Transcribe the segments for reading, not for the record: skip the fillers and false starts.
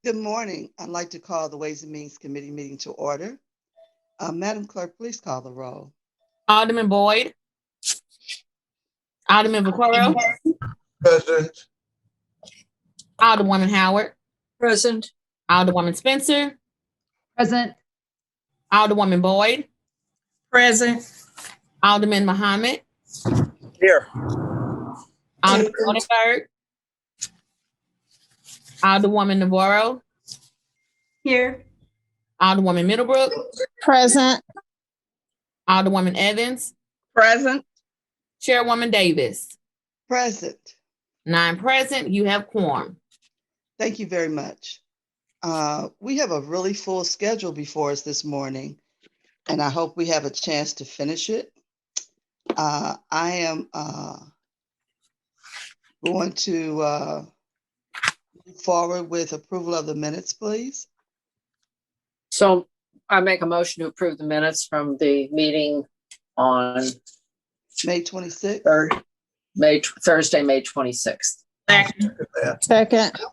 Good morning. I'd like to call the Ways and Means Committee meeting to order. Madam Clerk, please call the roll. Alderman Boyd. Alderman Vaccaro. Present. Alderwoman Howard. Present. Alderwoman Spencer. Present. Alderwoman Boyd. Present. Alderman Muhammad. Here. Alderman Odenberg. Alderwoman Navarro. Here. Alderwoman Middlebrook. Present. Alderwoman Evans. Present. Chairwoman Davis. Present. 9 present. You have quorum. Thank you very much. We have a really full schedule before us this morning, and I hope we have a chance to finish it. I am going to move forward with approval of the minutes, please. So I make a motion to approve the minutes from the meeting on May 26th. Thursday, May 26th. Second. Got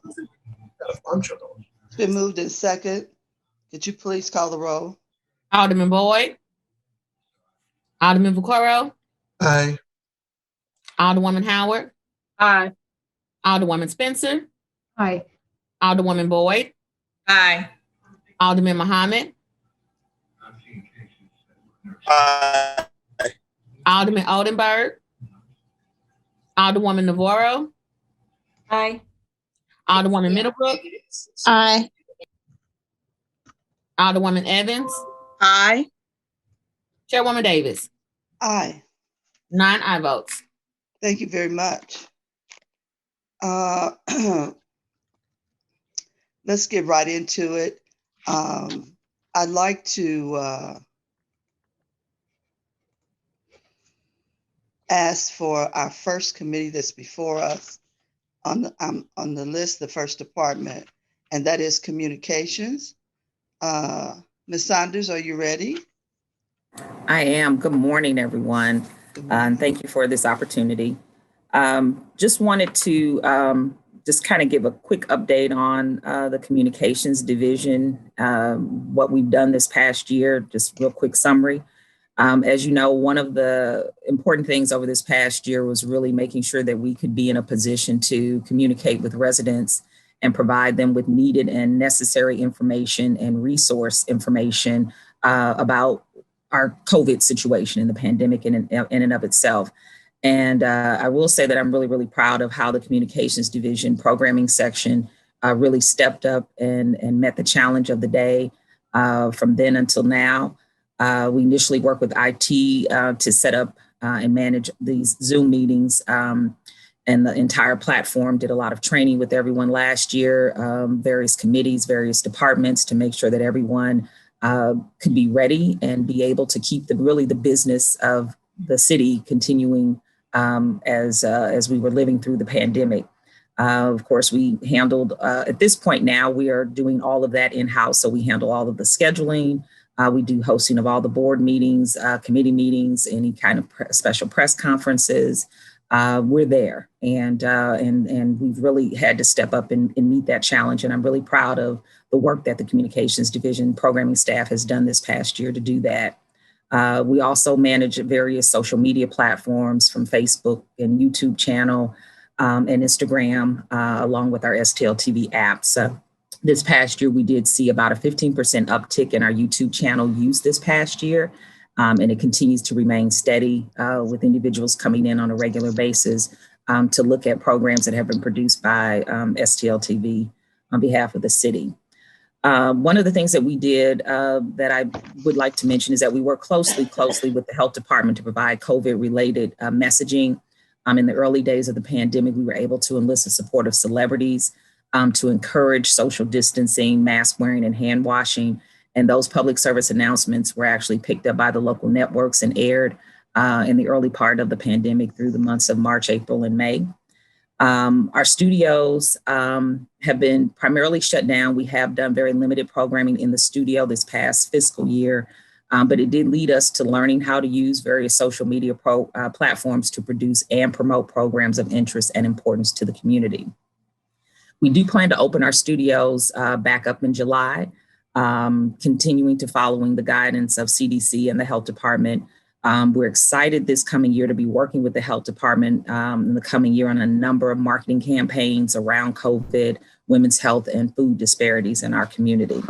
a bunch of those. It's been moved in second. Could you please call the roll? Alderman Boyd. Alderman Vaccaro. Aye. Alderwoman Howard. Aye. Alderwoman Spencer. Aye. Alderwoman Boyd. Aye. Alderman Muhammad. Aye. Alderman Odenberg. Alderwoman Navarro. Aye. Alderwoman Middlebrook. Aye. Alderwoman Evans. Aye. Chairwoman Davis. Aye. 9 aye votes. Thank you very much. Let's get right into it. I'd like to ask for our first committee that's before us on the list, the first department, and that is communications. Ms. Saunders, are you ready? I am. Good morning, everyone. And thank you for this opportunity. Just wanted to just kind of give a quick update on the communications division, what we've done this past year, just real quick summary. As you know, one of the important things over this past year was really making sure that we could be in a position to communicate with residents and provide them with needed and necessary information and resource information about our COVID situation in the pandemic in and of itself. And I will say that I'm really, really proud of how the communications division programming section really stepped up and met the challenge of the day from then until now. We initially worked with IT to set up and manage these Zoom meetings, and the entire platform did a lot of training with everyone last year, various committees, various departments, to make sure that everyone could be ready and be able to keep the business of the city continuing as we were living through the pandemic. Of course, we handled, at this point now, we are doing all of that in-house. So we handle all of the scheduling. We do hosting of all the board meetings, committee meetings, any kind of special press conferences. We're there, and we've really had to step up and meet that challenge. And I'm really proud of the work that the communications division programming staff has done this past year to do that. We also manage various social media platforms, from Facebook and YouTube channel and Instagram, along with our STL TV app. So this past year, we did see about a 15% uptick in our YouTube channel use this past year. And it continues to remain steady with individuals coming in on a regular basis to look at programs that have been produced by STL TV on behalf of the city. One of the things that we did that I would like to mention is that we work closely with the health department to provide COVID-related messaging. In the early days of the pandemic, we were able to enlist the support of celebrities to encourage social distancing, mask wearing, and hand washing. And those public service announcements were actually picked up by the local networks and aired in the early part of the pandemic through the months of March, April, and May. Our studios have been primarily shut down. We have done very limited programming in the studio this past fiscal year, but it did lead us to learning how to use various social media platforms to produce and promote programs of interest and importance to the community. We do plan to open our studios back up in July, continuing to following the guidance of CDC and the health department. We're excited this coming year to be working with the health department in the coming year on a number of marketing campaigns around COVID, women's health, and food disparities in our community.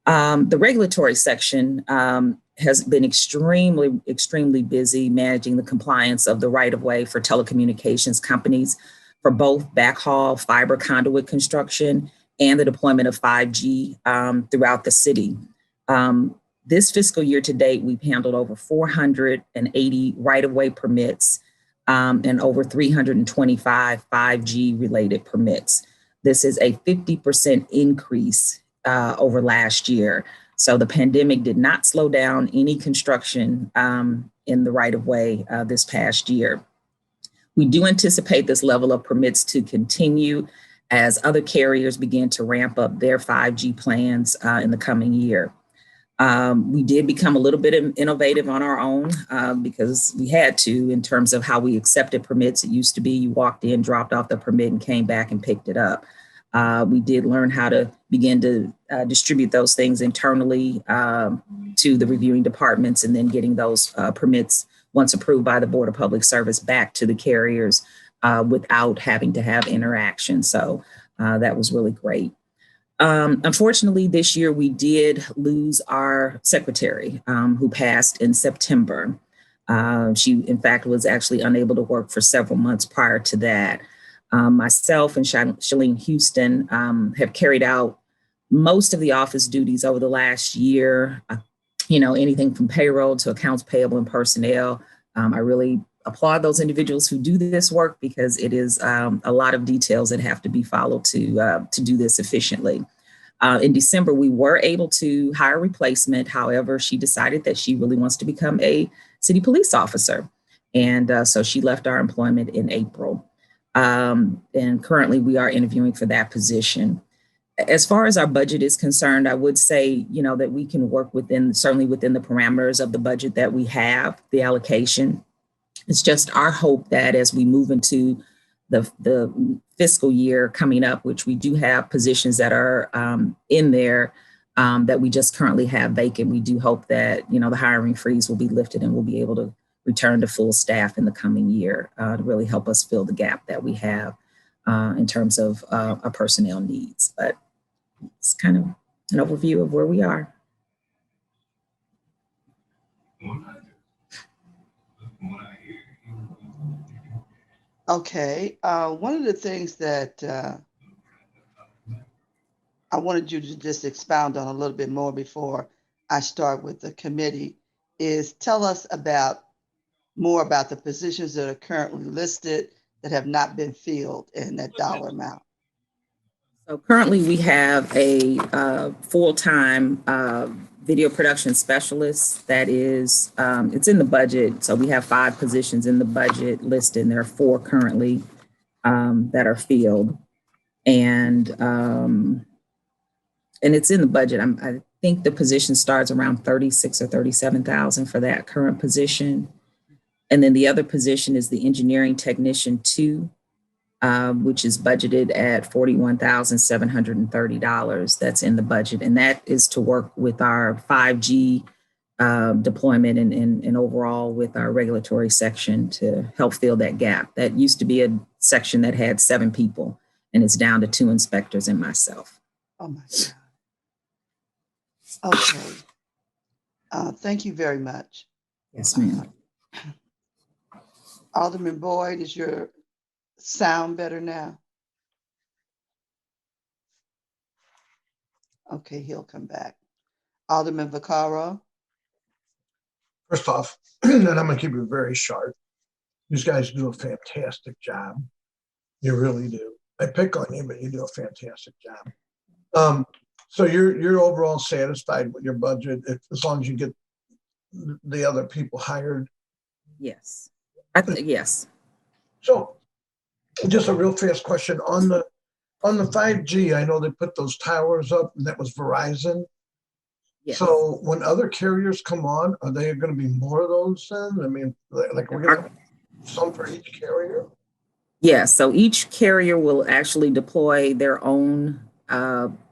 The regulatory section has been extremely busy managing the compliance of the right-of-way for telecommunications companies for both backhaul fiber conduit construction and the deployment of 5G throughout the city. This fiscal year to date, we've handled over 480 right-of-way permits and over 325 5G related permits. This is a 50% increase over last year. So the pandemic did not slow down any construction in the right-of-way this past year. We do anticipate this level of permits to continue as other carriers begin to ramp up their 5G plans in the coming year. We did become a little bit innovative on our own because we had to in terms of how we accepted permits. It used to be you walked in, dropped off the permit, and came back and picked it up. We did learn how to begin to distribute those things internally to the reviewing departments and then getting those permits, once approved by the Board of Public Service, back to the carriers without having to have interaction. So that was really great. Unfortunately, this year we did lose our secretary who passed in September. She, in fact, was actually unable to work for several months prior to that. Myself and Shalene Houston have carried out most of the office duties over the last year, anything from payroll to accounts payable and personnel. I really applaud those individuals who do this work because it is a lot of details that have to be followed to do this efficiently. In December, we were able to hire a replacement. However, she decided that she really wants to become a city police officer. And so she left our employment in April. And currently we are interviewing for that position. As far as our budget is concerned, I would say, that we can work certainly within the parameters of the budget that we have, the allocation. It's just our hope that as we move into the fiscal year coming up, which we do have positions that are in there that we just currently have vacant, we do hope that, the hiring freeze will be lifted and we'll be able to return to full staff in the coming year to really help us fill the gap that we have in terms of our personnel needs. But it's kind of an overview of where we are. Okay, one of the things that I wanted you to just expound on a little bit more before I start with the committee is tell us more about the positions that are currently listed that have not been filled in that dollar amount. So currently we have a full-time video production specialist that is, it's in the budget. So we have 5 positions in the budget listed and there are 4 currently that are filled. And it's in the budget. I think the position starts around 36 or 37,000 for that current position. And then the other position is the engineering technician 2, which is budgeted at $41,730. That's in the budget. And that is to work with our 5G deployment and overall with our regulatory section to help fill that gap. That used to be a section that had 7 people and it's down to 2 inspectors and myself. Oh my God. Okay. Thank you very much. Yes, ma'am. Alderman Boyd, is your sound better now? Okay, he'll come back. Alderman Vaccaro. First off, and I'm going to keep it very short. These guys do a fantastic job. You really do. I pick on you, but you do a fantastic job. So you're overall satisfied with your budget as long as you get the other people hired? Yes. Yes. So just a real fast question on the 5G. I know they put those towers up and that was Verizon. Yes. So when other carriers come on, are there going to be more of those then? I mean, like we're going to have some for each carrier? Yeah, so each carrier will actually deploy their own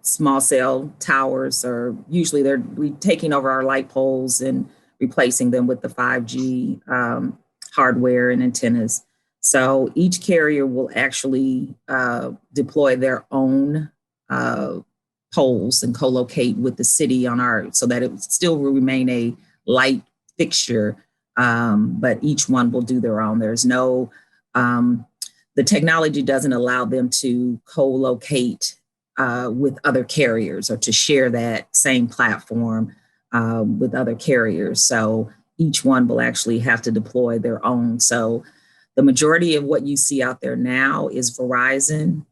small cell towers, or usually they're taking over our light poles and replacing them with the 5G hardware and antennas. So each carrier will actually deploy their own poles and co-locate with the city on our, so that it still will remain a light fixture, but each one will do their own. There's no, the technology doesn't allow them to co-locate with other carriers or to share that same platform with other carriers. So each one will actually have to deploy their own. So the majority of what you see out there now is Verizon,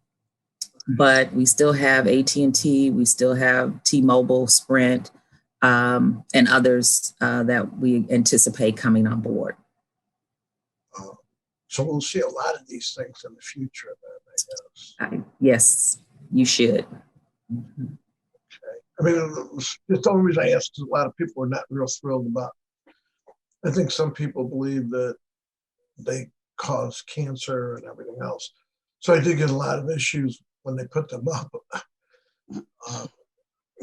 but we still have AT&T, we still have T-Mobile, Sprint, and others that we anticipate coming on board. So we'll see a lot of these things in the future then, I guess. Yes, you should. Okay. I mean, just the only reason I asked is a lot of people are not real thrilled about. I think some people believe that they cause cancer and everything else. So I did get a lot of issues when they put them up.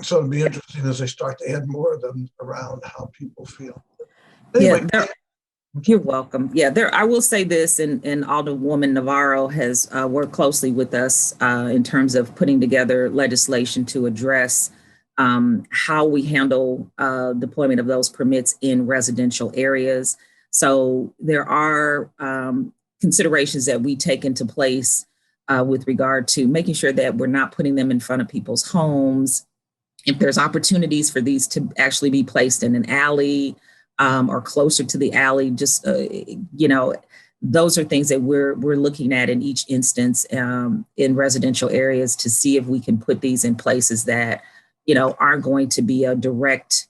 So it'd be interesting as they start to add more of them around how people feel. Anyway, Yeah, you're welcome. Yeah, I will say this, and Alderwoman Navarro has worked closely with us in terms of putting together legislation to address how we handle deployment of those permits in residential areas. So there are considerations that we take into place with regard to making sure that we're not putting them in front of people's homes. If there's opportunities for these to actually be placed in an alley or closer to the alley, just, those are things that we're looking at in each instance in residential areas to see if we can put these in places that, aren't going to be a direct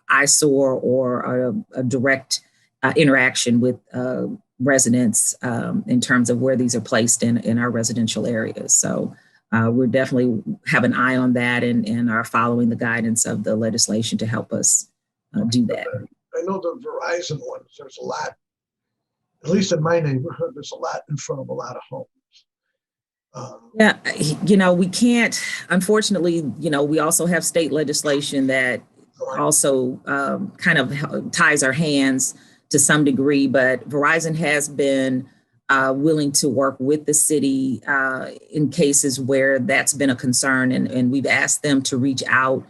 eyesore or a direct interaction with residents in terms of where these are placed in our residential areas. So we're definitely have an eye on that and are following the guidance of the legislation to help us do that. I know the Verizon ones, there's a lot, at least in my neighborhood, there's a lot in front of a lot of homes. Yeah, we can't, unfortunately, we also have state legislation that also kind of ties our hands to some degree, but Verizon has been willing to work with the city in cases where that's been a concern. And we've asked them to reach out,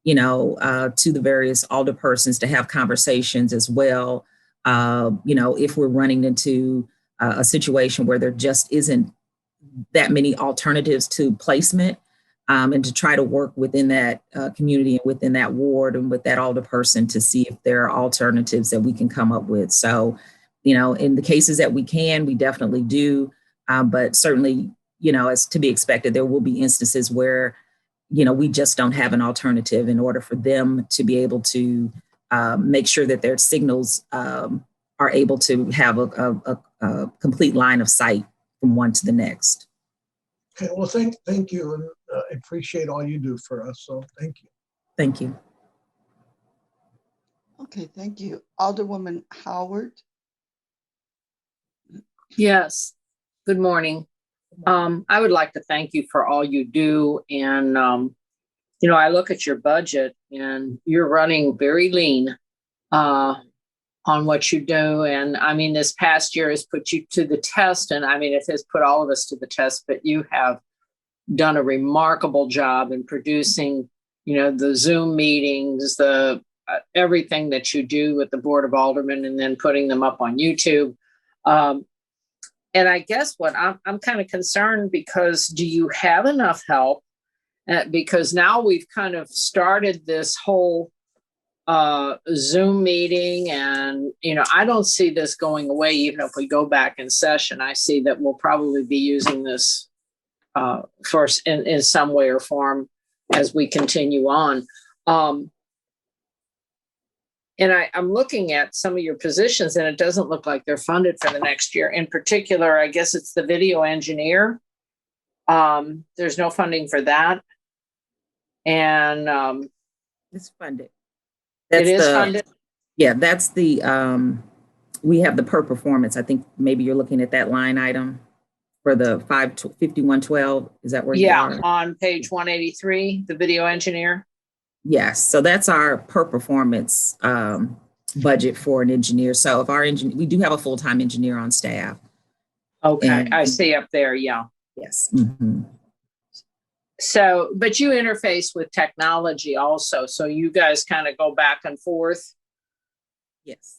to the various alderpersons to have conversations as well. If we're running into a situation where there just isn't that many alternatives to placement, and to try to work within that community and within that ward and with that alderperson to see if there are alternatives that we can come up with. So, in the cases that we can, we definitely do. But certainly, as to be expected, there will be instances where, we just don't have an alternative in order for them to be able to make sure that their signals are able to have a complete line of sight from one to the next. Okay, well, thank you. And I appreciate all you do for us. So thank you. Thank you. Okay, thank you. Alderwoman Howard. Yes, good morning. I would like to thank you for all you do. And, I look at your budget and you're running very lean on what you do. And I mean, this past year has put you to the test. And I mean, it has put all of us to the test, but you have done a remarkable job in producing, the Zoom meetings, the everything that you do with the Board of Aldermen and then putting them up on YouTube. And I guess what I'm kind of concerned because do you have enough help? Because now we've kind of started this whole Zoom meeting and, I don't see this going away. Even if we go back in session, I see that we'll probably be using this first in some way or form as we continue on. And I'm looking at some of your positions and it doesn't look like they're funded for the next year. In particular, I guess it's the video engineer. There's no funding for that. And It's funded. It is funded? Yeah, that's the, we have the per performance. I think maybe you're looking at that line item. for the 5112. Is that where you Yeah, are? on page 183, the video engineer. Yes. So that's our per performance budget for an engineer. So if our engineer, we do have a full-time engineer on staff. Okay, And- I see up there, yeah. Yes. Mm-hmm. So, but you interface with technology also. So you guys kind of go back and forth, Yes.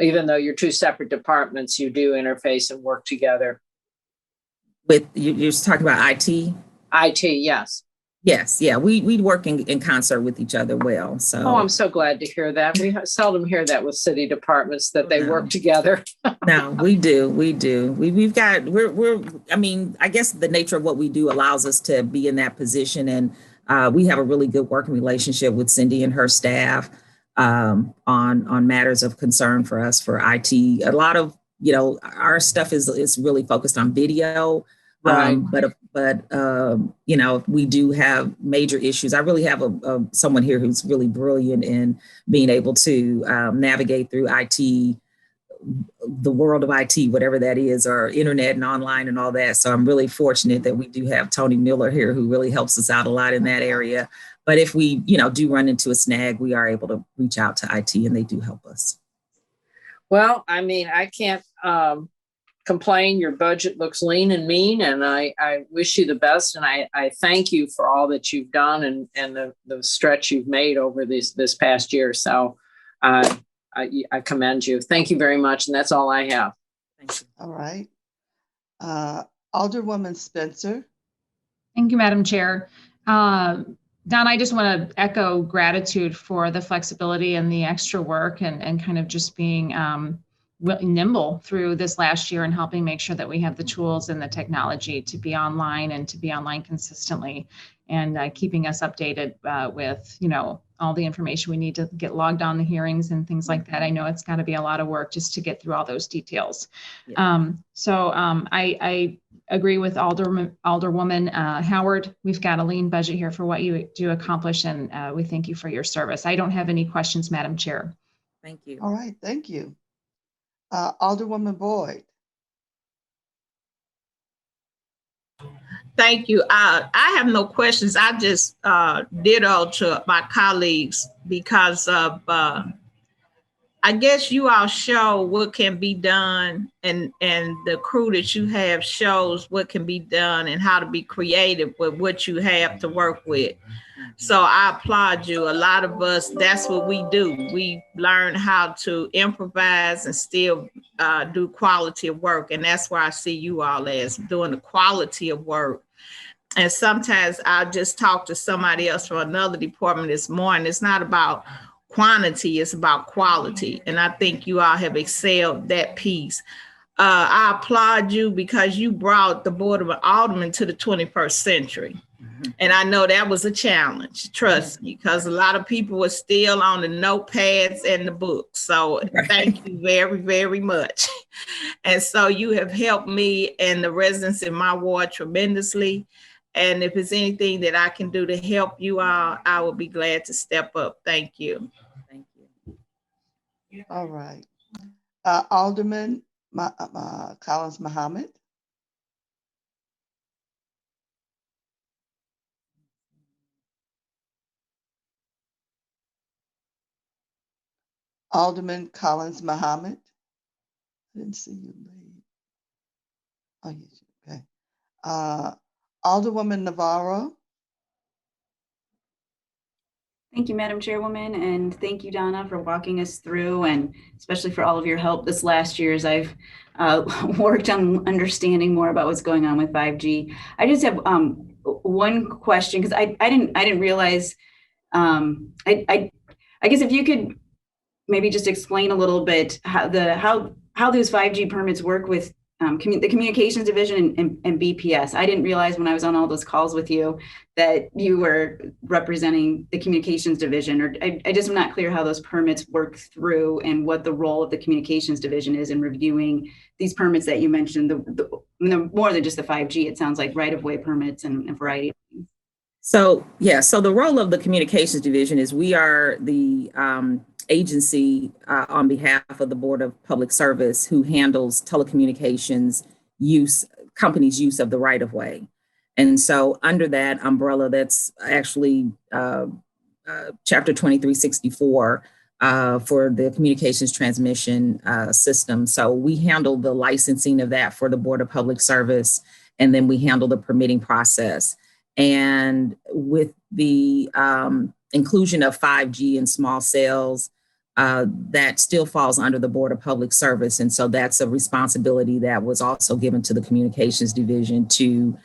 even though you're two separate departments, you do interface and work together. With you're talking about IT? IT, yes. Yes. Yeah. We work in concert with each other well. So. Oh, I'm so glad to hear that. We seldom hear that with city departments, that they work together. No, we do. We've got, I mean, I guess the nature of what we do allows us to be in that position. And we have a really good working relationship with Cindy and her staff on matters of concern for us for IT. A lot of, our stuff is really focused on video. Right. But we do have major issues. I really have someone here who's really brilliant in being able to navigate through IT, the world of IT, whatever that is, or internet and online and all that. So I'm really fortunate that we do have Tony Miller here who really helps us out a lot in that area. But if we, do run into a snag, we are able to reach out to IT and they do help us. Well, I mean, I can't complain. Your budget looks lean and mean, and I wish you the best. And I thank you for all that you've done and the stretch you've made over this past year. So I commend you. Thank you very much. And that's all I have. Thank you. All right. Alderwoman Spencer. Thank you, Madam Chair. Don, I just want to echo gratitude for the flexibility and the extra work and kind of just being nimble through this last year and helping make sure that we have the tools and the technology to be online and to be online consistently, and keeping us updated with, all the information we need to get logged on the hearings and things like that. I know it's got to be a lot of work just to get through all those details. Yeah. I agree with Alderwoman Howard. We've got a lean budget here for what you do accomplish, and we thank you for your service. I don't have any questions, Madam Chair. Thank you. All right, thank you. Alderwoman Boyd. Thank you. I have no questions. I just ditto to my colleagues because of, I guess you all show what can be done, and the crew that you have shows what can be done and how to be creative with what you have to work with. So I applaud you. A lot of us, that's what we do. We learn how to improvise and still do quality of work. And that's where I see you all as doing the quality of work. And sometimes I'll just talk to somebody else from another department this morning. It's not about quantity, it's about quality. And I think you all have excelled that piece. I applaud you because you brought the Board of Aldermen to the 21st century. And I know that was a challenge, trust me, because a lot of people were still on the notepads and the books. So thank you very, very much. And so you have helped me and the residents in my ward tremendously. And if there's anything that I can do to help you all, I will be glad to step up. Thank you. Thank you. All right. Alderman Collins Muhammad. Alderman Collins Muhammad. I didn't see you leave. Oh, yes, okay. Alderwoman Navarro. Thank you, Madam Chairwoman, and thank you, Donna, for walking us through, and especially for all of your help this last year as I've worked on understanding more about what's going on with 5G. I just have one question, because I didn't realize. I guess if you could maybe just explain a little bit how those 5G permits work with the communications division and BPS. I didn't realize when I was on all those calls with you that you were representing the communications division, or I just am not clear how those permits work through and what the role of the communications division is in reviewing these permits that you mentioned, the more than just the 5G. It sounds like right-of-way permits and a variety of things. So, yeah, so the role of the communications division is we are the agency on behalf of the Board of Public Service who handles telecommunications use company's use of the right of way. And so under that umbrella, that's actually Chapter 2364 for the communications transmission system. So we handle the licensing of that for the Board of Public Service, and then we handle the permitting process. And with the inclusion of 5G and small cells, that still falls under the Board of Public Service. And so that's a responsibility that was also given to the Communications Division to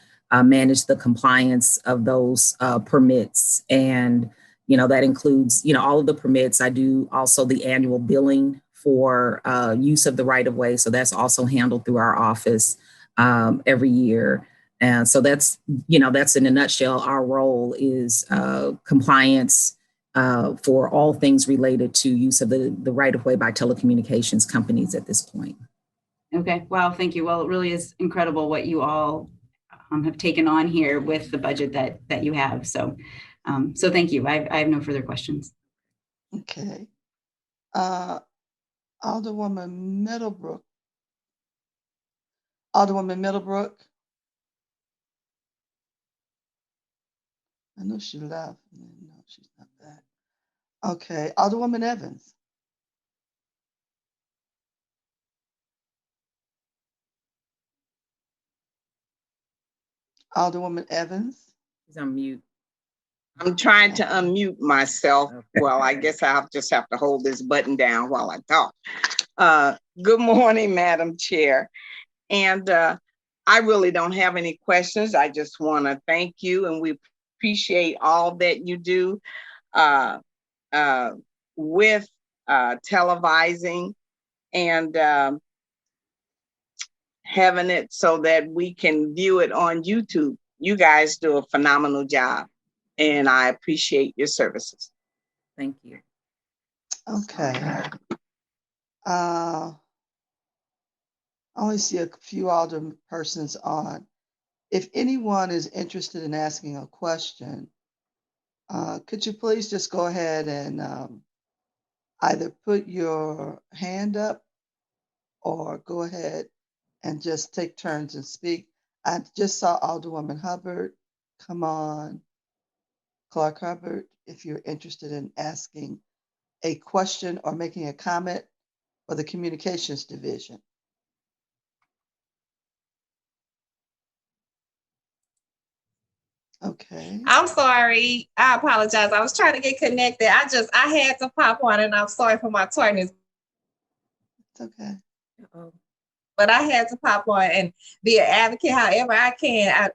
manage the compliance of those permits. And, you know, that includes, you know, all of the permits. I do also the annual billing for use of the right of way. So that's also handled through our office every year. And so that's, you know, that's in a nutshell, our role is compliance for all things related to use of the right of way by telecommunications companies at this point. Okay, wow, thank you. Well, it really is incredible what you all have taken on here with the budget that you have. So, so thank you. I have no further questions. Okay. Alderwoman Middlebrook. Alderwoman Middlebrook. I know she left. No, she's not back. Okay, Alderwoman Evans. Alderwoman Evans. She's on mute. I'm trying to unmute myself. Okay. Well, I guess I'll just have to hold this button down while I talk. Good morning, Madam Chair. And I really don't have any questions. I just want to thank you, and we appreciate all that you do with televising and having it so that we can view it on YouTube. You guys do a phenomenal job, and I appreciate your services. Thank you. Okay. I only see a few alder persons on. If anyone is interested in asking a question, could you please just go ahead and either put your hand up or go ahead and just take turns and speak. I just saw Alderwoman Hubbard come on. Clark Hubbard, if you're interested in asking a question or making a comment for the Communications Division. Okay. I'm sorry. I apologize. I was trying to get connected. I had to pop on, and I'm sorry for my tardiness. It's okay. But I had to pop on and be an advocate however I can.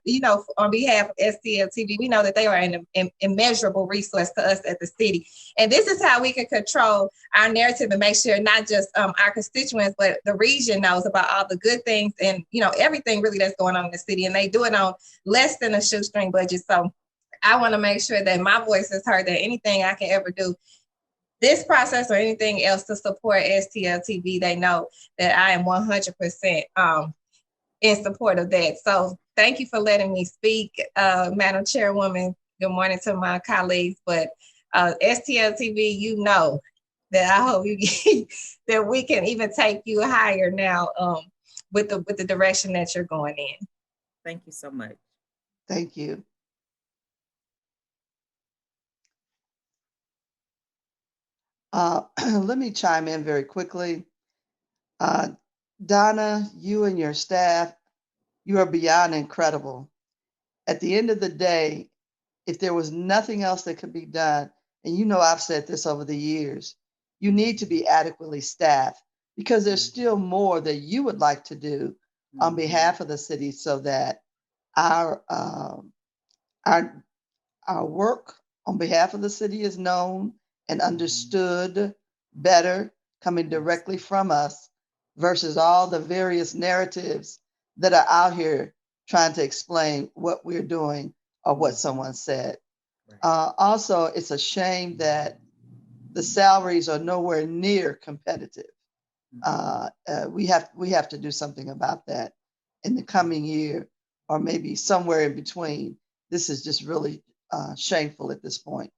On behalf of STL TV, we know that they are an immeasurable resource to us at the city. And this is how we can control our narrative and make sure not just our constituents, but the region knows about all the good things and, everything really that's going on in the city. And they do it on less than a shoestring budget. So I want to make sure that my voice is heard, that anything I can ever do this process or anything else to support STL TV, they know that I am 100% in support of that. So thank you for letting me speak, Madam Chairwoman. Good morning to my colleagues. But STL TV, you know that I hope that we can even take you higher now with the direction that you're going in. Thank you so much. Thank you. Let me chime in very quickly. Donna, you and your staff, you are beyond incredible. At the end of the day, if there was nothing else that could be done, and I've said this over the years, you need to be adequately staffed because there's still more that you would like to do on behalf of the city so that our work on behalf of the city is known and understood better, coming directly from us versus all the various narratives that are out here trying to explain what we're doing or what someone said. Also, it's a shame that the salaries are nowhere near competitive. We have to do something about that in the coming year, or maybe somewhere in between. This is just really shameful at this point.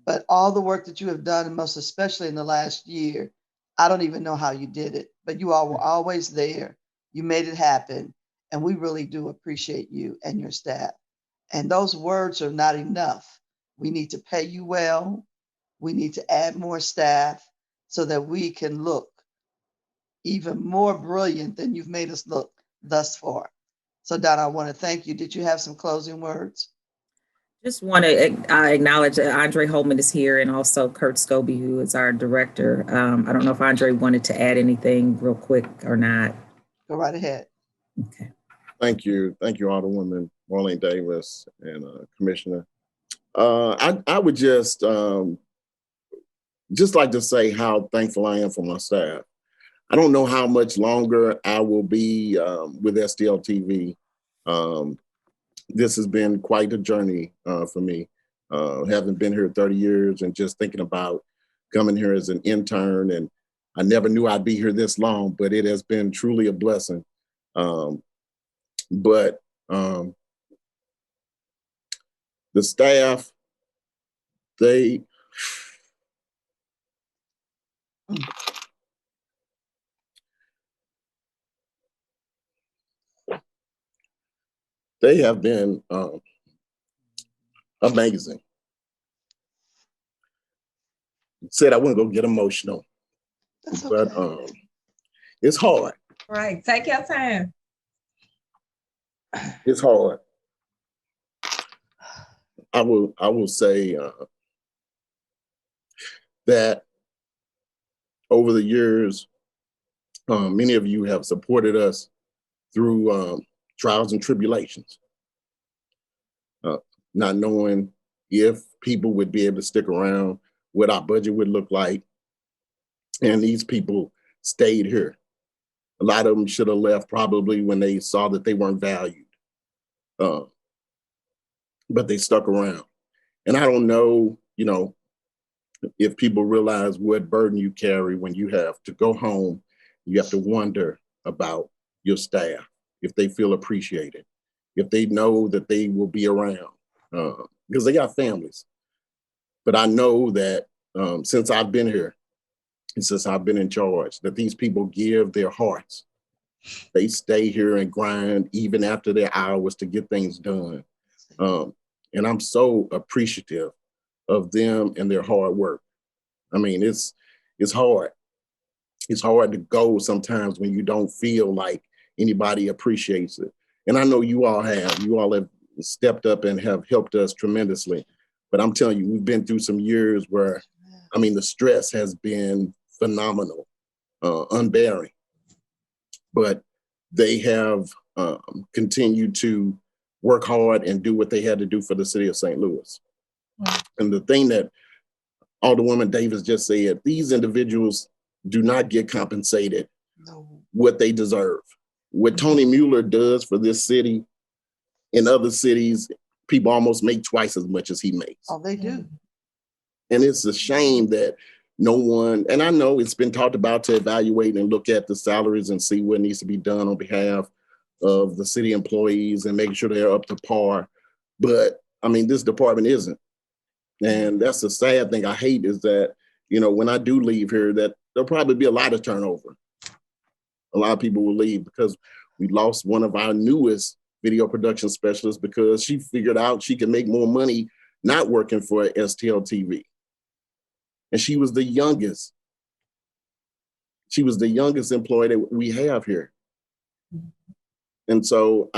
But all the work that you have done, and most especially in the last year, I don't even know how you did it, but you all were always there. You made it happen. And we really do appreciate you and your staff. And those words are not enough. We need to pay you well. We need to add more staff so that we can look even more brilliant than you've made us look thus far. So Donna, I want to thank you. Did you have some closing words? Just want to acknowledge that Andre Holman is here, and also Kurt Scobie, who is our director. I don't know if Andre wanted to add anything real quick or not. Go right ahead. Okay. Thank you, Alderwoman Marlene Davis and Commissioner. I would just like to say how thankful I am for my staff. I don't know how much longer I will be with STL TV. This has been quite a journey for me. Having been here 30 years and just thinking about coming here as an intern, and I never knew I'd be here this long, but it has been truly a blessing. But the staff, they have been amazing. Said I wouldn't go get emotional, but it's hard. Right, take your time. It's hard. I will say that over the years, many of you have supported us through trials and tribulations, not knowing if people would be able to stick around, what our budget would look like. And these people stayed here. A lot of them should have left probably when they saw that they weren't valued, but they stuck around. And I don't know, if people realize what burden you carry when you have to go home, you have to wonder about your staff, if they feel appreciated, if they know that they will be around, because they got families. But I know that since I've been here, and since I've been in charge, that these people give their hearts. They stay here and grind even after their hours to get things done. And I'm so appreciative of them and their hard work. I mean, it's hard. It's hard to go sometimes when you don't feel like anybody appreciates it. And I know you all have. You all have stepped up and have helped us tremendously. But I'm telling you, we've been through some years where, the stress has been phenomenal, unbearing. But they have continued to work hard and do what they had to do for the city of St. Louis. And the thing that Alderwoman Davis just said, these individuals do not get compensated what they deserve. What Tony Mueller does for this city, in other cities, people almost make twice as much as he makes. Oh, they do. And it's a shame that no one, and I know it's been talked about to evaluate and look at the salaries and see what needs to be done on behalf of the city employees and make sure they're up to par. But this department isn't. And that's the sad thing I hate is that, when I do leave here, that there'll probably be a lot of turnover. A lot of people will leave because we lost one of our newest video production specialists because she figured out she could make more money not working for STL TV. And she was the youngest. She was the youngest employee that we have here. And so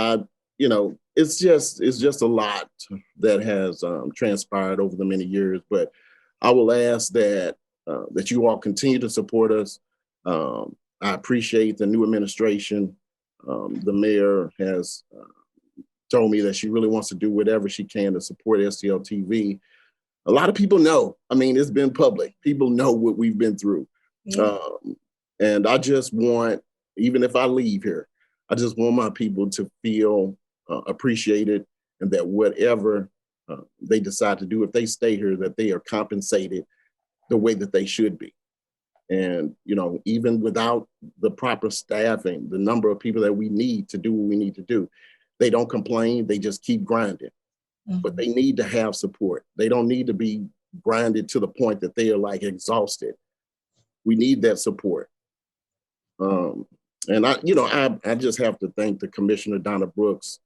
it's just a lot that has transpired over the many years. But I will ask that you all continue to support us. I appreciate the new administration. The mayor has told me that she really wants to do whatever she can to support STL TV. A lot of people know. It's been public. People know what we've been through. Yeah. And I just want, even if I leave here, I just want my people to feel appreciated, and that whatever they decide to do, if they stay here, that they are compensated the way that they should be. And, even without the proper staffing, the number of people that we need to do what we need to do, they don't complain. They just keep grinding. But they need to have support. They don't need to be grinded to the point that they are like exhausted. We need that support. And I just have to thank the Commissioner Donna Brooks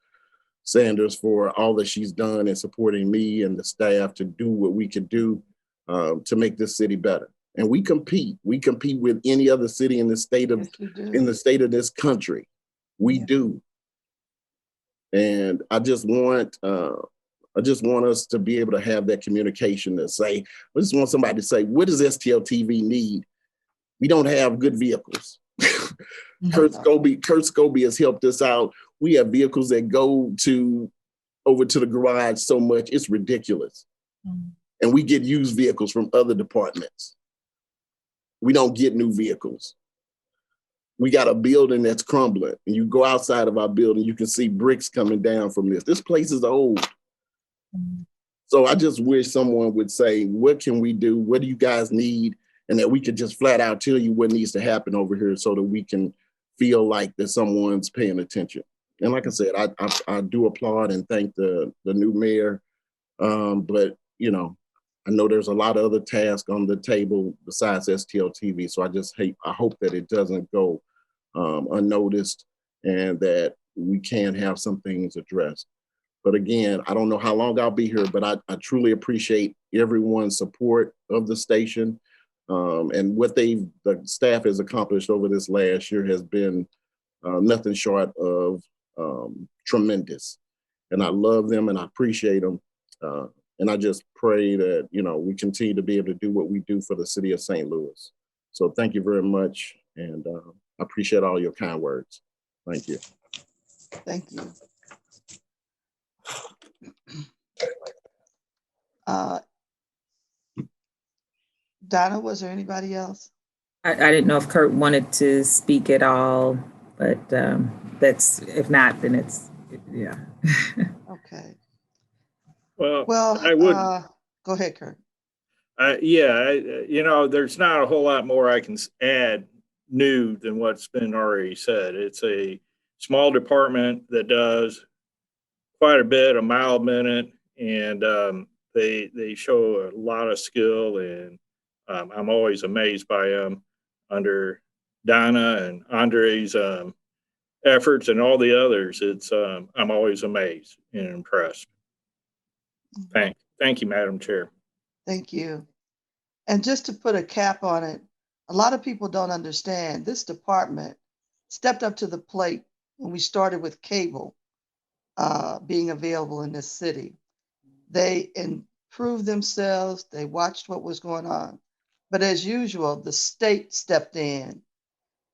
Sanders for all that she's done in supporting me and the staff to do what we could do to make this city better. And we compete with any other city in the state of this country. We do. And I just want us to be able to have that communication to say, I just want somebody to say, what does STLTV need? We don't have good vehicles. Kurt Scobie has helped us out. We have vehicles that go over to the garage so much, it's ridiculous. And we get used vehicles from other departments. We don't get new vehicles. We got a building that's crumbling, and you go outside of our building, you can see bricks coming down from this. This place is old. So I just wish someone would say, what can we do? What do you guys need? And that we could just flat out tell you what needs to happen over here so that we can feel like that someone's paying attention. And like I said, I do applaud and thank the new mayor. But, I know there's a lot of other tasks on the table besides STLTV. So I hope that it doesn't go unnoticed and that we can have some things addressed. But again, I don't know how long I'll be here, but I truly appreciate everyone's support of the station. And what the staff has accomplished over this last year has been nothing short of tremendous. And I love them and I appreciate them. And I just pray that, we continue to be able to do what we do for the city of St. Louis. So thank you very much. And I appreciate all your kind words. Thank you. Thank you. Donna, was there anybody else? I didn't know if Kurt wanted to speak at all, but if not, then yeah. Okay. Well, I would go ahead, Kurt. There's not a whole lot more I can add new than what's been already said. It's a small department that does quite a bit, a mile a minute, and they show a lot of skill, and I'm always amazed by them under Donna and Andre's efforts and all the others. I'm always amazed and impressed. Thank you, Madam Chair. Thank you. And just to put a cap on it, a lot of people don't understand this department stepped up to the plate when we started with cable being available in this city. They improved themselves. They watched what was going on. But as usual, the state stepped in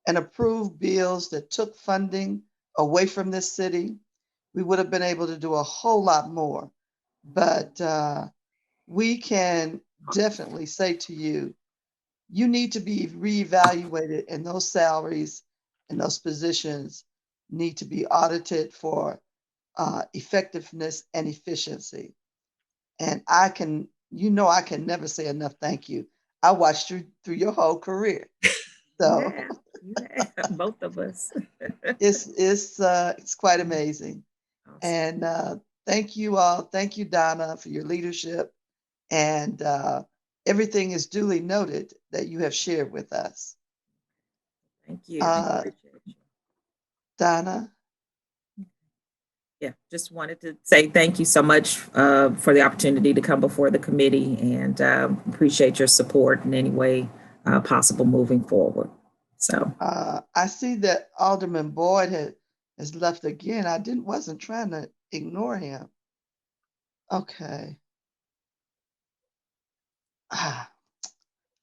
and approved bills that took funding away from this city. We would have been able to do a whole lot more. But we can definitely say to you, you need to be reevaluated, and those salaries and those positions need to be audited for effectiveness and efficiency. And I can never say enough thank you. I watched you through your whole career. So yeah, both of us. it's quite amazing. Awesome. And thank you all. Thank you, Donna, for your leadership. And everything is duly noted that you have shared with us. Thank you. Appreciate you. Donna? Yeah, just wanted to say thank you so much for the opportunity to come before the committee, and appreciate your support in any way possible moving forward. So I see that Alderman Boyd has left again. Wasn't trying to ignore him. Okay.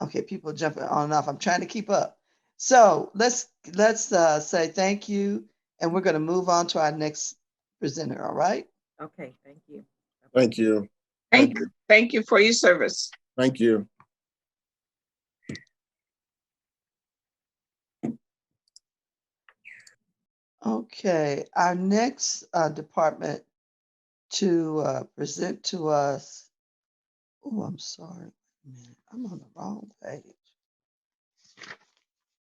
Okay, people jumping on and off. I'm trying to keep up. So let's say thank you, and we're going to move on to our next presenter. All right. Okay. Thank you. Thank you. Thank you for your service. Thank you. Okay, our next department to present to us. Oh, I'm sorry. I'm on the wrong page.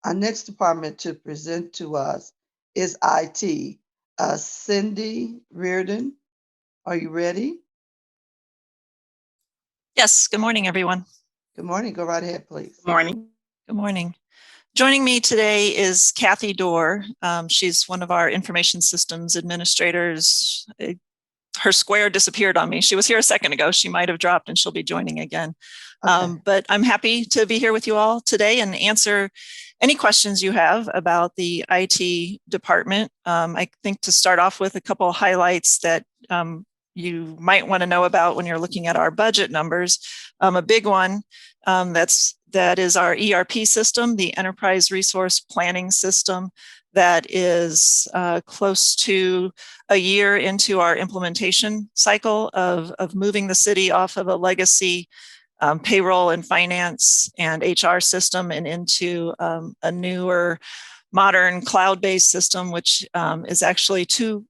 Our next department to present to us is IT. Cindy Reardon, are you ready? Yes. Good morning, everyone. Good morning. Go right ahead, please. Good morning. Good morning. Joining me today is Kathy Dorr. She's one of our information systems administrators. Her square disappeared on me. She was here a second ago. She might have dropped and she'll be joining again. Okay. But I'm happy to be here with you all today and answer any questions you have about the IT department. I think to start off with a couple of highlights that you might want to know about when you're looking at our budget numbers. A big one that is our ERP system, the Enterprise Resource Planning System, that is close to a year into our implementation cycle of moving the city off of a legacy payroll and finance and HR system and into a newer, modern cloud-based system, which is actually two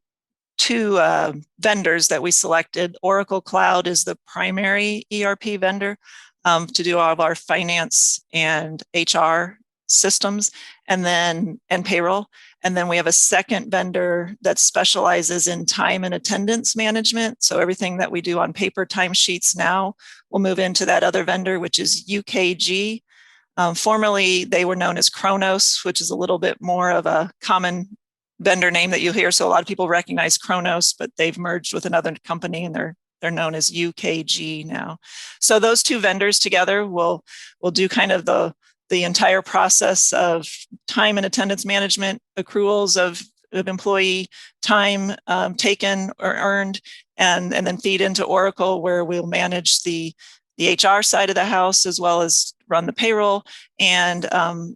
vendors that we selected. Oracle Cloud is the primary ERP vendor to do all of our finance and HR systems and payroll. And then we have a second vendor that specializes in time and attendance management. So everything that we do on paper timesheets now will move into that other vendor, which is UKG. Formerly, they were known as Kronos, which is a little bit more of a common vendor name that you hear. So a lot of people recognize Kronos, but they've merged with another company and they're known as UKG now. So those two vendors together will do kind of the entire process of time and attendance management, accruals of employee time taken or earned, and then feed into Oracle, where we'll manage the HR side of the house as well as run the payroll. And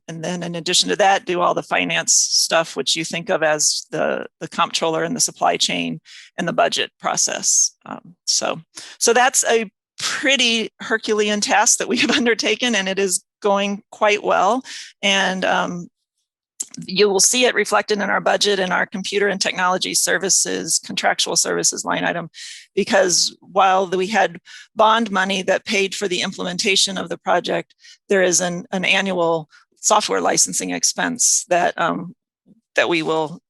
then in addition to that, do all the finance stuff, which you think of as the comptroller and the supply chain and the budget process. So that's a pretty Herculean task that we have undertaken, and it is going quite well. And you will see it reflected in our budget and our computer and technology services, contractual services line item, because while we had bond money that paid for the implementation of the project, there is an annual software licensing expense that we will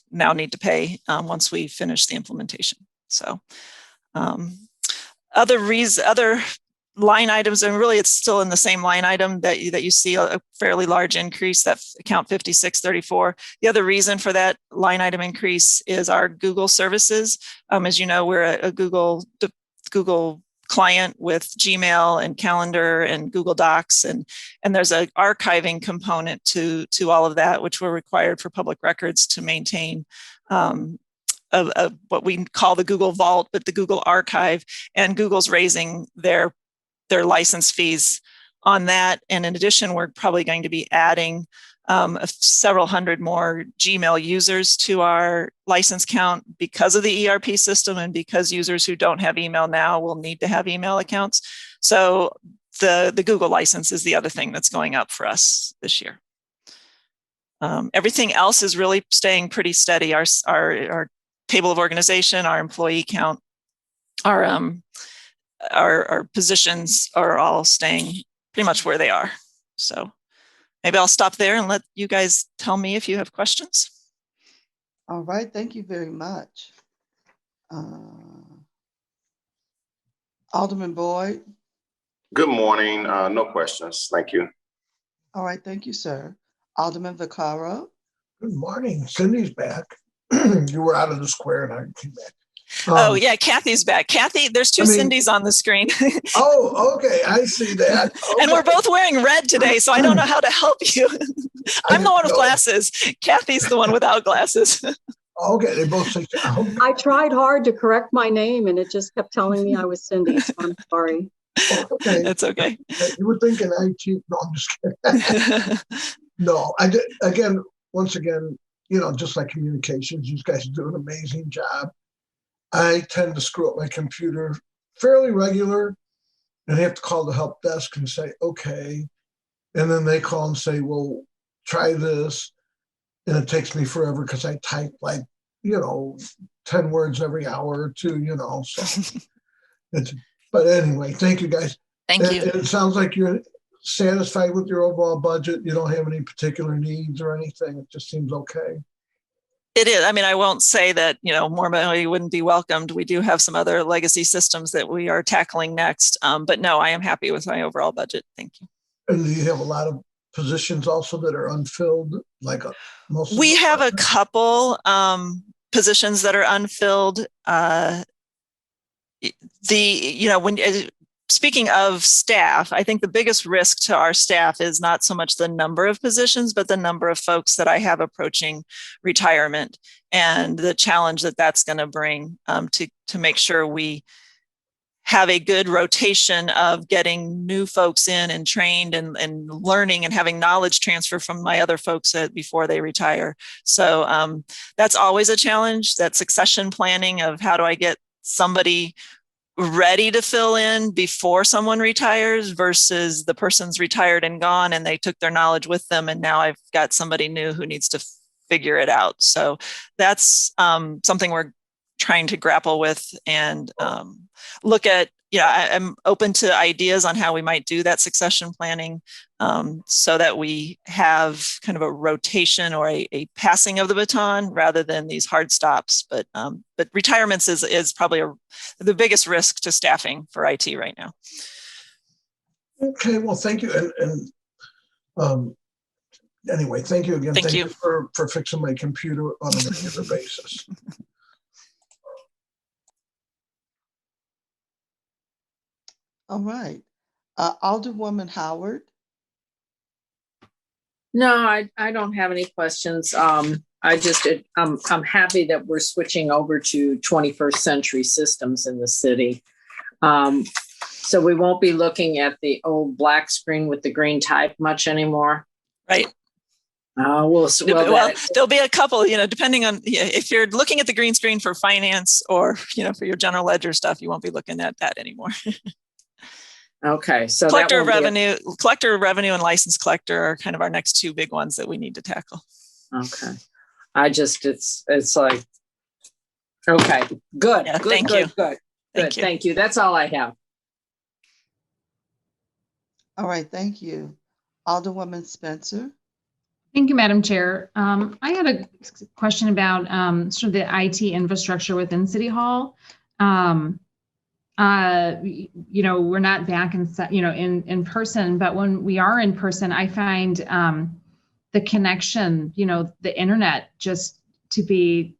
now need to pay once we finish the implementation. So other line items, and really it's still in the same line item that you see a fairly large increase, that account 5634. The other reason for that line item increase is our Google services. As you know, we're a Google client with Gmail and Calendar and Google Docs, and there's an archiving component to all of that, which we're required for public records to maintain of what we call the Google Vault, but the Google Archive, and Google's raising their license fees on that. And in addition, we're probably going to be adding several hundred more Gmail users to our license count because of the ERP system and because users who don't have email now will need to have email accounts. So the Google license is the other thing that's going up for us this year. Everything else is really staying pretty steady. Our table of organization, our employee count, our positions are all staying pretty much where they are. So maybe I'll stop there and let you guys tell me if you have questions. All right, thank you very much. Alderman Boyd. Good morning. No questions. Thank you. All right, thank you, sir. Alderman Vaccaro. Good morning. Cindy's back. You were out of the square and I came back. Oh yeah, Kathy's back. Kathy, there's two Cindys on the screen. Oh, okay, I see that. Okay. And we're both wearing red today, so I don't know how to help you. I'm the one with glasses. Kathy's the one without glasses. Okay, they both say. Okay. I tried hard to correct my name, and it just kept telling me I was Cindy. So I'm sorry. Okay, that's okay. You were thinking IT. No, I'm just kidding. No, once again, just like communications, you guys do an amazing job. I tend to screw up my computer fairly regular, and I have to call the help desk and say, okay. And then they call and say, well, try this. And it takes me forever because I type 10 words every hour or two, so. But anyway, thank you guys. Thank you. And it sounds like you're satisfied with your overall budget. You don't have any particular needs or anything. It just seems okay. It is. I mean, I won't say that, more money wouldn't be welcomed. We do have some other legacy systems that we are tackling next. But no, I am happy with my overall budget. Thank you. And do you have a lot of positions also that are unfilled, like most? We have a couple positions that are unfilled. Speaking of staff, I think the biggest risk to our staff is not so much the number of positions, but the number of folks that I have approaching retirement and the challenge that that's going to bring to make sure we have a good rotation of getting new folks in and trained and learning and having knowledge transfer from my other folks before they retire. So that's always a challenge, that succession planning of how do I get somebody ready to fill in before someone retires versus the person's retired and gone and they took their knowledge with them and now I've got somebody new who needs to figure it out. So that's something we're trying to grapple with and look at. I'm open to ideas on how we might do that succession planning so that we have kind of a rotation or a passing of the baton rather than these hard stops. But retirements is probably the biggest risk to staffing for IT right now. Okay, well, thank you. And anyway, thank you again. Thank you for fixing my computer on a regular basis. All right. Alderwoman Howard. No, I don't have any questions. I'm happy that we're switching over to 21st century systems in the city. So we won't be looking at the old black screen with the green type much anymore. Right. Well, there'll be a couple, depending on if you're looking at the green screen for finance or, for your general ledger stuff, you won't be looking at that anymore. Okay, so collector revenue and license collector are kind of our next two big ones that we need to tackle. Okay, it's like, okay, good. Yeah, good, thank good, you. Good. Thank you. That's all I have. All right, thank you. Alderwoman Spencer. Thank you, Madam Chair. I had a question about sort of the IT infrastructure within City Hall. We're not back in person, but when we are in person, I find the connection, the internet just to be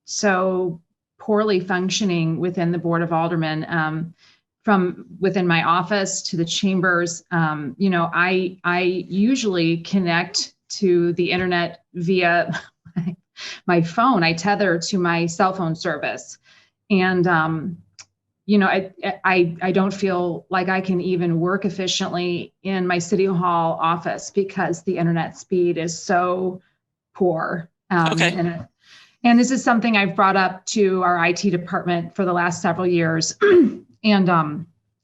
so poorly functioning within the Board of Aldermen, from within my office to the chambers. I usually connect to the internet via my phone. I tether to my cell phone service. And I don't feel like I can even work efficiently in my City Hall office because the internet speed is so poor. Okay. And this is something I've brought up to our IT department for the last several years. And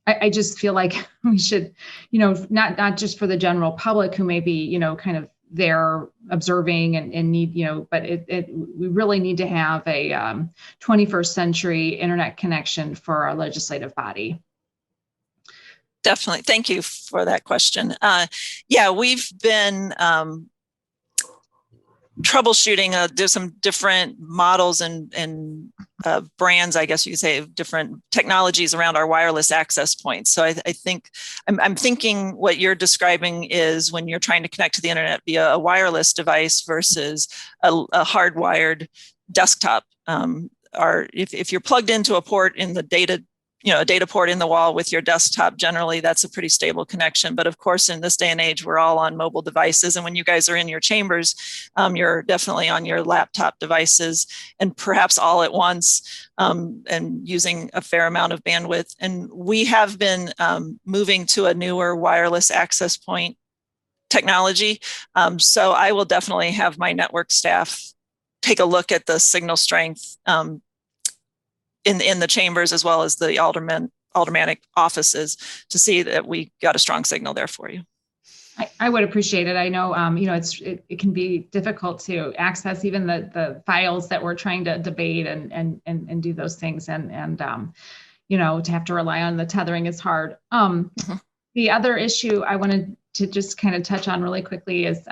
I just feel like we should, not just for the general public who may be, kind of there observing and need, but we really need to have a 21st century internet connection for our legislative body. Definitely. Thank you for that question. We've been troubleshooting. There's some different models and brands, I guess you could say, of different technologies around our wireless access points. So I think I'm thinking what you're describing is when you're trying to connect to the internet via a wireless device versus a hardwired desktop. Or if you're plugged into a port in the data port in the wall with your desktop, generally that's a pretty stable connection. But of course, in this day and age, we're all on mobile devices. And when you guys are in your chambers, you're definitely on your laptop devices and perhaps all at once and using a fair amount of bandwidth. And we have been moving to a newer wireless access point technology. So I will definitely have my network staff take a look at the signal strength in the chambers as well as the aldermanic offices to see that we got a strong signal there for you. I would appreciate it. I know, it can be difficult to access even the files that we're trying to debate and do those things. And to have to rely on the tethering is hard. The other issue I wanted to just kind of touch on really quickly is,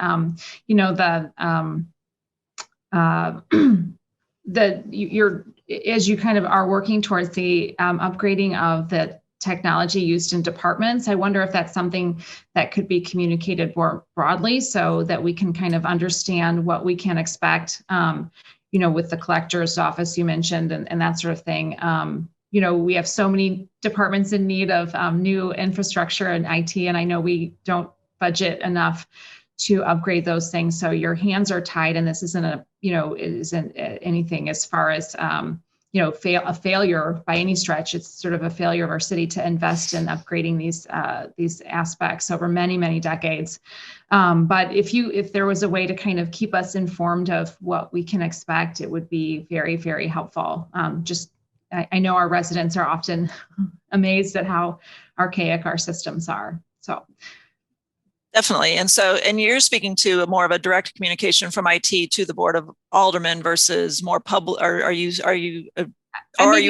as you kind of are working towards the upgrading of the technology used in departments. I wonder if that's something that could be communicated more broadly so that we can kind of understand what we can expect, with the collector's office you mentioned and that sort of thing. We have so many departments in need of new infrastructure and IT, and I know we don't budget enough to upgrade those things. So your hands are tied, and this isn't anything as far as a failure by any stretch. It's sort of a failure of our city to invest in upgrading these aspects over many, many decades. But if there was a way to kind of keep us informed of what we can expect, it would be very, very helpful. I know our residents are often amazed at how archaic our systems are. So. Definitely. And you're speaking to more of a direct communication from IT to the Board of Aldermen versus more public, or are you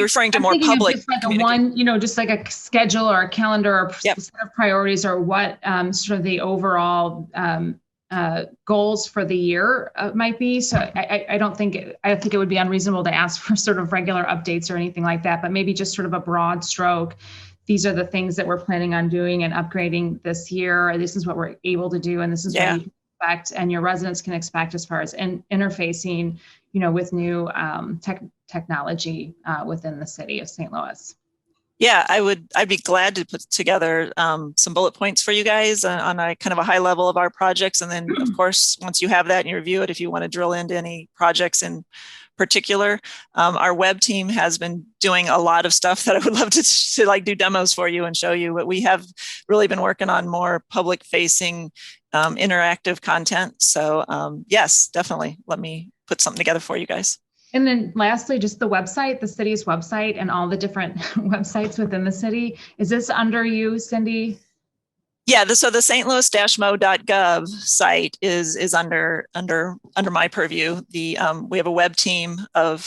referring to more public? Just like just like a schedule or a calendar or set of priorities, or what sort of the overall goals for the year might be. So I think it would be unreasonable to ask for sort of regular updates or anything like that, but maybe just sort of a broad stroke. These are the things that we're planning on doing and upgrading this year. This is what we're able to do, and this is what you can expect, and your residents can expect as far as interfacing, with new technology within the city of St. Louis. Yeah, I'd be glad to put together some bullet points for you guys on a kind of a high level of our projects. And then, of course, once you have that and you review it, if you want to drill into any projects in particular, our web team has been doing a lot of stuff that I would love to like do demos for you and show you. But we have really been working on more public facing interactive content. So yes, definitely. Let me put something together for you guys. And then lastly, just the website, the city's website and all the different websites within the city. Is this under you, Cindy? Yeah, so the stlouis-mo.gov site is under my purview. We have a web team of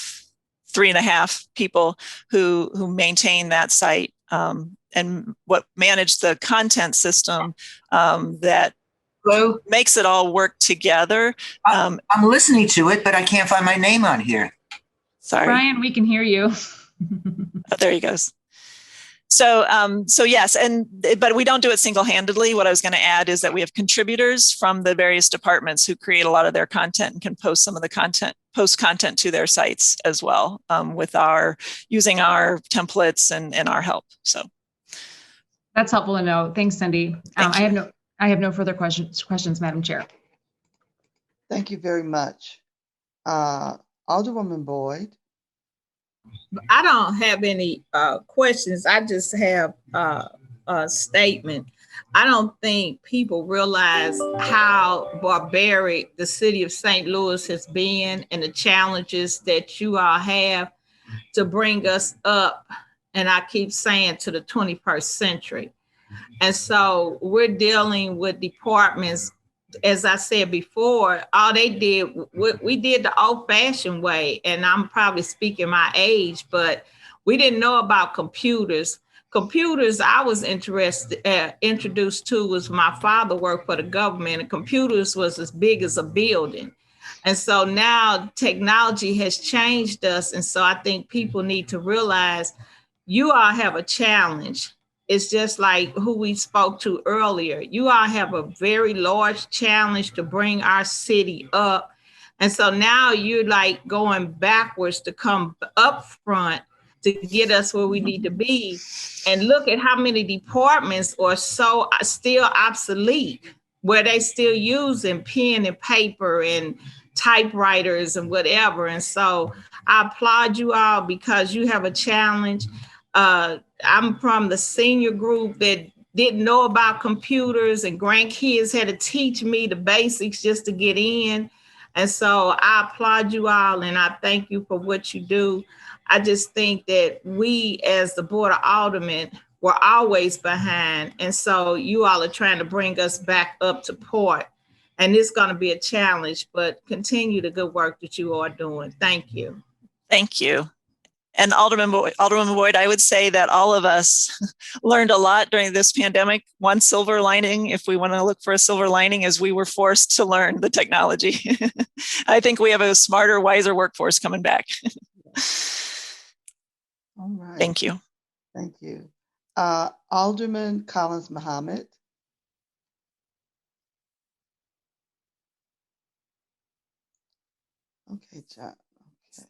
3.5 people who maintain that site and what manage the content system that Hello? Makes it all work together. I'm listening to it, but I can't find my name on here. Sorry, Brian, we can hear you. Oh, there he goes. So yes, but we don't do it single-handedly. What I was going to add is that we have contributors from the various departments who create a lot of their content and can post some of the post content to their sites as well, using our templates and our help. So that's helpful to know. Thanks, Cindy. I have no further questions, Madam Chair. Thank you very much. Alderwoman Boyd. I don't have any questions. I just have a statement. I don't think people realize how barbaric the city of St. Louis has been and the challenges that you all have to bring us up, and I keep saying to the 21st century. And so we're dealing with departments, as I said before, all they did, we did the old-fashioned way, and I'm probably speaking my age, but we didn't know about computers. Computers I was introduced to was my father worked for the government, and computers was as big as a building. And so now technology has changed us, and so I think people need to realize you all have a challenge. It's just like who we spoke to earlier. You all have a very large challenge to bring our city up. And so now you're like going backwards to come up front to get us where we need to be. And look at how many departments are still obsolete, where they still using pen and paper and typewriters and whatever. And so I applaud you all because you have a challenge. I'm from the senior group that didn't know about computers, and grandkids had to teach me the basics just to get in. And so I applaud you all, and I thank you for what you do. I just think that we, as the Board of Aldermen, were always behind. And so you all are trying to bring us back up to par. And it's going to be a challenge, but continue the good work that you are doing. Thank you. Thank you. And Alderwoman Boyd, I would say that all of us learned a lot during this pandemic. One silver lining, if we want to look for a silver lining, is we were forced to learn the technology. I think we have a smarter, wiser workforce coming back. All right. Thank you. Thank you. Alderman Collins Muhammad. Okay, John. Okay.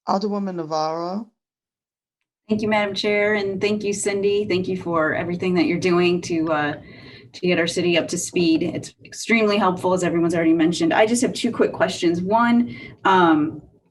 Alderwoman Navarro. Thank you, Madam Chair, and thank you, Cindy. Thank you for everything that you're doing to get our city up to speed. It's extremely helpful, as everyone's already mentioned. I just have two quick questions. One,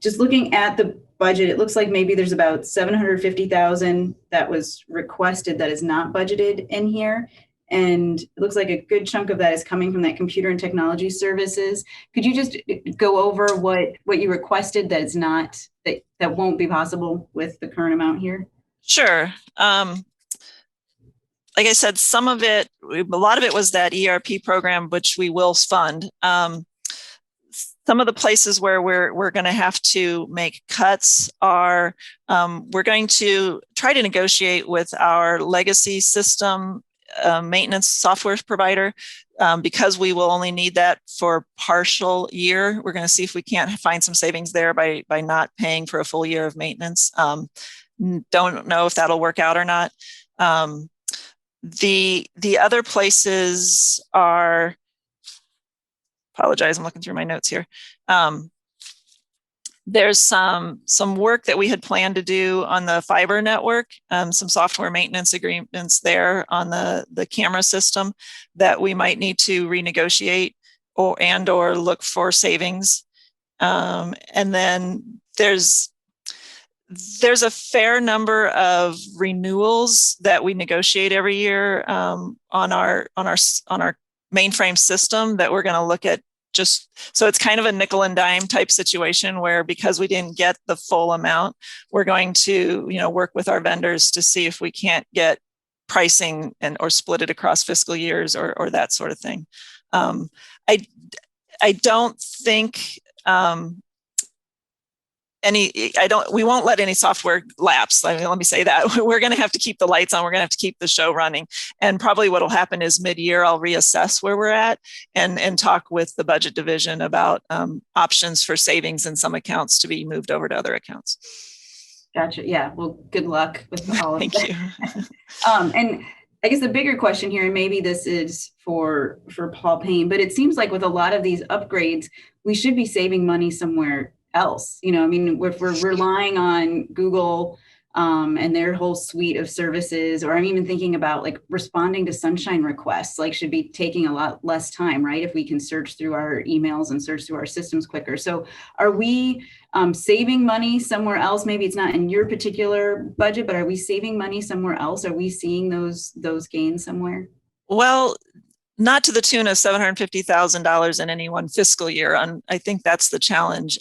just looking at the budget, it looks like maybe there's about 750,000 that was requested that is not budgeted in here. And it looks like a good chunk of that is coming from that computer and technology services. Could you just go over what you requested that is not, that won't be possible with the current amount here? Sure. Like I said, some of it, a lot of it was that ERP program, which we will fund. Some of the places where we're going to have to make cuts are, we're going to try to negotiate with our legacy system maintenance software provider, because we will only need that for partial year. We're going to see if we can't find some savings there by not paying for a full year of maintenance. Don't know if that'll work out or not. The other places are, apologize, I'm looking through my notes here. There's some work that we had planned to do on the fiber network, some software maintenance agreements there on the camera system that we might need to renegotiate or look for savings. And then there's a fair number of renewals that we negotiate every year on our mainframe system that we're going to look at. Just so it's kind of a nickel and dime type situation where, because we didn't get the full amount, we're going to, work with our vendors to see if we can't get pricing or split it across fiscal years or that sort of thing. I don't think we won't let any software lapse. Let me say that. We're going to have to keep the lights on. We're going to have to keep the show running. And probably what will happen is mid-year, I'll reassess where we're at and talk with the budget division about options for savings in some accounts to be moved over to other accounts. Gotcha. Yeah. Well, good luck with all of that. Thank you. And I guess the bigger question here, and maybe this is for Paul Payne, but it seems like with a lot of these upgrades, we should be saving money somewhere else. If we're relying on Google and their whole suite of services, or I'm even thinking about like responding to sunshine requests, like should be taking a lot less time, right? If we can search through our emails and search through our systems quicker. So are we saving money somewhere else? Maybe it's not in your particular budget, but are we saving money somewhere else? Are we seeing those gains somewhere? Well, not to the tune of $750,000 in any one fiscal year. I think that's the challenge.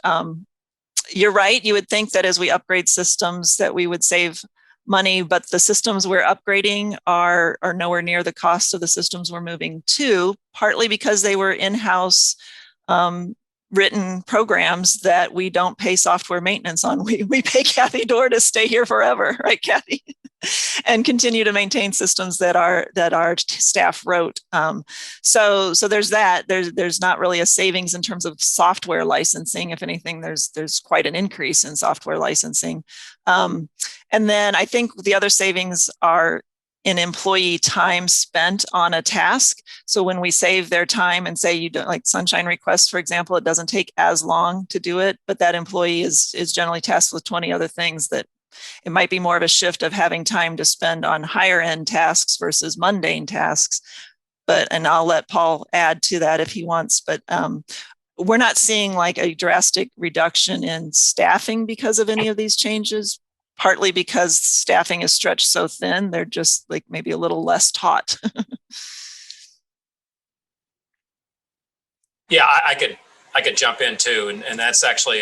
You're right. You would think that as we upgrade systems that we would save money, but the systems we're upgrading are nowhere near the cost of the systems we're moving to, partly because they were in-house written programs that we don't pay software maintenance on. We pay Kathy Dorr to stay here forever, right, Kathy? And continue to maintain systems that our staff wrote. So there's that. There's not really a savings in terms of software licensing. If anything, there's quite an increase in software licensing. And then I think the other savings are in employee time spent on a task. So when we save their time and say you don't, like sunshine requests, for example, it doesn't take as long to do it, but that employee is generally tasked with 20 other things that it might be more of a shift of having time to spend on higher end tasks versus mundane tasks. And I'll let Paul add to that if he wants, but we're not seeing like a drastic reduction in staffing because of any of these changes, partly because staffing is stretched so thin, they're just like maybe a little less taught. Yeah, I could jump in too. And that's actually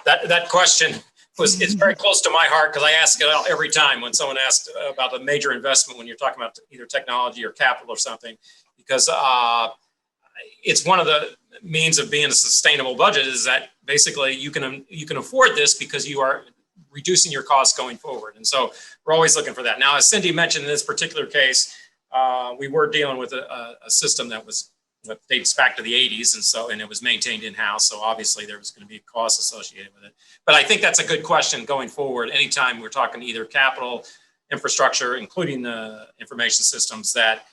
that question it's very close to my heart because I ask it every time when someone asks about a major investment when you're talking about either technology or capital or something, because it's one of the means of being a sustainable budget is that basically you can afford this because you are reducing your costs going forward. And so we're always looking for that. Now, as Cindy mentioned, in this particular case, we were dealing with a system that was it dates back to the 80s, and it was maintained in-house. So obviously there was going to be a cost associated with it. But I think that's a good question going forward. Anytime we're talking either capital infrastructure, including the information systems, that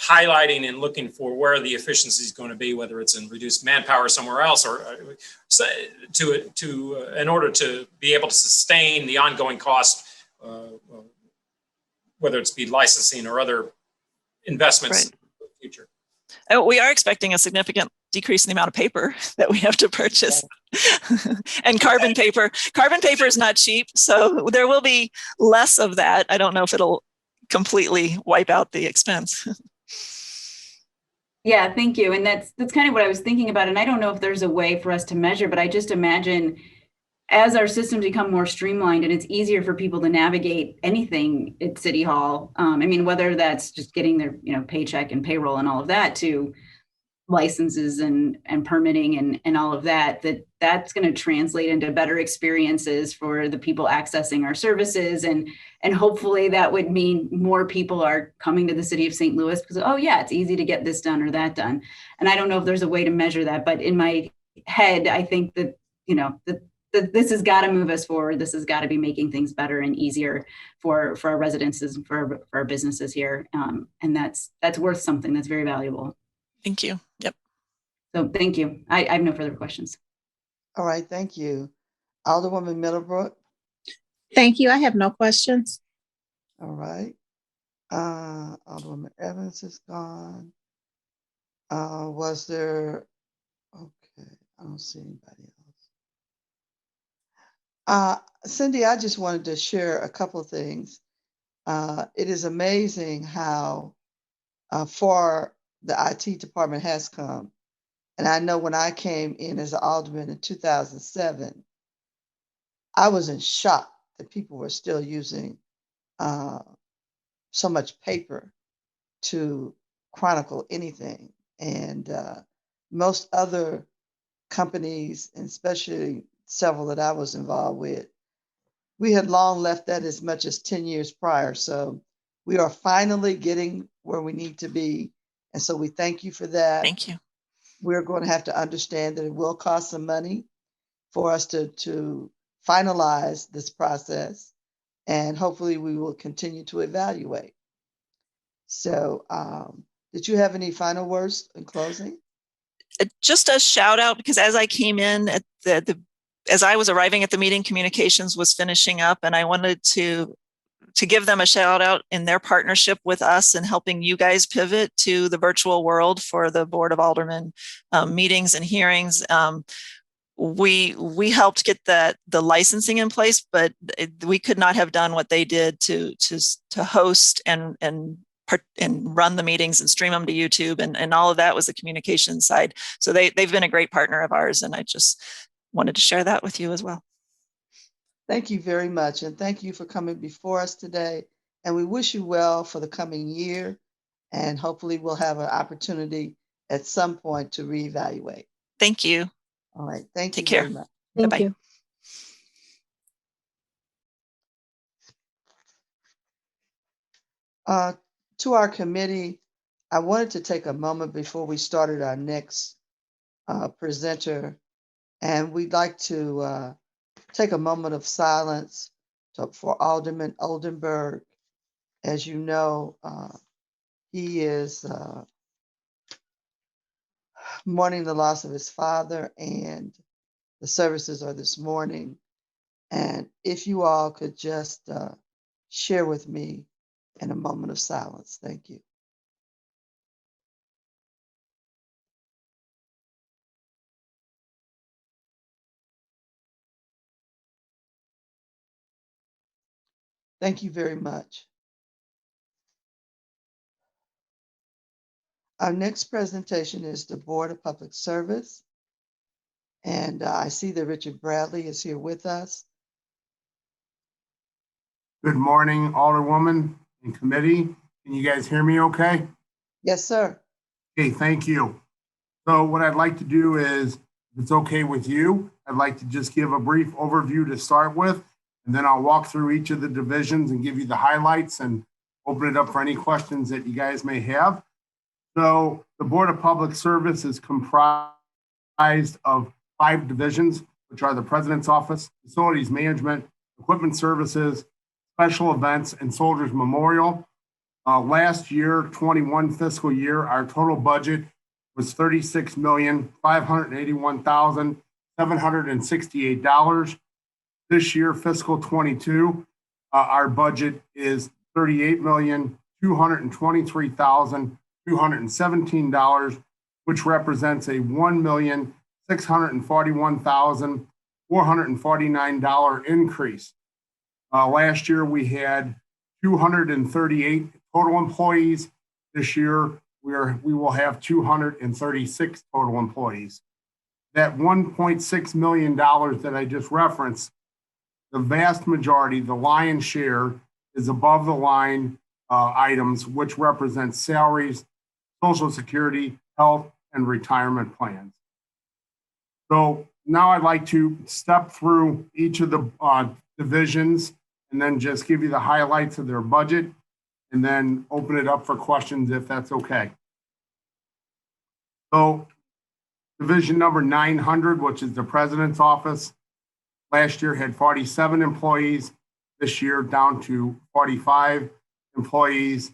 highlighting and looking for where the efficiency is going to be, whether it's in reduced manpower somewhere else, or in order to be able to sustain the ongoing cost, whether it's be licensing or other investments in the future. We are expecting a significant decrease in the amount of paper that we have to purchase. And carbon paper. Carbon paper is not cheap, so there will be less of that. I don't know if it'll completely wipe out the expense. Yeah, thank you. And that's kind of what I was thinking about. And I don't know if there's a way for us to measure, but I just imagine as our systems become more streamlined and it's easier for people to navigate anything at City Hall. I mean, whether that's just getting their, paycheck and payroll and all of that, to licenses and permitting and all of that, that's going to translate into better experiences for the people accessing our services. And hopefully that would mean more people are coming to the city of St. Louis because, oh yeah, it's easy to get this done or that done. And I don't know if there's a way to measure that, but in my head, I think that, that this has got to move us forward. This has got to be making things better and easier for our residences and for our businesses here. And that's worth something. That's very valuable. Thank you. Yep. So thank you. I have no further questions. All right, thank you. Alderwoman Middlebrook. Thank you. I have no questions. All right. Alderwoman Evans is gone. Was there, okay, I don't see anybody else. Cindy, I just wanted to share a couple of things. It is amazing how far the IT department has come. And I know when I came in as an alderman in 2007, I was in shock that people were still using so much paper to chronicle anything. And most other companies, and especially several that I was involved with, we had long left that as much as 10 years prior. So we are finally getting where we need to be. And so we thank you for that. Thank you. We're going to have to understand that it will cost some money for us to finalize this process. And hopefully we will continue to evaluate. So did you have any final words in closing? Just a shout out, because as I came in at as I was arriving at the meeting, communications was finishing up, and I wanted to give them a shout out in their partnership with us and helping you guys pivot to the virtual world for the Board of Aldermen meetings and hearings. We helped get the licensing in place, but we could not have done what they did to host and run the meetings and stream them to YouTube, and all of that was the communication side. So they've been a great partner of ours, and I just wanted to share that with you as well. Thank you very much. And thank you for coming before us today. And we wish you well for the coming year. And hopefully we'll have an opportunity at some point to reevaluate. Thank you. All right. Thank you. Take care. Very much. Thank you. To our committee, I wanted to take a moment before we started our next presenter. And we'd like to take a moment of silence for Alderman Oldenburg. As you know, he is mourning the loss of his father, and the services are this morning. And if you all could just share with me in a moment of silence. Thank you. Thank you very much. Our next presentation is the Board of Public Service. And I see that Richard Bradley is here with us. Good morning, Alderwoman and committee. Can you guys hear me okay? Yes, sir. Okay, thank you. So what I'd like to do is, if it's okay with you, I'd like to just give a brief overview to start with, and then I'll walk through each of the divisions and give you the highlights and open it up for any questions that you guys may have. So the Board of Public Service is comprised of 5 divisions, which are the President's Office, Facilities Management, Equipment Services, Special Events, and Soldiers Memorial. Last year, 21 fiscal year, our total budget was $36,581,768. This year, fiscal 22, our budget is $38,223,217, which represents a $1,641,449 increase. Last year, we had 238 total employees. This year, we will have 236 total employees. That $1.6 million that I just referenced, the vast majority, the lion's share, is above the line items, which represent salaries, Social Security, health, and retirement plans. So now I'd like to step through each of the divisions and then just give you the highlights of their budget and then open it up for questions if that's okay. So division number 900, which is the President's Office, last year had 47 employees. This year down to 45 employees.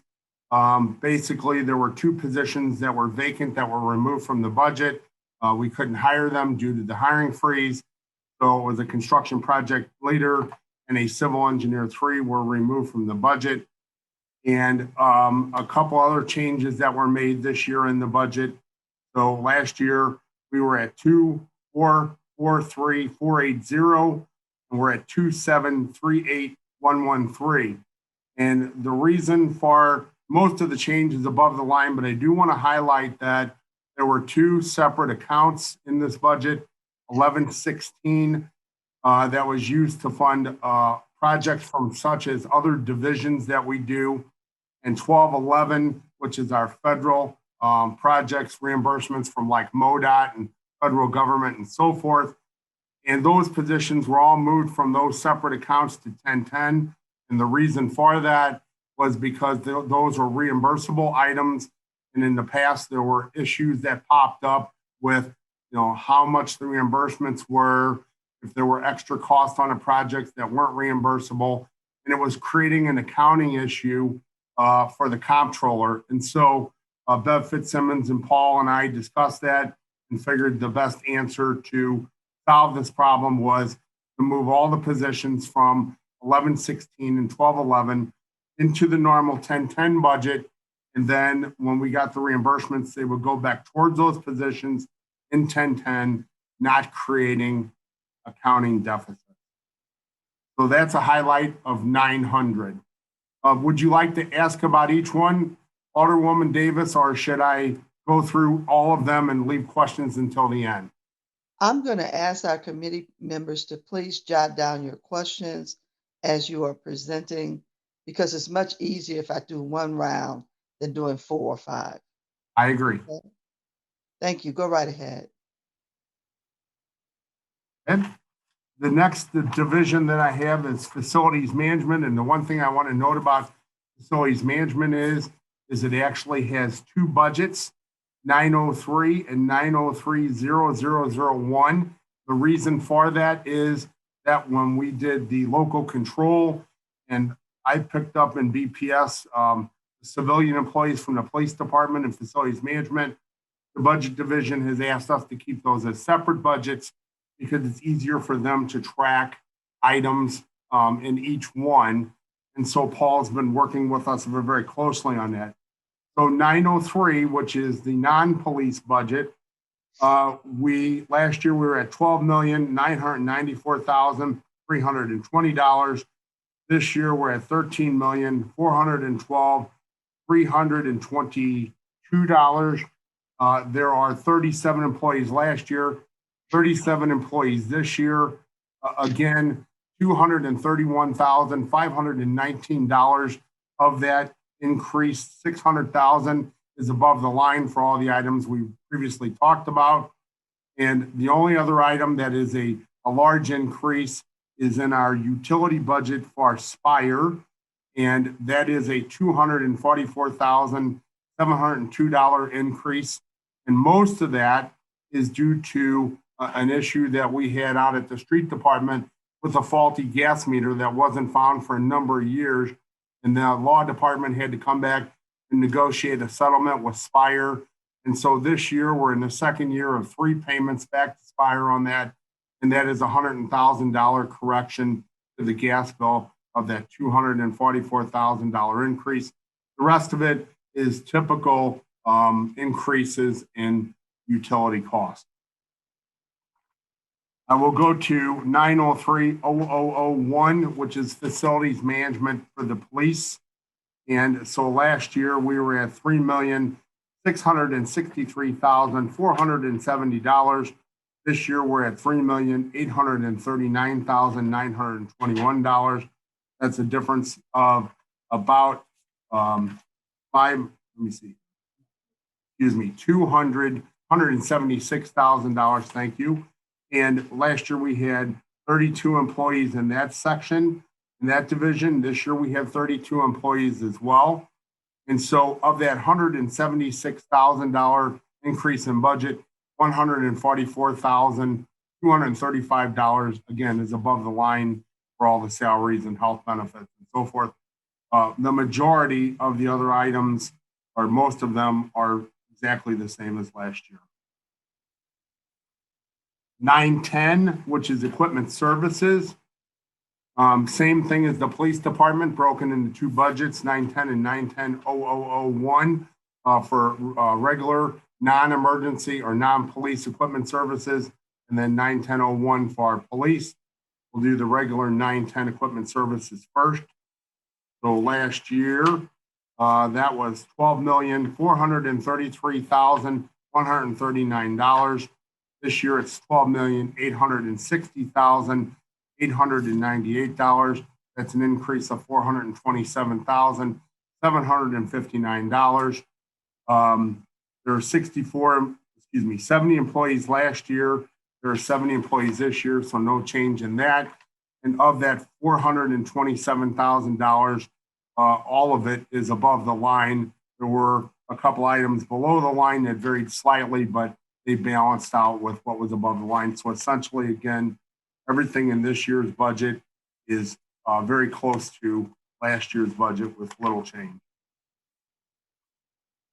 Basically, there were 2 positions that were vacant that were removed from the budget. We couldn't hire them due to the hiring freeze. So it was a construction project leader and a civil engineer 3 were removed from the budget. And a couple other changes that were made this year in the budget. So last year we were at 2,443,480, and we're at 2,738,113. And the reason for most of the changes above the line, but I do want to highlight that there were 2 separate accounts in this budget, 1116 that was used to fund projects from such as other divisions that we do, and 1211, which is our federal projects, reimbursements from like MoDOT and federal government and so forth. And those positions were all moved from those separate accounts to 1010. And the reason for that was because those were reimbursable items. And in the past, there were issues that popped up with, how much the reimbursements were, if there were extra costs on a project that weren't reimbursable. And it was creating an accounting issue for the comptroller. And so Bev Fitzsimmons and Paul and I discussed that and figured the best answer to solve this problem was to move all the positions from 1116 and 1211 into the normal 1010 budget. And then when we got the reimbursements, they would go back towards those positions in 1010, not creating accounting deficits. So that's a highlight of 900. Would you like to ask about each one, Alderwoman Davis, or should I go through all of them and leave questions until the end? I'm going to ask our committee members to please jot down your questions as you are presenting, because it's much easier if I do one round than doing 4 or 5. I agree. Okay. Thank you. Go right ahead. And the next division that I have is facilities management. And the one thing I want to note about facilities management is it actually has 2 budgets, 903 and 903-0001. The reason for that is that when we did the local control, and I picked up in BPS civilian employees from the police department and facilities management, the budget division has asked us to keep those as separate budgets because it's easier for them to track items in each one. And so Paul's been working with us very closely on that. So 903, which is the non-police budget, last year we were at $12,994,320. This year we're at $13,412,322. There are 37 employees last year, 37 employees this year. Again, $231,519 of that increase. $600,000 is above the line for all the items we previously talked about. And the only other item that is a large increase is in our utility budget for Spire. And that is a $244,000 $702 increase. And most of that is due to an issue that we had out at the street department with a faulty gas meter that wasn't found for a number of years. And the law department had to come back and negotiate a settlement with Spire. And so this year, we're in the second year of 3 payments back to Spire on that. And that is a $100,000 correction to the gas bill of that $244,000 increase. The rest of it is typical increases in utility costs. I will go to 903-0001, which is facilities management for the police. And so last year we were at $3,663,470. This year we're at $3,839,921. That's a difference of about $176,000. Thank you. And last year we had 32 employees in that section, in that division. This year we have 32 employees as well. And so of that $176,000 increase in budget, $144,235, again, is above the line for all the salaries and health benefits and so forth. The majority of the other items, or most of them, are exactly the same as last year. 910, which is equipment services. Same thing as the police department, broken into 2 budgets, 910 and 910-0001 for regular non-emergency or non-police equipment services, and then 910-01 for our police. We'll do the regular 910 equipment services first. So last year, that was $12,433,139. This year, it's $12,860,898. That's an increase of $427,759. There are 70 employees last year. There are 70 employees this year, so no change in that. And of that $427,000, all of it is above the line. There were a couple items below the line that varied slightly, but they balanced out with what was above the line. So essentially, again, everything in this year's budget is very close to last year's budget with little change.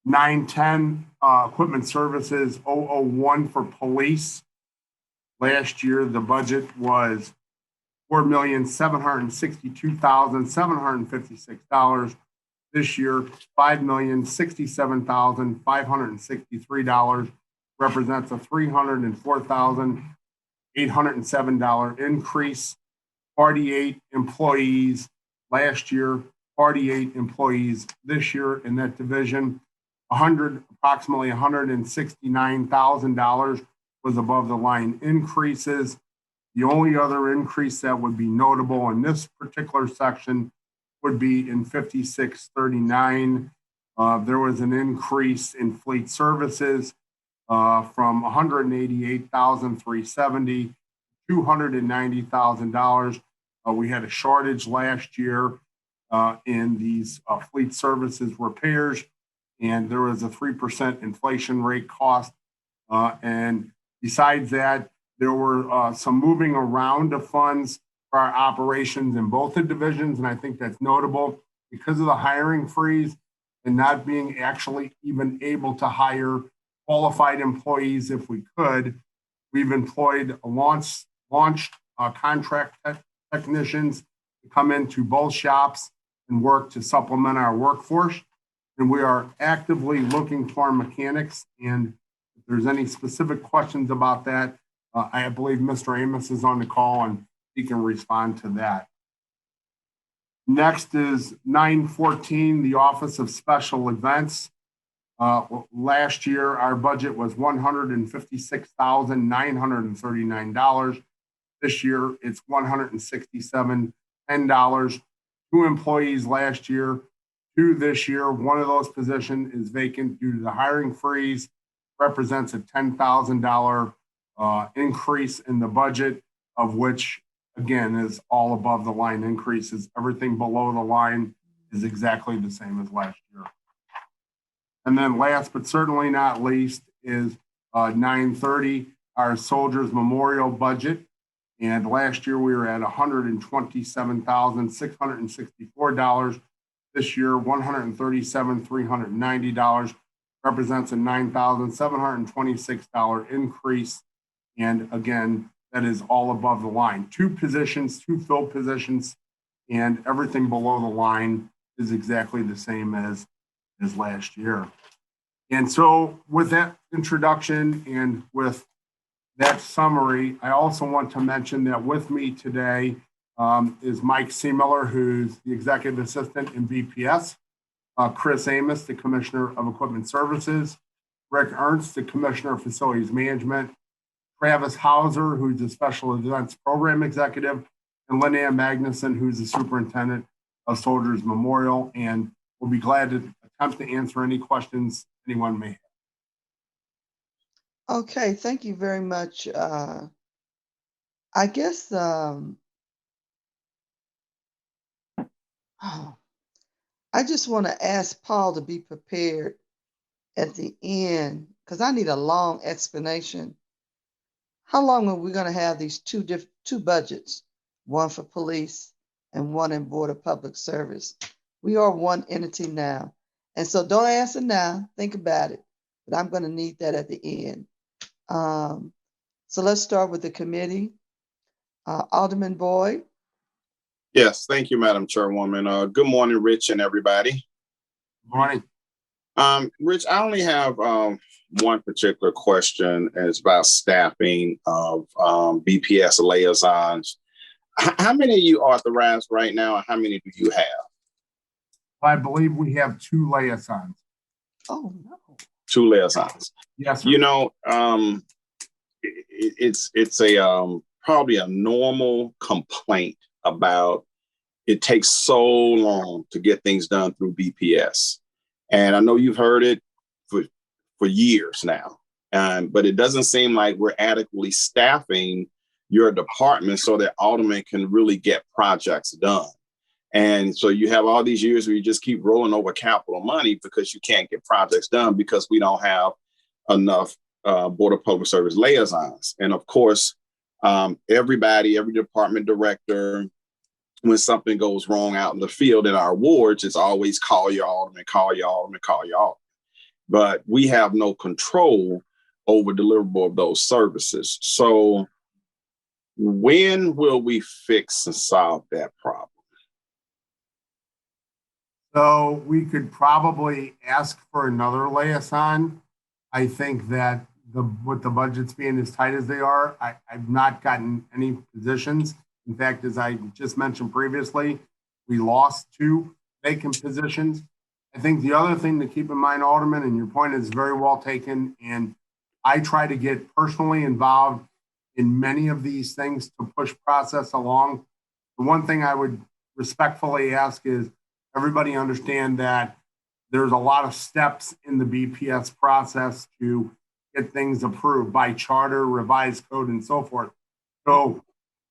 910 equipment services 001 for police. Last year, the budget was $4,762,756. This year, $5,067,563 represents a $304,807 increase. 48 employees last year, 48 employees this year in that division. Approximately $169,000 was above the line increases. The only other increase that would be notable in this particular section would be in 5639. There was an increase in fleet services from $188,370 to $290,000. We had a shortage last year in these fleet services repairs, and there was a 3% inflation rate cost. And besides that, there were some moving around of funds for our operations in both the divisions, and I think that's notable because of the hiring freeze and not being actually even able to hire qualified employees if we could. We've employed launched contract technicians to come into both shops and work to supplement our workforce. And we are actively looking for mechanics. And if there's any specific questions about that, I believe Mr. Amos is on the call and he can respond to that. Next is 914, the Office of Special Events. Last year, our budget was $156,939. This year, it's $167,010. 2 employees last year, 2 this year. One of those positions is vacant due to the hiring freeze. Represents a $10,000 increase in the budget, of which, again, is all above the line increases. Everything below the line is exactly the same as last year. And then last but certainly not least is 930, our Soldiers Memorial budget. And last year we were at $127,664. This year, $137,390 represents a $9,726 increase. And again, that is all above the line. 2 positions, 2 filled positions, and everything below the line is exactly the same as last year. And so with that introduction and with that summary, I also want to mention that with me today is Mike Seemiller, who's the Executive Assistant in BPS, Chris Amos, the Commissioner of Equipment Services, Rick Ernst, the Commissioner of Facilities Management, Travis Hauser, who's the Special Events Program Executive, and Linnea Magnuson, who's the Superintendent of Soldiers Memorial. And we'll be glad to attempt to answer any questions anyone may have. Okay, thank you very much. I guess I just want to ask Paul to be prepared at the end, because I need a long explanation. How long are we going to have these two budgets, one for police and one in Board of Public Service? We are one entity now. And so don't answer now, think about it, but I'm going to need that at the end. So let's start with the committee. Alderman Boyd. Yes, thank you, Madam Chairwoman. Good morning, Rich and everybody. Good morning. Rich, I only have one particular question, and it's about staffing of BPS liaisons. How many of you authorized right now, and how many do you have? I believe we have 2 liaisons. Oh, no. 2 liaisons. Yes, sir. You know, it's a probably a normal complaint about it takes so long to get things done through BPS. And I know you've heard it for years now, but it doesn't seem like we're adequately staffing your department so that aldermen can really get projects done. And so you have all these years where you just keep rolling over capital money because you can't get projects done because we don't have enough Board of Public Service liaisons. And of course, everybody, every department director, when something goes wrong out in the field in our wards, it's always call your alderman, call your alderman, call your alderman. But we have no control over deliverable of those services. So when will we fix and solve that problem? So we could probably ask for another liaison. I think that with the budgets being as tight as they are, I've not gotten any positions. In fact, as I just mentioned previously, we lost 2 vacant positions. I think the other thing to keep in mind, Alderman, and your point is very well taken, and I try to get personally involved in many of these things to push process along. The one thing I would respectfully ask is everybody understand that there's a lot of steps in the BPS process to get things approved by charter, revised code, and so forth. So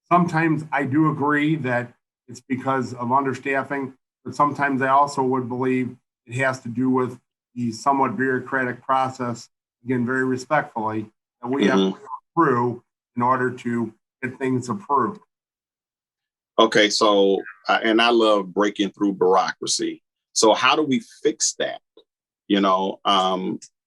sometimes I do agree that it's because of understaffing, but sometimes I also would believe it has to do with the somewhat bureaucratic process, again, very respectfully, that we have to go through in order to get things approved. Okay, so, and I love breaking through bureaucracy. So how do we fix that? You know,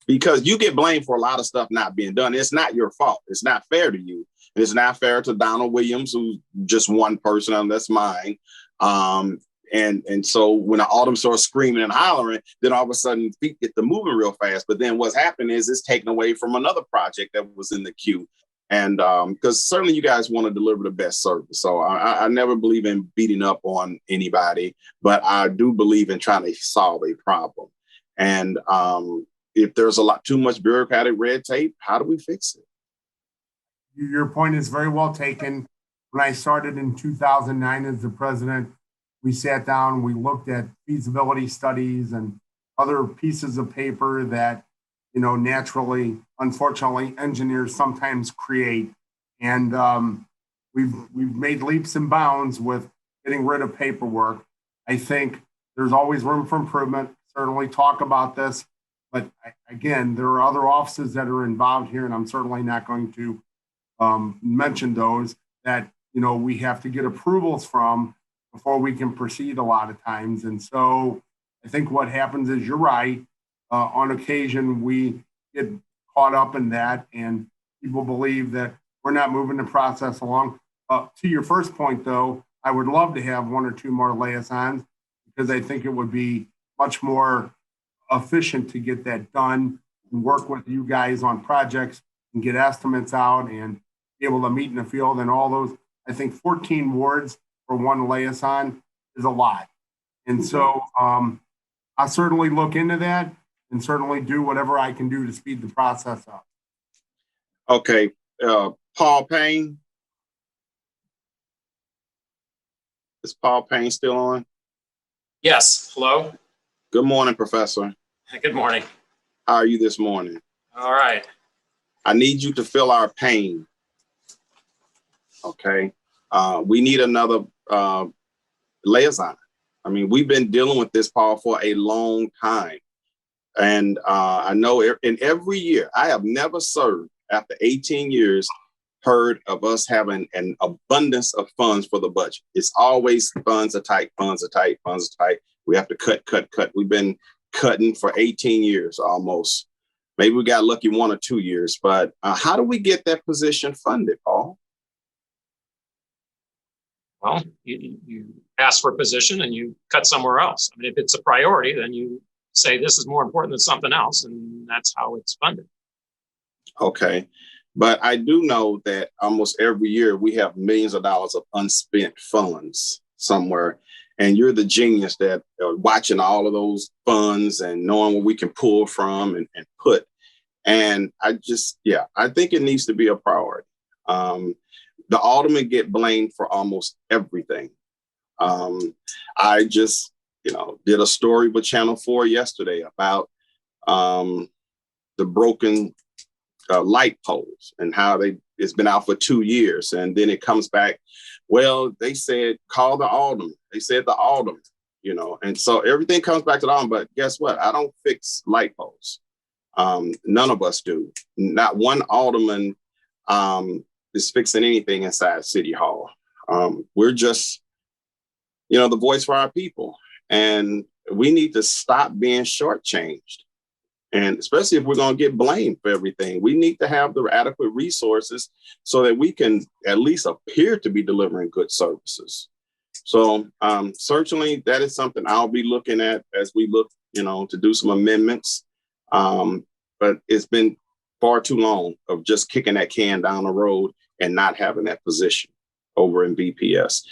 because you get blamed for a lot of stuff not being done. It's not your fault. It's not fair to you. It's not fair to Donald Williams, who's just one person, and that's mine. And so when the alderman starts screaming and hollering, then all of a sudden feet get to moving real fast. But then what's happened is it's taken away from another project that was in the queue. And because certainly you guys want to deliver the best service. So I never believe in beating up on anybody, but I do believe in trying to solve a problem. And if there's too much bureaucratic red tape, how do we fix it? Your point is very well taken. When I started in 2009 as the president, we sat down, we looked at feasibility studies and other pieces of paper that, you know, naturally, unfortunately, engineers sometimes create. And we've made leaps and bounds with getting rid of paperwork. I think there's always room for improvement. Certainly talk about this, But again, there are other offices that are involved here, and I'm certainly not going to mention those that, you know, we have to get approvals from before we can proceed a lot of times. And so I think what happens is, you're right. On occasion, we get caught up in that, and people believe that we're not moving the process along. To your first point, though, I would love to have one or two more liaisons, because I think it would be much more efficient to get that done and work with you guys on projects and get estimates out and be able to meet in the field and all those. I think 14 wards for one liaison is a lot. And so I'll certainly look into that and certainly do whatever I can do to speed the process up. Okay, Paul Payne. Is Paul Payne still on? Yes, hello. Good morning, Professor. Good morning. How are you this morning? All right. I need you to feel our pain. Okay. We need another liaison. I mean, we've been dealing with this, Paul, for a long time. And I know in every year, I have never served after 18 years, heard of us having an abundance of funds for the budget. It's always funds are tight, funds are tight, funds are tight. We have to cut. We've been cutting for 18 years almost. Maybe we got lucky 1 or 2 years, but how do we get that position funded, Paul? Well, you ask for a position and you cut somewhere else. I mean, if it's a priority, then you say this is more important than something else, and that's how it's funded. Okay. But I do know that almost every year we have millions of dollars of unspent funds somewhere. And you're the genius that watching all of those funds and knowing what we can pull from and put. And I think it needs to be a priority. The aldermen get blamed for almost everything. I just, did a story with Channel 4 yesterday about the broken light poles and how it's been out for 2 years. And then it comes back, well, they said, call the alderman. They said the alderman, and so everything comes back to the alderman. But guess what? I don't fix light poles. None of us do. Not one alderman is fixing anything inside City Hall. We're just, the voice for our people. And we need to stop being shortchanged. And especially if we're going to get blamed for everything, we need to have the adequate resources so that we can at least appear to be delivering good services. So certainly that is something I'll be looking at as we look, to do some amendments. But it's been far too long of just kicking that can down the road and not having that position over in BPS.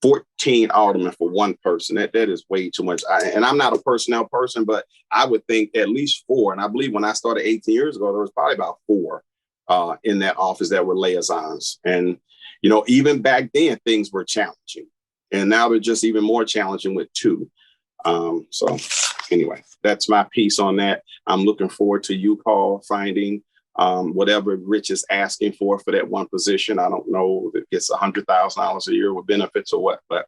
14 aldermen for one person, that is way too much. And I'm not a personnel person, but I would think at least 4. And I believe when I started 18 years ago, there was probably about 4 in that office that were liaisons. And, even back then, things were challenging. And now they're just even more challenging with 2. So anyway, that's my piece on that. I'm looking forward to you, Paul, finding whatever Rich is asking for that one position. I don't know if it gets $100,000 a year with benefits or what, but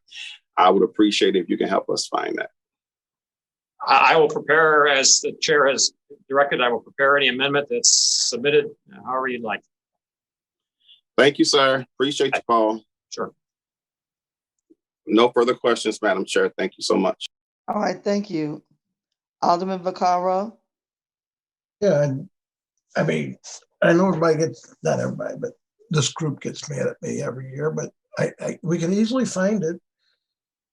I would appreciate it if you can help us find that. I will prepare, as the chair has directed, I will prepare any amendment that's submitted, however you'd like. Thank you, sir. Appreciate you, Paul. Sure. No further questions, Madam Chair. Thank you so much. All right, thank you. Alderman Vaccaro? Yeah, I mean, I know not everybody, but this group gets mad at me every year, but we can easily find it.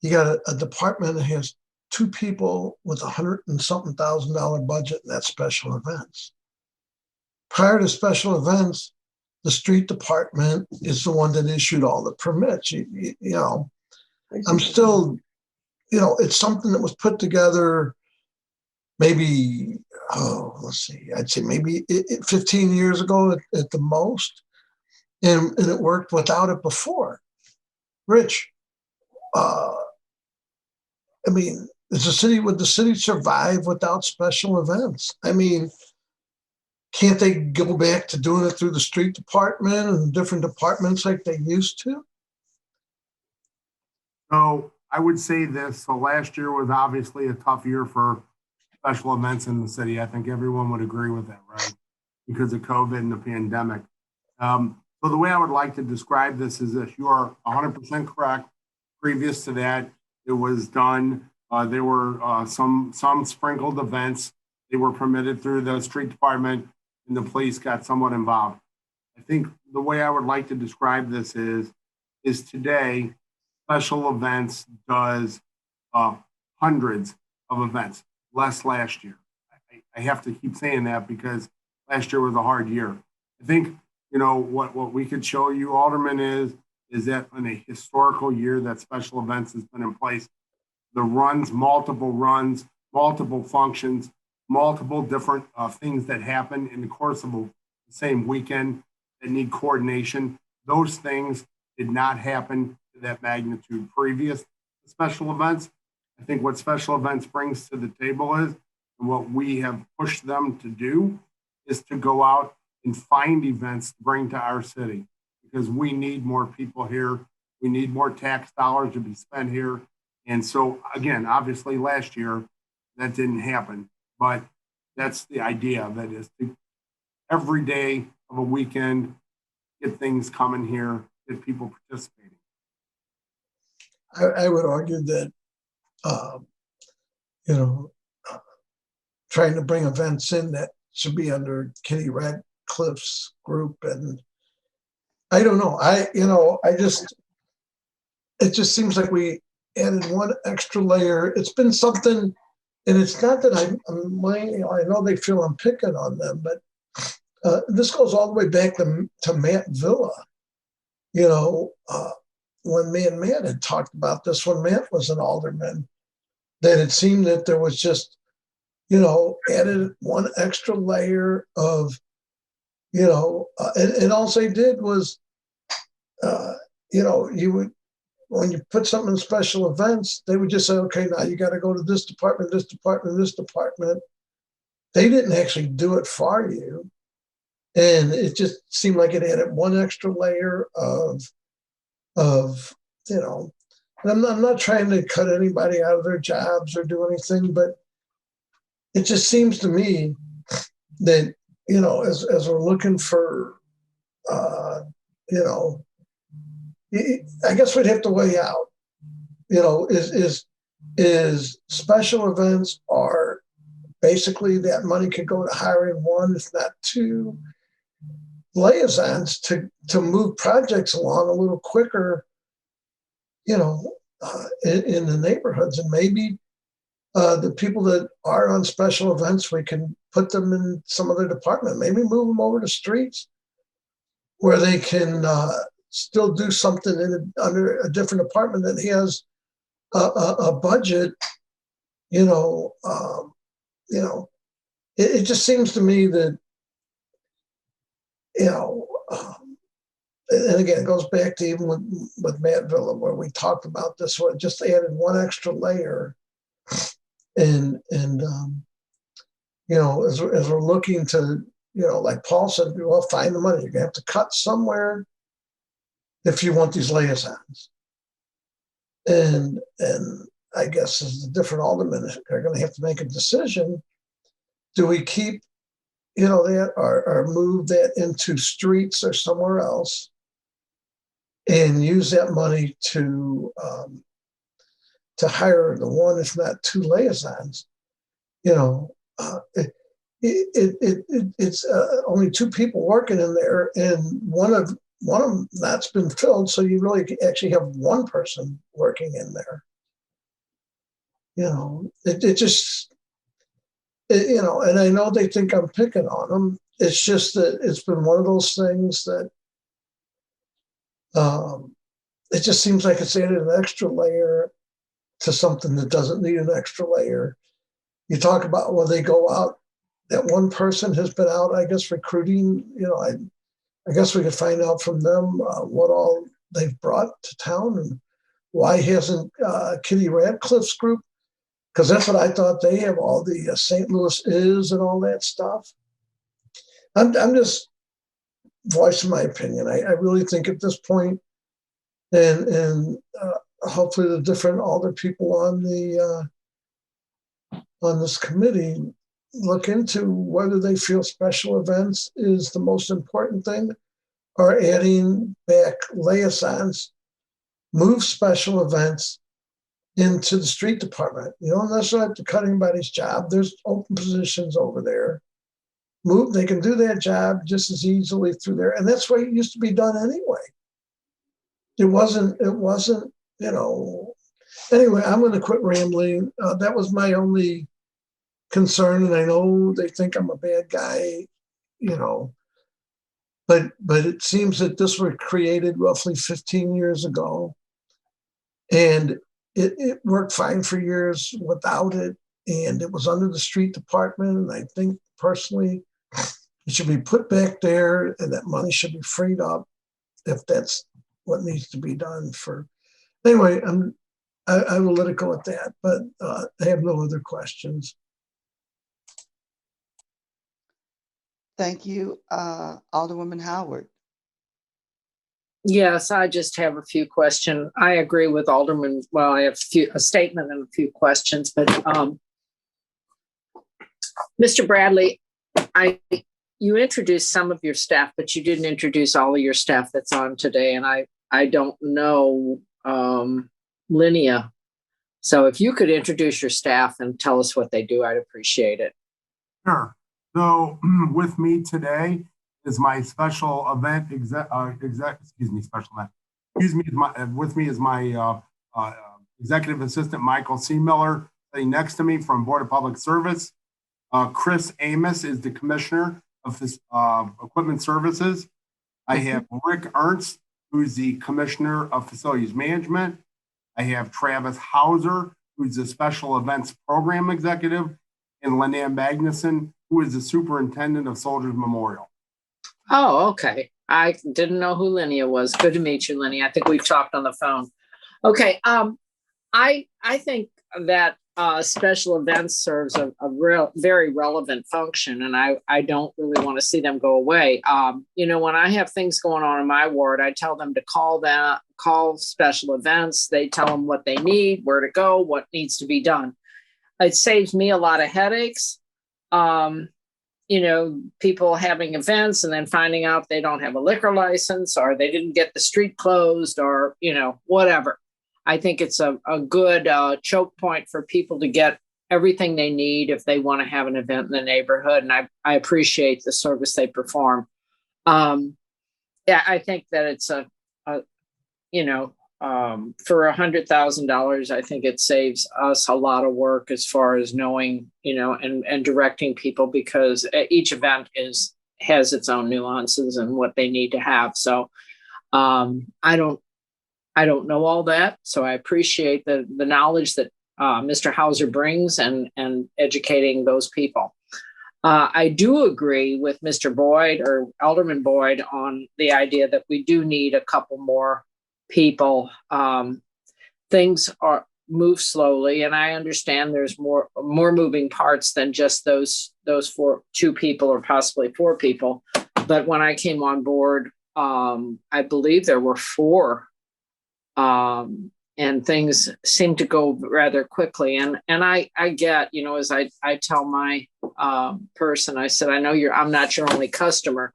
You got a department that has 2 people with $100 and something thousand budget, and that's special events. Prior to special events, the street department is the one that issued all the permits. I'm still, it's something that was put together maybe, I'd say maybe 15 years ago at the most. And it worked without it before. Rich, would the city survive without special events? I mean, can't they go back to doing it through the street department and different departments like they used to? So I would say this. So last year was obviously a tough year for special events in the city. I think everyone would agree with that, right? Because of COVID and the pandemic. So the way I would like to describe this is that you are 100% correct. Previous to that, it was done. There were some sprinkled events. They were permitted through the street department, and the police got somewhat involved. I think the way I would like to describe this is today, special events does hundreds of events, less last year. I have to keep saying that because last year was a hard year. I think, you know, what we could show you, Alderman, is that in a historical year that special events has been in place, the multiple functions, multiple different things that happen in the course of the same weekend that need coordination. Those things did not happen to that magnitude previous to special events. I think what special events brings to the table is, and what we have pushed them to do, is to go out and find events to bring to our city, because we need more people here. We need more tax dollars to be spent here. And so, again, obviously last year that didn't happen, but that's the idea, that is to every day of a weekend, get things coming here, get people participating. I would argue that, trying to bring events in that should be under Kitty Radcliffe's group. And I don't know, it just seems like we added one extra layer. It's been something, and it's not that I know they feel I'm picking on them, but this goes all the way back to Matt Villa. When me and Matt had talked about this, when Matt was an alderman, that it seemed that there was just, added one extra layer of, and all they did was, you would, when you put something in special events, they would just say, okay, now you got to go to this department, this department, this department. They didn't actually do it for you. And it just seemed like it added one extra layer of and I'm not trying to cut anybody out of their jobs or do anything, but it just seems to me that, as we're looking for, I guess we'd have to weigh out, is special events are basically that money could go to hiring one, if not two, liaisons to move projects along a little quicker, in the neighborhoods. And maybe the people that are on special events, we can put them in some other department, maybe move them over to streets where they can still do something under a different department that has a budget. It just seems to me that, and again, it goes back to even with Matt Villa, where we talked about this, where it just added one extra layer. And as we're looking to, like Paul said, well, find the money. You're gonna have to cut somewhere if you want these liaisons. And I guess as the different aldermen are gonna have to make a decision. Do we keep, that or move that into streets or somewhere else and use that money to hire the one, if not two liaisons? It's only two people working in there, and one of them that's been filled. So you really actually have one person working in there. And I know they think I'm picking on them. It's just that it's been one of those things that it just seems like it's added an extra layer to something that doesn't need an extra layer. You talk about when they go out, that one person has been out, I guess, recruiting. I guess we could find out from them what all they've brought to town, and why hasn't Kitty Radcliffe's group, because that's what I thought, they have all the St. Louis is and all that stuff. I'm just voicing my opinion. I really think at this point, and hopefully the different alder people on the on this committee look into whether they feel special events is the most important thing, or adding back liaisons, move special events into the street department. You don't necessarily have to cut anybody's job. There's open positions over there. They can do that job just as easily through there. And that's why it used to be done anyway. It wasn't, anyway, I'm going to quit rambling. That was my only concern. And I know they think I'm a bad guy, but it seems that this was created roughly 15 years ago. And it worked fine for years without it. And it was under the street department. And I think personally, it should be put back there and that money should be freed up if that's what needs to be done for. Anyway, I will let it go at that, but I have no other questions. Thank you, Alderwoman Howard. Yes, I just have a few questions. I agree with Alderman. Well, I have a statement and a few questions, but Mr. Bradley, you introduced some of your staff, but you didn't introduce all of your staff that's on today. And I don't know Linnea. So if you could introduce your staff and tell us what they do, I'd appreciate it. Sure. So with me today is my special event with me is my executive assistant, Michael C. Miller, sitting next to me from Board of Public Service. Chris Amos is the Commissioner of Equipment Services. I have Rick Ernst, who's the Commissioner of Facilities Management. I have Travis Hauser, who's the Special Events Program Executive, and Linnea Magnuson, who is the Superintendent of Soldiers Memorial. Oh, okay. I didn't know who Linnea was. Good to meet you, Linnea. I think we've talked on the phone. Okay. I think that special events serves a very relevant function, and I don't really want to see them go away. When I have things going on in my ward, I tell them to call special events. They tell them what they need, where to go, what needs to be done. It saves me a lot of headaches. People having events and then finding out they don't have a liquor license, or they didn't get the street closed, or, whatever. I think it's a good choke point for people to get everything they need if they want to have an event in the neighborhood. And I appreciate the service they perform. I think that it's for $100,000, I think it saves us a lot of work as far as knowing, and directing people, because each event has its own nuances and what they need to have. So I don't know all that, so I appreciate the knowledge that Mr. Hauser brings and educating those people. I do agree with Mr. Boyd, or Alderman Boyd, on the idea that we do need a couple more people. Things move slowly, and I understand there's more moving parts than just those 2 people or possibly 4 people. But when I came on board, I believe there were 4. And things seem to go rather quickly. And I get, as I tell my person, I said, I know I'm not your only customer,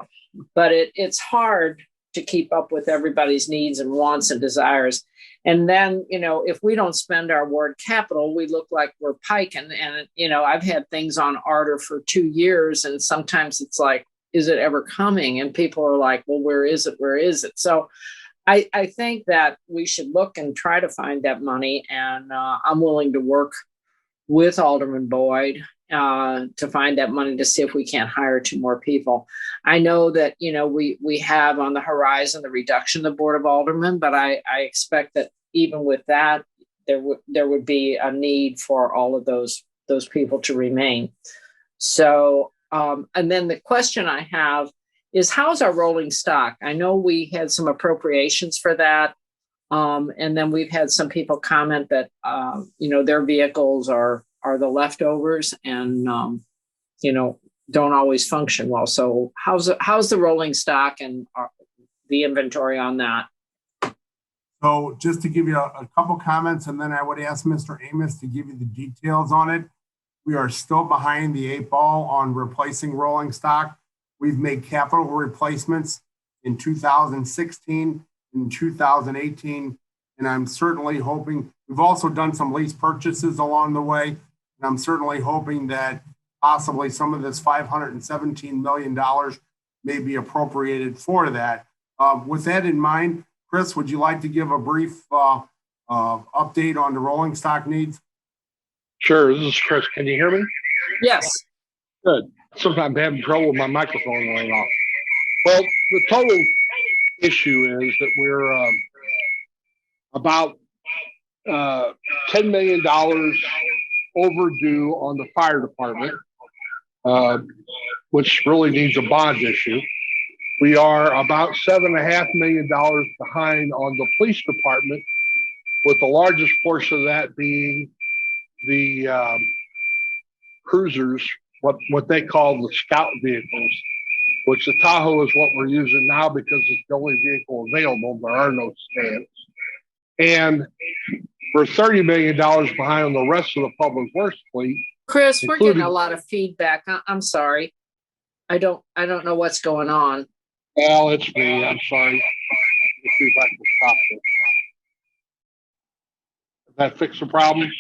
but it's hard to keep up with everybody's needs and wants and desires. And then, if we don't spend our ward capital, we look like we're piking. And, I've had things on order for 2 years, and sometimes it's like, is it ever coming? And people are like, well, where is it? Where is it? So I think that we should look and try to find that money, and I'm willing to work with Alderman Boyd to find that money to see if we can't hire 2 more people. I know that, we have on the horizon the reduction of the Board of Aldermen, but I expect that even with that, there would be a need for all of those people to remain. So, and then the question I have is, how's our rolling stock? I know we had some appropriations for that. And then we've had some people comment that, their vehicles are the leftovers and, don't always function well. So how's the rolling stock and the inventory on that? So just to give you a couple comments, and then I would ask Mr. Amos to give you the details on it. we are still behind the 8 ball on replacing rolling stock. We've made capital replacements in 2016 and 2018, and I'm certainly hoping, we've also done some lease purchases along the way, and I'm certainly hoping that possibly some of this $517 million may be appropriated for that. With that in mind, Chris, would you like to give a brief update on the rolling stock needs? Sure, this is Chris. Can you hear me? Yes. Good. Sometimes I'm having trouble with my microphone going off. Well, the total issue is that we're about $10 million overdue on the fire department, which really needs a bond issue. We are about $7.5 million behind on the police department, with the largest portion of that being the cruisers, what they call the scout vehicles, which the Tahoe is what we're using now because it's the only vehicle available. There are no stands. And we're $30 million behind on the rest of the public works fleet. Chris, we're getting a lot of feedback. I'm sorry. I don't know what's going on. Well, it's me. I'm sorry. Let's see if I can stop this. Does that fix the problem?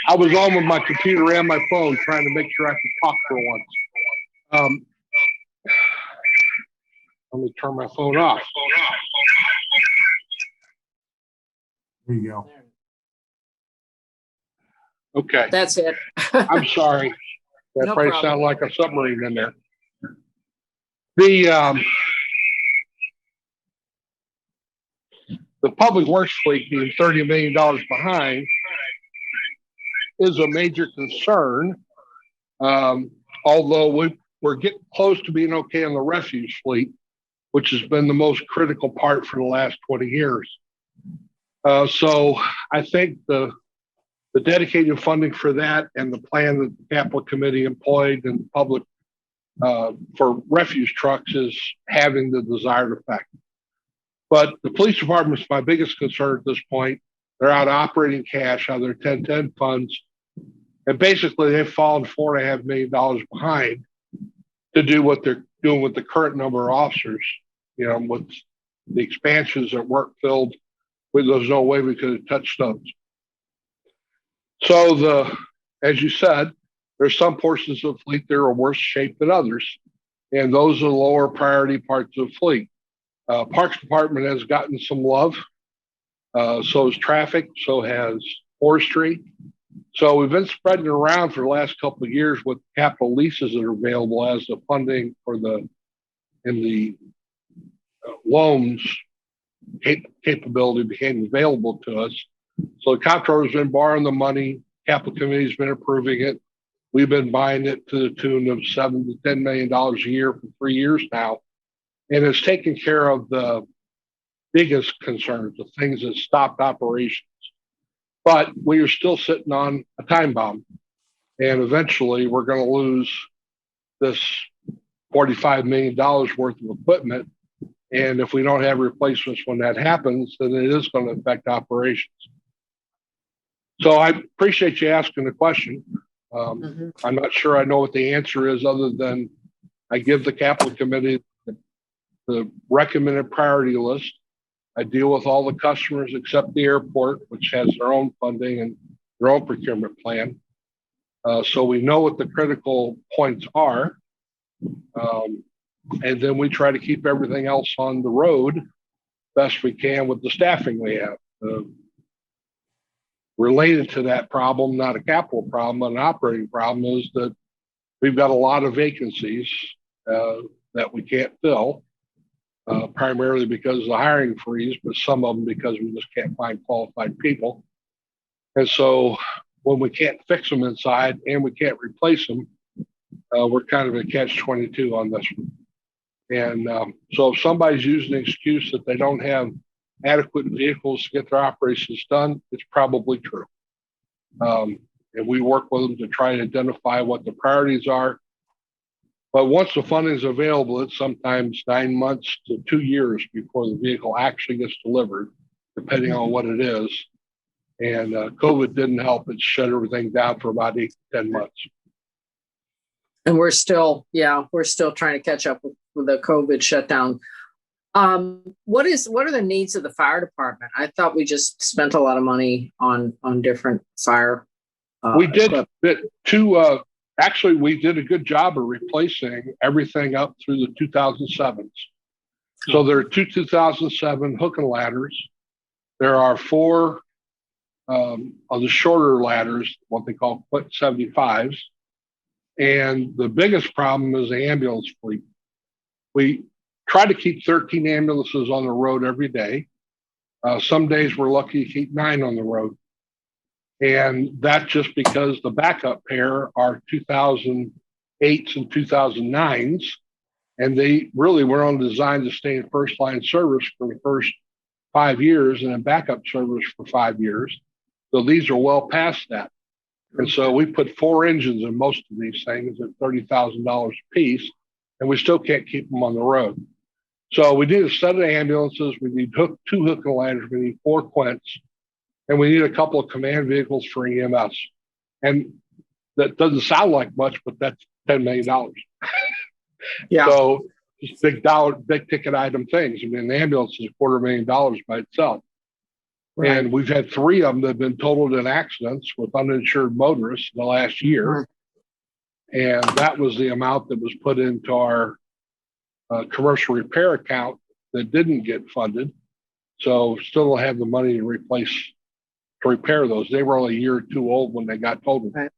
I was on with my computer and my phone trying to make sure I could talk for once. Let me turn my phone off. There you go. Okay. That's it. I'm sorry. That No probably problem. sounded like a submarine in there. The public works fleet being $30 million behind is a major concern. Although we're getting close to being okay on the refuse fleet, which has been the most critical part for the last 20 years. So I think the dedicated funding for that and the plan that the capital committee employed and the public for refuse trucks is having the desired effect. But the police department's my biggest concern at this point. They're out operating cash out of their 1010 funds. And basically they've fallen $4.5 million behind to do what they're doing with the current number of officers. You know, with the expansions that weren't filled, there's no way we could have touched those. So as you said, there's some portions of the fleet that are in worse shape than others. And those are the lower priority parts of the fleet. Parks Department has gotten some love. So has traffic, so has forestry. So we've been spreading around for the last couple of years with capital leases that are available as the funding for the loans capability became available to us. So the comptroller's been borrowing the money. Capital committee's been approving it. We've been buying it to the tune of $7 to $10 million a year for 3 years now. And it's taken care of the biggest concerns, the things that stopped operations. But we are still sitting on a time bomb. And eventually we're going to lose this $45 million worth of equipment. And if we don't have replacements when that happens, then it is going to affect operations. So I appreciate you asking the question. I'm not sure I know what the answer is other than I give the capital committee the recommended priority list. I deal with all the customers except the airport, which has their own funding and their own procurement plan. So we know what the critical points are. And then we try to keep everything else on the road best we can with the staffing we have. Related to that problem, not a capital problem, but an operating problem, is that we've got a lot of vacancies that we can't fill, primarily because of the hiring freeze, but some of them because we just can't find qualified people. And so when we can't fix them inside and we can't replace them, we're kind of a catch-22 on this one. And so if somebody's using the excuse that they don't have adequate vehicles to get their operations done, it's probably true. And we work with them to try to identify what the priorities are. But once the funding is available, it's sometimes 9 months to 2 years before the vehicle actually gets delivered, depending on what it is. And COVID didn't help. It shut everything down for about 8 to 10 months. And we're still trying to catch up with the COVID shutdown. What are the needs of the fire department? I thought we just spent a lot of money on different fire. We did actually, we did a good job of replacing everything up through the 2007s. So there are two 2007 hook and ladders. There are 4 of the shorter ladders, what they call 75s. And the biggest problem is the ambulance fleet. We try to keep 13 ambulances on the road every day. Some days we're lucky to keep 9 on the road. And that's just because the backup pair are 2008s and 2009s. And they really were on design to stay in first line service for the first 5 years and in backup service for 5 years. So these are well past that. And so we put 4 engines in most of these things at $30,000 a piece, and we still can't keep them on the road. So we need a set of ambulances. We need 2 hook and ladders. We need 4 quints, and we need a couple of command vehicles for EMS. And that doesn't sound like much, but that's $10 million. Yeah. So just big ticket item things. I mean, the ambulance is $250,000 by itself. Right. And we've had 3 of them that have been totaled in accidents with uninsured motorists in the last year. And that was the amount that was put into our commercial repair account that didn't get funded. So still don't have the money to repair those. They were only a year or 2 old when they got totaled. Right.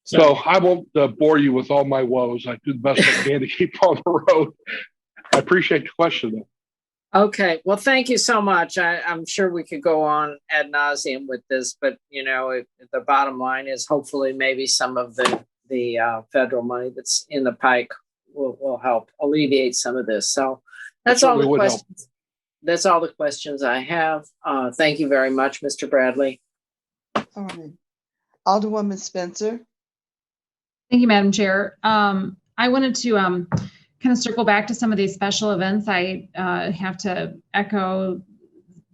So I won't bore you with all my woes. I do the best I can to keep on the road. I appreciate the question, though. Okay. Well, thank you so much. I'm sure we could go on ad nauseum with this, but the bottom line is hopefully maybe some of the federal money that's in the pike will help alleviate some of this. So that's all the questions. That's all the questions I have. Thank you very much, Mr. Bradley. All right. Alderwoman Spencer. Thank you, Madam Chair. I wanted to kind of circle back to some of these special events. I have to echo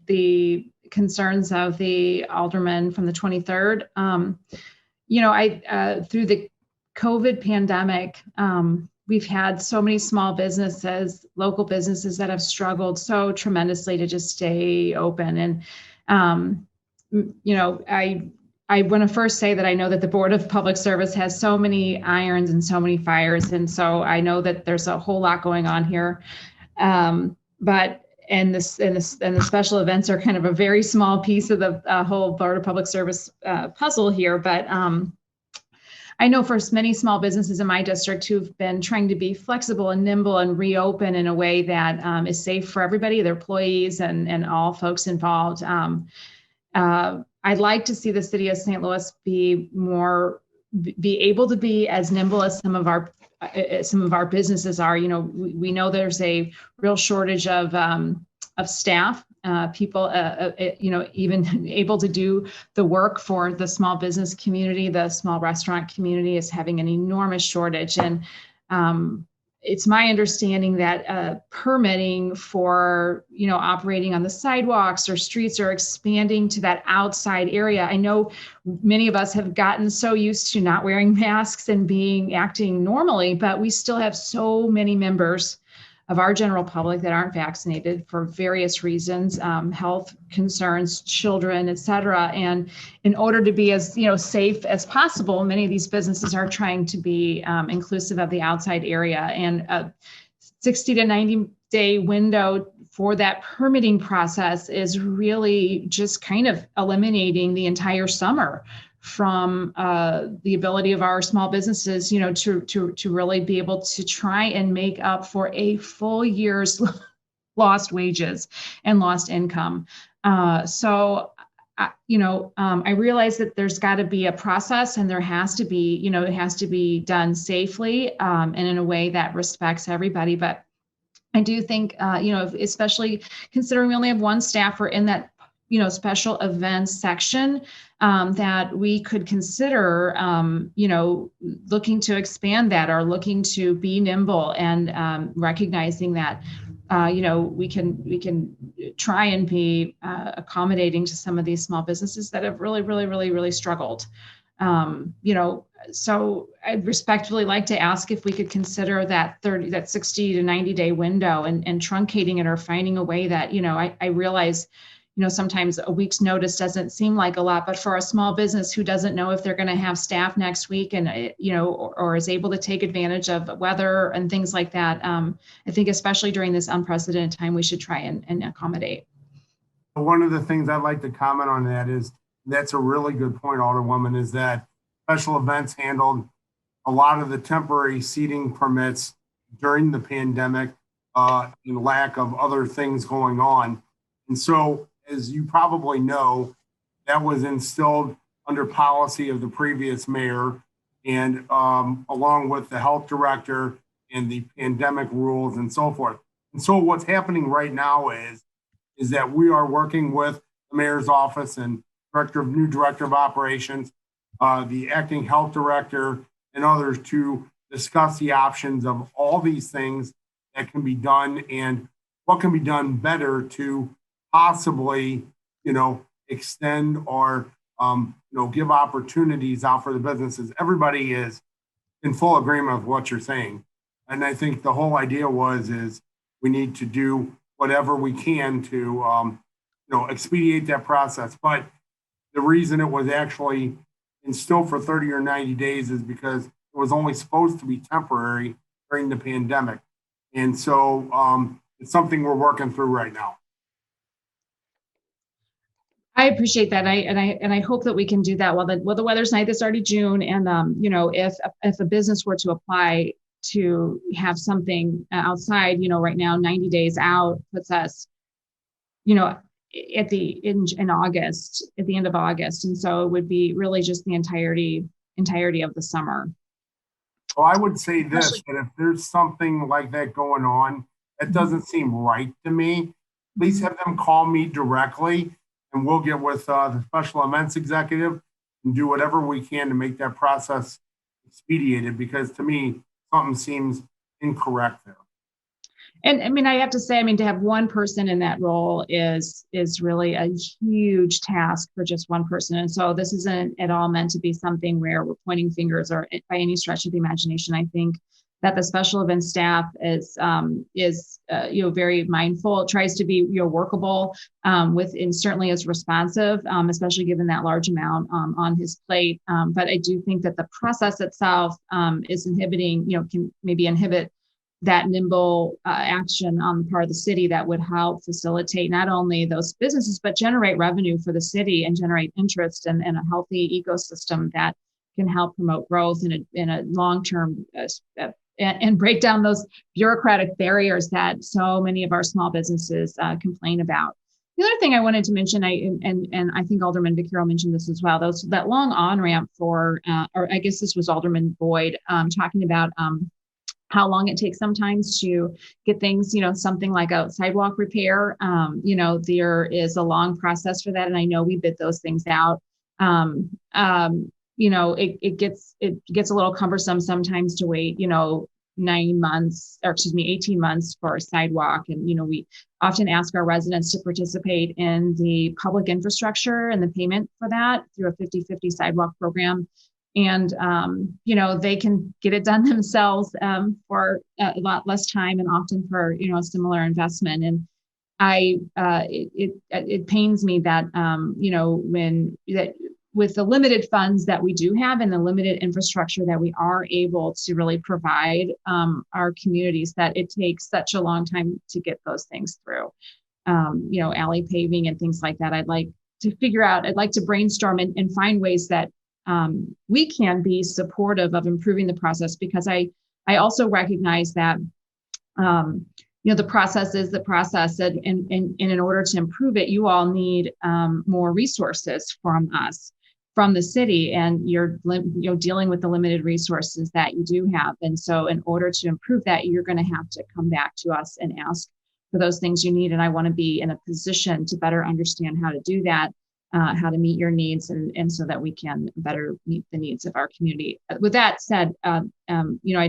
the concerns of the alderman from the 23rd. Through the COVID pandemic, we've had so many small businesses, local businesses that have struggled so tremendously to just stay open. And, I want to first say that I know that the Board of Public Service has so many irons and so many fires. And so I know that there's a whole lot going on here. And the special events are kind of a very small piece of the whole Board of Public Service puzzle here. But I know for many small businesses in my district who've been trying to be flexible and nimble and reopen in a way that is safe for everybody, their employees and all folks involved. I'd like to see the city of St. Louis be able to be as nimble as some of our businesses are. We know there's a real shortage of staff, people, even able to do the work for the small business community. The small restaurant community is having an enormous shortage, and it's my understanding that permitting for, operating on the sidewalks or streets are expanding to that outside area. I know many of us have gotten so used to not wearing masks and acting normally, but we still have so many members of our general public that aren't vaccinated for various reasons, health concerns, children, et cetera. And in order to be as safe as possible, many of these businesses are trying to be inclusive of the outside area. And a 60 to 90 day window for that permitting process is really just kind of eliminating the entire summer from the ability of our small businesses, to really be able to try and make up for a full year's lost wages and lost income. I realize that there's got to be a process, and there has to be, it has to be done safely and in a way that respects everybody. But I do think, especially considering we only have 1 staffer in that special events section, that we could consider, looking to expand that, or looking to be nimble and recognizing that, we can try and be accommodating to some of these small businesses that have really struggled. So I'd respectfully like to ask if we could consider that 60 to 90-day window and truncating it, or finding a way that, I realize, sometimes a week's notice doesn't seem like a lot, but for a small business who doesn't know if they're going to have staff next week and, or is able to take advantage of weather and things like that, I think especially during this unprecedented time, we should try and accommodate. One of the things I'd like to comment on that is, that's a really good point, Alderwoman, is that special events handled a lot of the temporary seating permits during the pandemic in lack of other things going on. And so, as you probably know, that was instilled under policy of the previous mayor, and along with the health director and the pandemic rules and so forth. And so what's happening right now is that we are working with the mayor's office and new director of operations, the acting health director, and others to discuss the options of all these things that can be done and what can be done better to possibly, extend or, give opportunities out for the businesses. Everybody is in full agreement with what you're saying. And I think the whole idea is we need to do whatever we can to, expedite that process. But the reason it was actually instilled for 30 or 90 days is because it was only supposed to be temporary during the pandemic. And so it's something we're working through right now. I appreciate that. I hope that we can do that while the weather's nice. It's already June. And, if a business were to apply to have something outside, right now, 90 days out puts us, in August, at the end of August. And so it would be really just the entirety of the summer. Well, I would say this, that if there's something like that going on, that doesn't seem right to me, please have them call me directly, and we'll get with the special events executive and do whatever we can to make that process expedited, because to me, something seems incorrect there. And I mean, I have to say, to have one person in that role is really a huge task for just one person. And so this isn't at all meant to be something where we're pointing fingers or by any stretch of the imagination. I think that the special event staff is very mindful. It tries to be workable and certainly is responsive, especially given that large amount on his plate. But I do think that the process itself is inhibiting, can maybe inhibit that nimble action on the part of the city that would help facilitate not only those businesses, but generate revenue for the city and generate interest and a healthy ecosystem that can help promote growth in a long-term and break down those bureaucratic barriers that so many of our small businesses complain about. The other thing I wanted to mention, and I think Alderman Vaquero mentioned this as well, that long on-ramp for, or I guess this was Alderman Boyd talking about how long it takes sometimes to get things, something like a sidewalk repair. There is a long process for that. And I know we bid those things out. It gets a little cumbersome sometimes to wait, 18 months for a sidewalk. And, we often ask our residents to participate in the public infrastructure and the payment for that through a 50-50 sidewalk program. And, they can get it done themselves for a lot less time and often for, a similar investment. And it pains me that, with the limited funds that we do have and the limited infrastructure that we are able to really provide our communities, that it takes such a long time to get those things through, alley paving and things like that. I'd like to brainstorm and find ways that we can be supportive of improving the process, because I also recognize that, the process is the process, and in order to improve it, you all need more resources from us, from the city, and you're dealing with the limited resources that you do have. And so in order to improve that, you're going to have to come back to us and ask for those things you need. And I want to be in a position to better understand how to do that, how to meet your needs, and so that we can better meet the needs of our community. With that said, I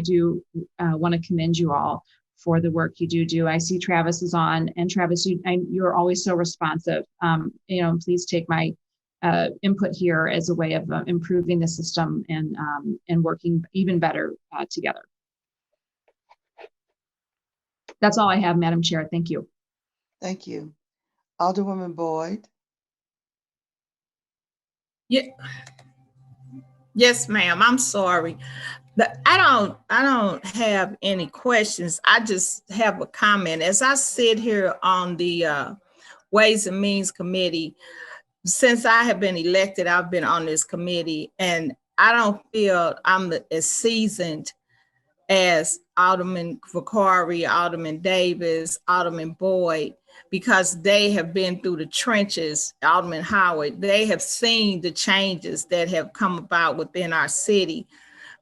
do want to commend you all for the work you do. I see Travis is on, and Travis, you're always so responsive. Please take my input here as a way of improving the system and working even better together. That's all I have, Madam Chair. Thank you. Thank you. Alderwoman Boyd. Yeah. Yes, ma'am. I'm sorry. I don't have any questions. I just have a comment. As I sit here on the Ways and Means Committee, since I have been elected, I've been on this committee, and I don't feel I'm as seasoned as Alderman Vakari, Alderman Davis, Alderman Boyd, because they have been through the trenches. Alderman Howard, they have seen the changes that have come about within our city.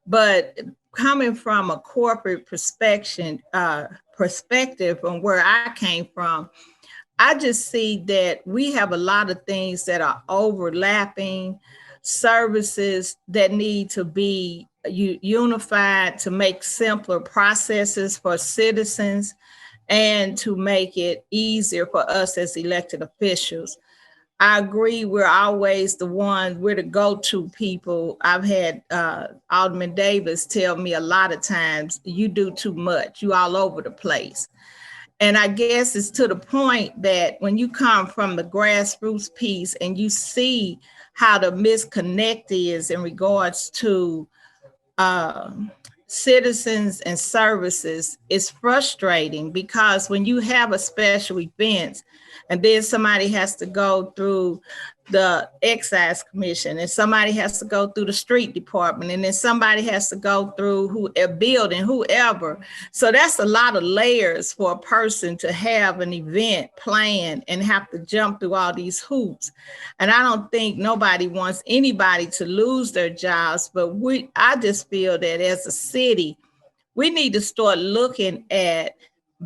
But coming from a corporate perspective from where I came from, I just see that we have a lot of things that are overlapping, services that need to be unified to make simpler processes for citizens and to make it easier for us as elected officials. I agree, we're always we're the go-to people. I've had Alderman Davis tell me a lot of times, you do too much, you all over the place. And I guess it's to the point that when you come from the grassroots piece and you see how the misconnect is in regards to citizens and services, it's frustrating because when you have a special event and then somebody has to go through the excise commission and somebody has to go through the street department and then somebody has to go through a building, whoever. So that's a lot of layers for a person to have an event planned and have to jump through all these hoops. And I don't think nobody wants anybody to lose their jobs, but I just feel that as a city, we need to start looking at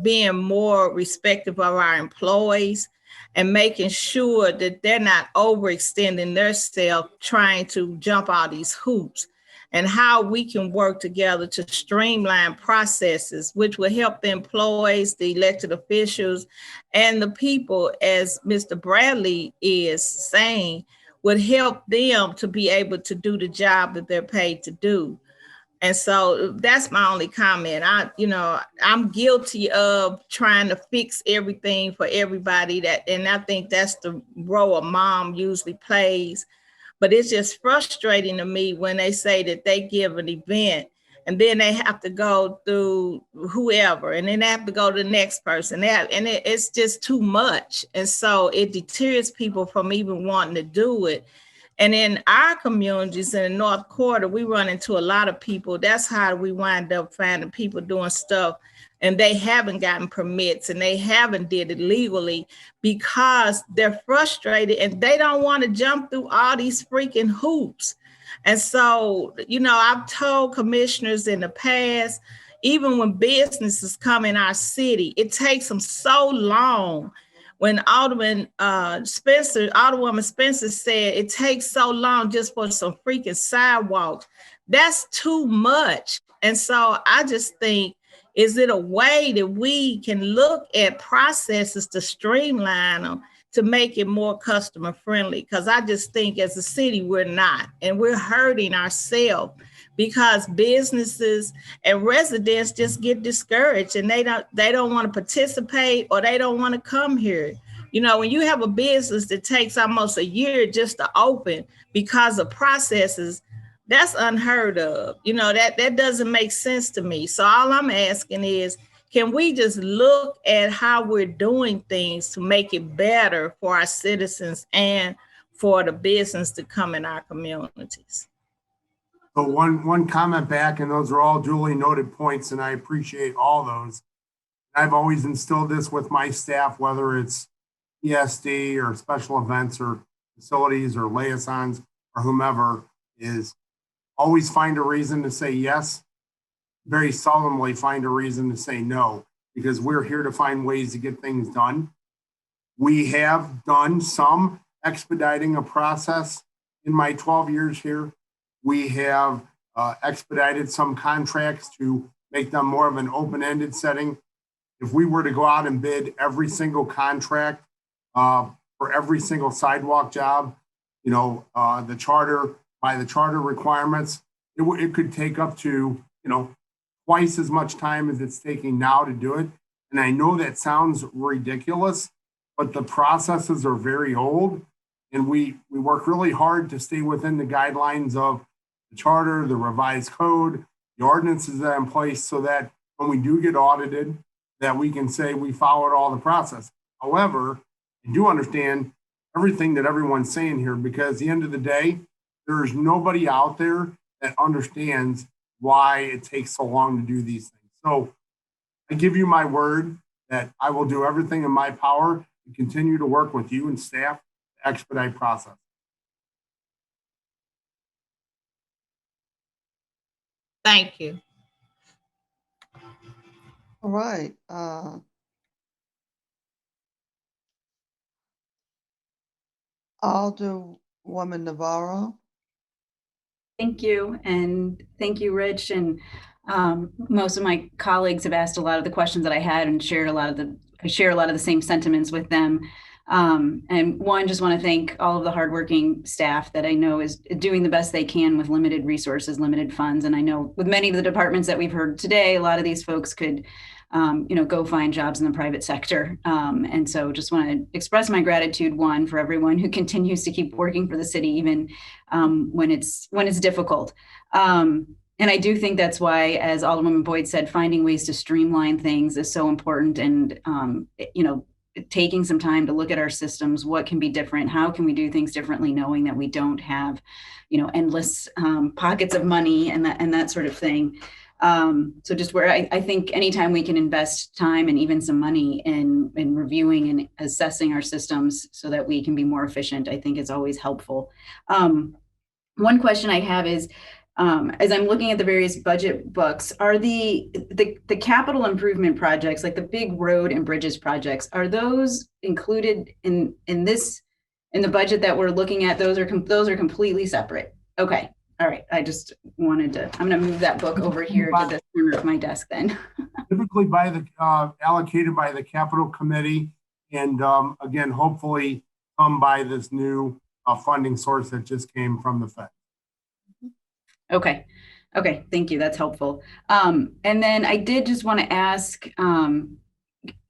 being more respectful of our employees and making sure that they're not overextending themselves trying to jump all these hoops, and how we can work together to streamline processes, which will help the employees, the elected officials, and the people, as Mr. Bradley is saying, would help them to be able to do the job that they're paid to do. And so that's my only comment. I'm guilty of trying to fix everything for everybody, and I think that's the role a mom usually plays. But it's just frustrating to me when they say that they give an event and then they have to go through whoever, and then they have to go to the next person. It's just too much. And so it deters people from even wanting to do it. And in our communities in the North Quarter, we run into a lot of people. That's how we wind up finding people doing stuff and they haven't gotten permits and they haven't did it legally because they're frustrated and they don't want to jump through all these freaking hoops. And so, I've told commissioners in the past, even when businesses come in our city, it takes them so long. When Alderwoman Spencer said it takes so long just for some freaking sidewalks, that's too much. And so I just think, is it a way that we can look at processes to streamline them to make it more customer friendly? Because I just think as a city, we're not, and we're hurting ourselves because businesses and residents just get discouraged and they don't want to participate or they don't want to come here. When you have a business that takes almost a year just to open because of processes, that's unheard of. That doesn't make sense to me. So all I'm asking is, can we just look at how we're doing things to make it better for our citizens and for the business to come in our communities? So one comment back, and those are all duly noted points, and I appreciate all those. I've always instilled this with my staff, whether it's ESD or special events or facilities or liaisons or whomever, is always find a reason to say yes. Very seldomly find a reason to say no, because we're here to find ways to get things done. We have done some expediting a process in my 12 years here. We have expedited some contracts to make them more of an open-ended setting. If we were to go out and bid every single contract for every single sidewalk job, the charter, by the charter requirements, it could take up to, twice as much time as it's taking now to do it. And I know that sounds ridiculous, but the processes are very old. And we work really hard to stay within the guidelines of the charter, the revised code, the ordinances that are in place, so that when we do get audited, that we can say we followed all the process. However, I do understand everything that everyone's saying here, because at the end of the day, there is nobody out there that understands why it takes so long to do these things. So I give you my word that I will do everything in my power to continue to work with you and staff to expedite process. Thank you. All right. Alderwoman Navarro. Thank you. And thank you, Rich. And most of my colleagues have asked a lot of the questions that I had and share a lot of the same sentiments with them. And just want to thank all of the hardworking staff that I know is doing the best they can with limited resources, limited funds. And I know with many of the departments that we've heard today, a lot of these folks could go find jobs in the private sector. And so just want to express my gratitude, for everyone who continues to keep working for the city, even when it's difficult. And I do think that's why, as Alderwoman Boyd said, finding ways to streamline things is so important. And, taking some time to look at our systems, what can be different, how can we do things differently, knowing that we don't have, endless pockets of money and that sort of thing. So just where I think anytime we can invest time and even some money in reviewing and assessing our systems so that we can be more efficient, I think is always helpful. One question I have is, as I'm looking at the various budget books, are the capital improvement projects, like the big road and bridges projects, are those included in the budget that we're looking at? Those are completely separate. Okay. All right. I just wanted to, I'm going to move that book over here to the corner of my desk then. Typically allocated by the capital committee. And again, hopefully come by this new funding source that just came from the Fed. Okay. Thank you. That's helpful. And then I did just want to ask,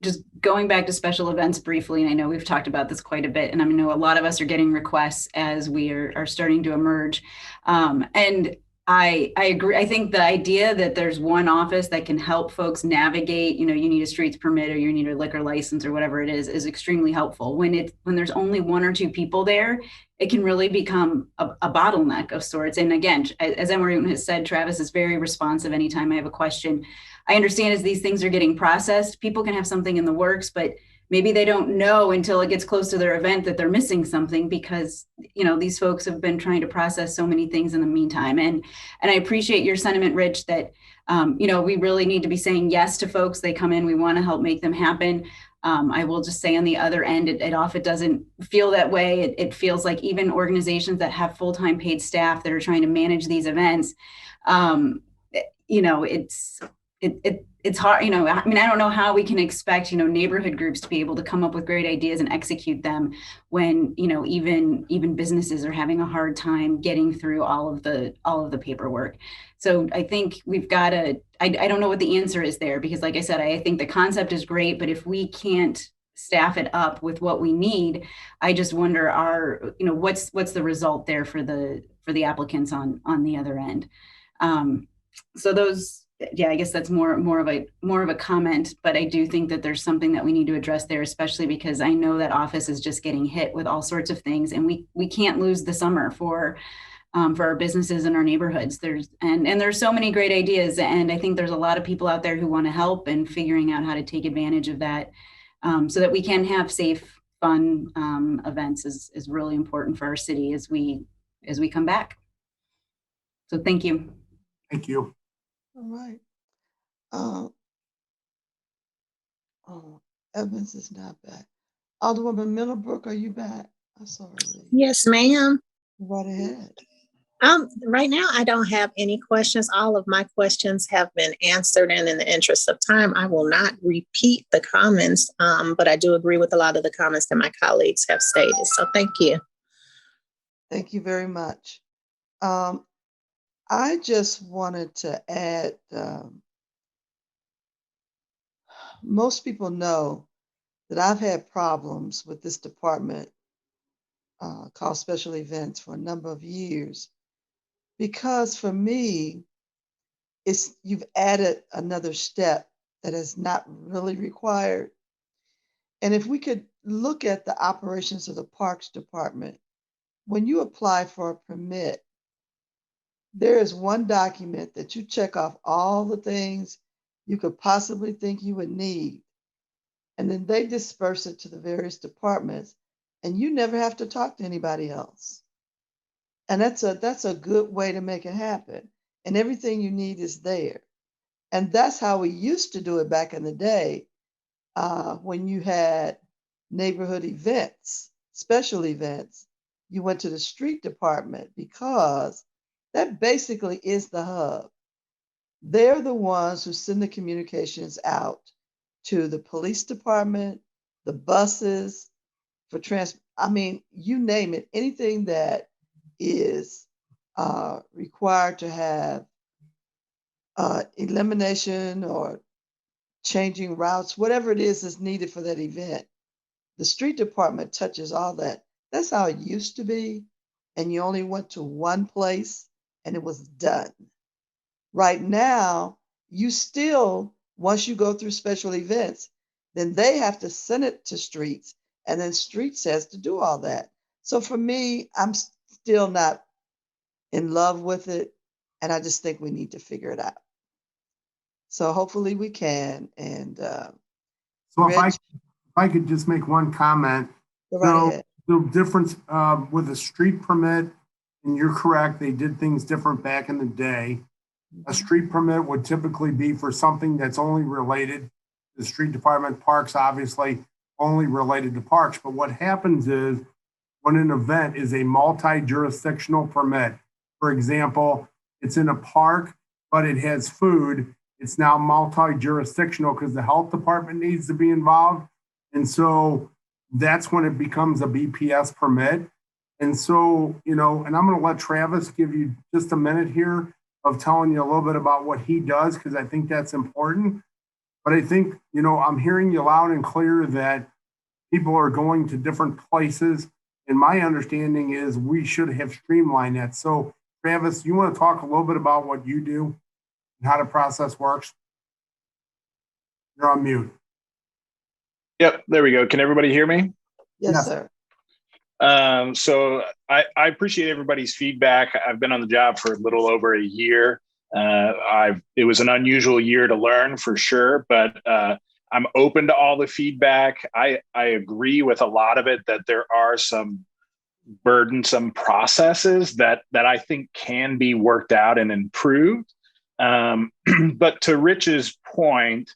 just going back to special events briefly, and I know we've talked about this quite a bit, and I know a lot of us are getting requests as we are starting to emerge. And I agree. I think the idea that there's one office that can help folks navigate, you need a streets permit or you need a liquor license or whatever it is extremely helpful. When there's only one or two people there, it can really become a bottleneck of sorts. And again, as Emery has said, Travis is very responsive anytime I have a question. I understand as these things are getting processed, people can have something in the works, but maybe they don't know until it gets close to their event that they're missing something because, these folks have been trying to process so many things in the meantime. And I appreciate your sentiment, Rich, that, we really need to be saying yes to folks. They come in, we want to help make them happen. I will just say on the other end, it often doesn't feel that way. It feels like even organizations that have full-time paid staff that are trying to manage these events, it's hard, I don't know how we can expect, neighborhood groups to be able to come up with great ideas and execute them when, even businesses are having a hard time getting through all of the paperwork. So I think we've got to, I don't know what the answer is there, because like I said, I think the concept is great, but if we can't staff it up with what we need, I just wonder what's the result there for the applicants on the other end. So those, I guess that's more of a comment, but I do think that there's something that we need to address there, especially because I know that office is just getting hit with all sorts of things, and we can't lose the summer for our businesses and our neighborhoods. There's so many great ideas, and I think there's a lot of people out there who want to help, and figuring out how to take advantage of that so that we can have safe, fun events is really important for our city as we come back. So thank you. Thank you. All right. Evans is not back. Alderwoman Middlebrook, are you back? I'm sorry. Yes, ma'am. Right ahead. Right now, I don't have any questions. All of my questions have been answered, and in the interest of time, I will not repeat the comments, but I do agree with a lot of the comments that my colleagues have stated. So thank you. Thank you very much. I just wanted to add, most people know that I've had problems with this department called special events for a number of years, because for me, you've added another step that is not really required. And if we could look at the operations of the Parks Department, when you apply for a permit, there is one document that you check off all the things you could possibly think you would need. And then they disperse it to the various departments, and you never have to talk to anybody else. And that's a good way to make it happen. And everything you need is there. And that's how we used to do it back in the day, when you had neighborhood events, special events. You went to the street department because that basically is the hub. They're the ones who send the communications out to the police department, the buses, for you name it, anything that is required to have elimination or changing routes, whatever it is needed for that event. The street department touches all that. That's how it used to be. And you only went to one place and it was done. Right now, you still, once you go through special events, then they have to send it to streets, and then streets has to do all that. So for me, I'm still not in love with it, and I just think we need to figure it out. So hopefully we can. And so if I could just make one comment. Right, the difference with a street permit, and you're correct, they did things different back in the day. A street permit would typically be for something that's only related to the street department. Parks, obviously, only related to parks. But what happens is when an event is a multi-jurisdictional permit, for example, it's in a park, but it has food, it's now multi-jurisdictional because the health department needs to be involved. And so that's when it becomes a BPS permit. And so, and I'm going to let Travis give you just a minute here of telling you a little bit about what he does, because I think that's important. But I think, I'm hearing you loud and clear that people are going to different places. And my understanding is we should have streamlined that. So, Travis, you want to talk a little bit about what you do and how the process works? You're on mute. Yep, there we go. Can everybody hear me? Yes, sir. So I appreciate everybody's feedback. I've been on the job for a little over a year. It was an unusual year to learn for sure, but I'm open to all the feedback. I agree with a lot of it, that there are some burdensome processes that I think can be worked out and improved. But to Rich's point,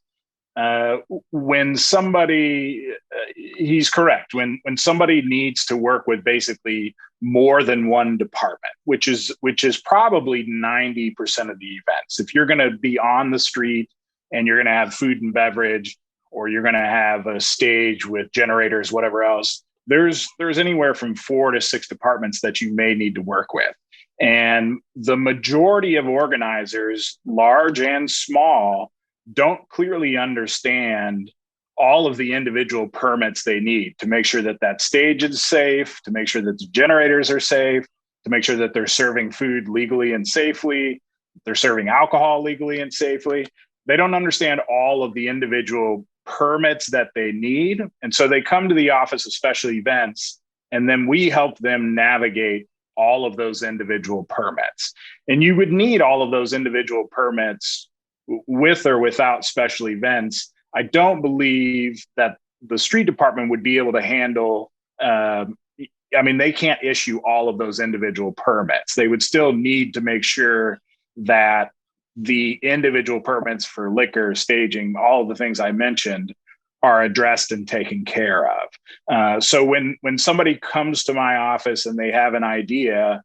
when somebody, he's correct, when somebody needs to work with basically more than one department, which is probably 90% of the events. If you're going to be on the street and you're going to have food and beverage, or you're going to have a stage with generators, whatever else, there's anywhere from 4 to 6 departments that you may need to work with. And the majority of organizers, large and small, don't clearly understand all of the individual permits they need to make sure that that stage is safe, to make sure that the generators are safe, to make sure that they're serving food legally and safely, they're serving alcohol legally and safely. They don't understand all of the individual permits that they need. And so they come to the Office of Special Events, and then we help them navigate all of those individual permits. And you would need all of those individual permits with or without special events. I don't believe that the street department would be able to handle, they can't issue all of those individual permits. They would still need to make sure that the individual permits for liquor, staging, all of the things I mentioned are addressed and taken care of. So when somebody comes to my office and they have an idea,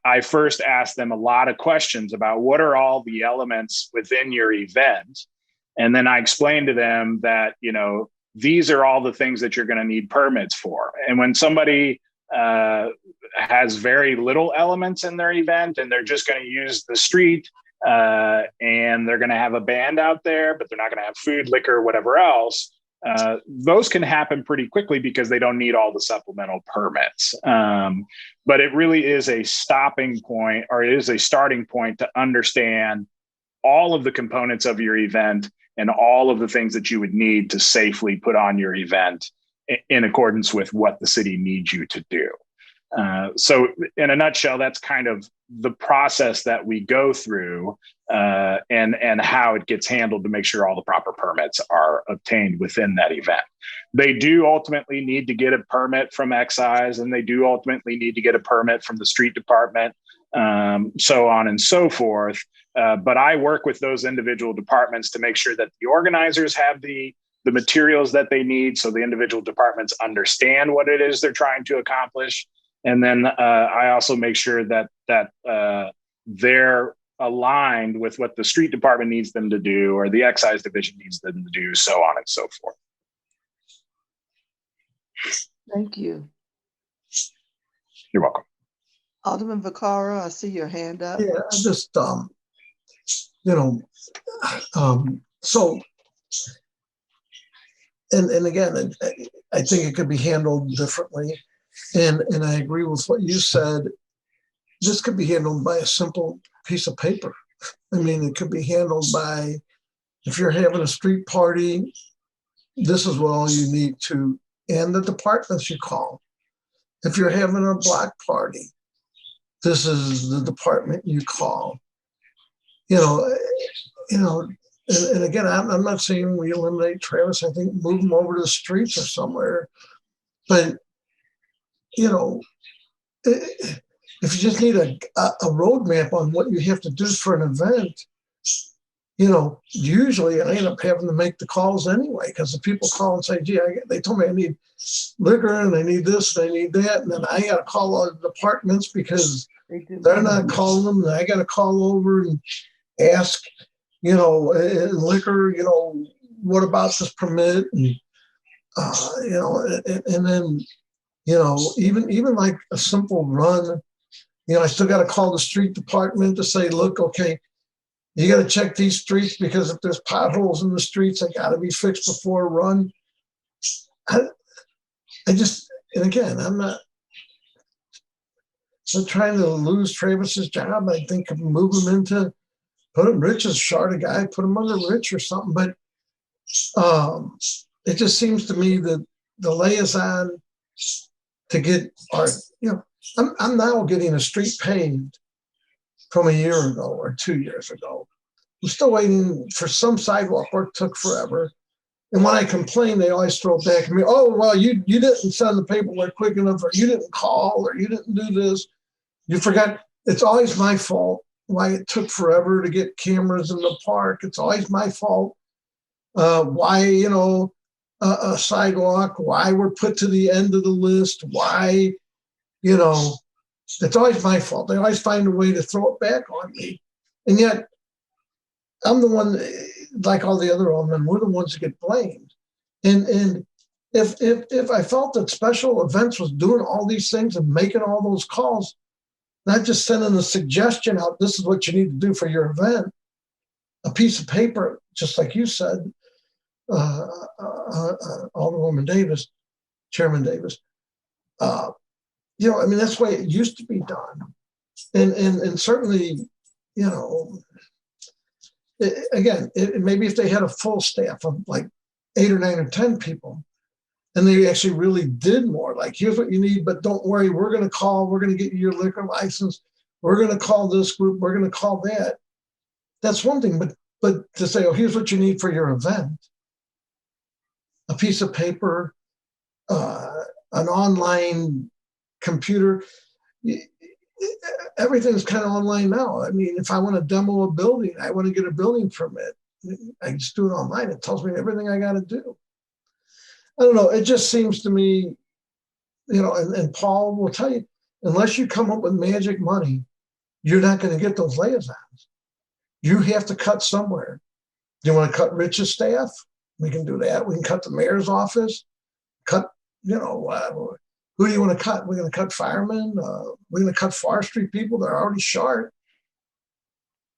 I first ask them a lot of questions about what are all the elements within your event. And then I explain to them that, these are all the things that you're going to need permits for. And when somebody has has very little elements in their event and they're just going to use the street and they're going to have a band out there, but they're not going to have food, liquor, whatever else. Those can happen pretty quickly because they don't need all the supplemental permits. But it really is a stopping point, or it is a starting point to understand all of the components of your event and all of the things that you would need to safely put on your event in accordance with what the city needs you to do. So in a nutshell, that's kind of the process that we go through and how it gets handled to make sure all the proper permits are obtained within that event. They do ultimately need to get a permit from excise, and they do ultimately need to get a permit from the street department, so on and so forth. But I work with those individual departments to make sure that the organizers have the materials that they need, so the individual departments understand what it is they're trying to accomplish. And then I also make sure that they're aligned with what the street department needs them to do, or the excise division needs them to do, so on and so forth. Thank you. You're welcome. Alderman Vaccaro, I see your hand up. Yeah, I just, so, and again, I think it could be handled differently. And I agree with what you said. This could be handled by a simple piece of paper. I mean, it could be handled by, if you're having a street party, this is what all you need to, and the departments you call. If you're having a block party, this is the department you call. And again, I'm not saying we eliminate Travis. I think move them over to the streets or somewhere. But if you just need a roadmap on what you have to do for an event, usually I end up having to make the calls anyway, because the people call and say, gee, they told me I need liquor and I need this and I need that. And then I got to call all the departments because they're not calling them. And I got to call over and ask, in liquor, what about this permit? And, and then, even like a simple run, I still got to call the street department to say, look, okay, you got to check these streets because if there's potholes in the streets, they got to be fixed before a run. And again, I'm not trying to lose Travis's job. I think of move him into, put him, Rich is short a guy, put him under Rich or something. But it just seems to me that the liaison to get our, I'm now getting a street paved from a year ago or 2 years ago. I'm still waiting for some sidewalk work, took forever. And when I complain, they always throw it back at me. Oh, well, you didn't send the paperwork quick enough, or you didn't call, or you didn't do this. You forgot. It's always my fault why it took forever to get cameras in the park. It's always my fault why, a sidewalk, why we're put to the end of the list, why, it's always my fault. They always find a way to throw it back on me. And yet I'm the one, like all the other aldermen, we're the ones that get blamed. And if I felt that special events was doing all these things and making all those calls, not just sending a suggestion out, this is what you need to do for your event, a piece of paper, just like you said, Alderwoman Davis, Chairman Davis, that's the way it used to be done. And certainly, maybe if they had a full staff of like 8 or 9 or 10 people, and they actually really did more, like, here's what you need, but don't worry, we're going to get you your liquor license. We're going to call this group. We're going to call that. That's one thing, but to say, oh, here's what you need for your event. A piece of paper, an online computer. Everything's kind of online now. I mean, if I want to demo a building, I want to get a building permit, I just do it online. It tells me everything I got to do. I don't know. It just seems to me, and Paul will tell you, unless you come up with magic money, you're not going to get those liaisons. You have to cut somewhere. Do you want to cut Rich's staff? We can do that. We can cut the mayor's office, cut, Who do you want to cut? We're going to cut firemen. We're going to cut forestry people that are already short.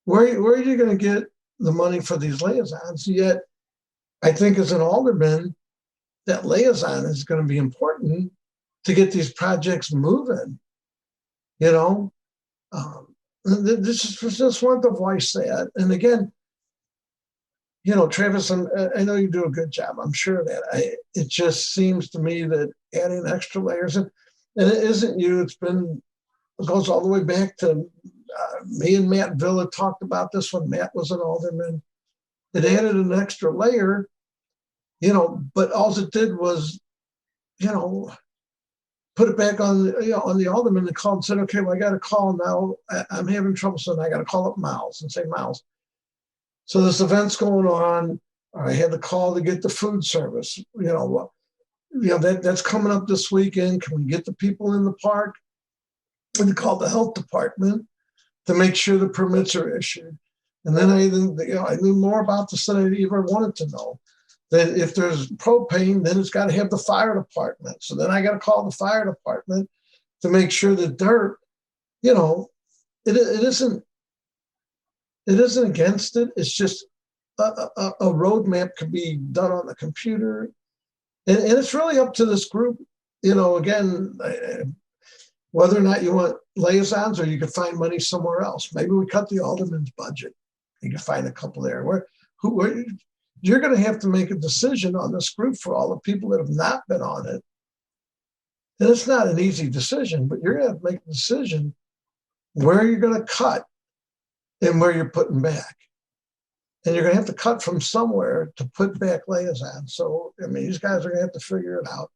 Where are you going to get the money for these liaisons? Yet, I think as an alderman, that liaison is going to be important to get these projects moving. You know, this is just one to voice that. And again, you know, Travis, I know you do a good job. I'm sure of that. It just seems to me that adding extra layers, and it isn't you. It goes all the way back to me and Matt Villa talked about this when Matt was an alderman. It added an extra layer, you know, but all it did was, you know, put it back on, you know, on the alderman and called and said, okay, well, I got to call now. I'm having trouble, so I got to call up Miles and say, Miles, so this event's going on. I had to call to get the food service. You know that's coming up this weekend. Can we get the people in the park? And call the health department to make sure the permits are issued. And then I knew more about this than I ever wanted to know. That if there's propane, then it's got to have the fire department. So then I got to call the fire department to make sure the dirt, you know, it isn't against it. It's just a roadmap can be done on the computer. And it's really up to this group, you know, again, whether or not you want liaisons or you can find money somewhere else. Maybe we cut the alderman's budget. You can find a couple there. You're going to have to make a decision on this group for all the people that have not been on it. And it's not an easy decision, but you're going to have to make a decision where you're going to cut and where you're putting back. And you're going to have to cut from somewhere to put back liaisons. So, I mean, these guys are going to have to figure it out.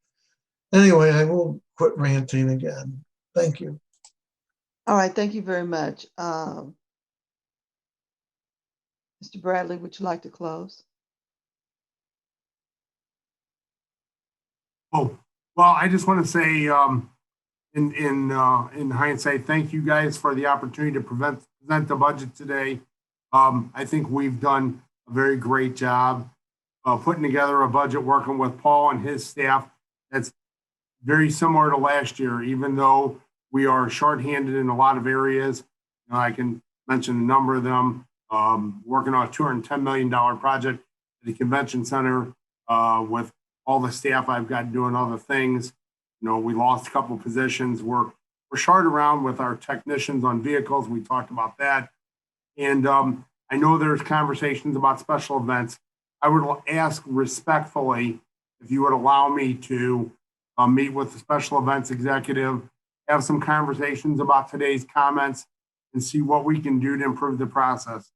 Anyway, I will quit ranting again. Thank you. All right, thank you very much. Mr. Bradley, would you like to close? Oh, well, I just want to say in hindsight, thank you guys for the opportunity to present the budget today. I think we've done a very great job putting together a budget, working with Paul and his staff. That's very similar to last year, even though we are shorthanded in a lot of areas. You know, I can mention a number of them. Working on a $210 million project at the convention center with all the staff I've got doing other things. You know, we lost a couple of positions. We're short around with our technicians on vehicles. We talked about that. And I know there's conversations about special events. I would ask respectfully if you would allow me to meet with the special events executive, have some conversations about today's comments, and see what we can do to improve the process.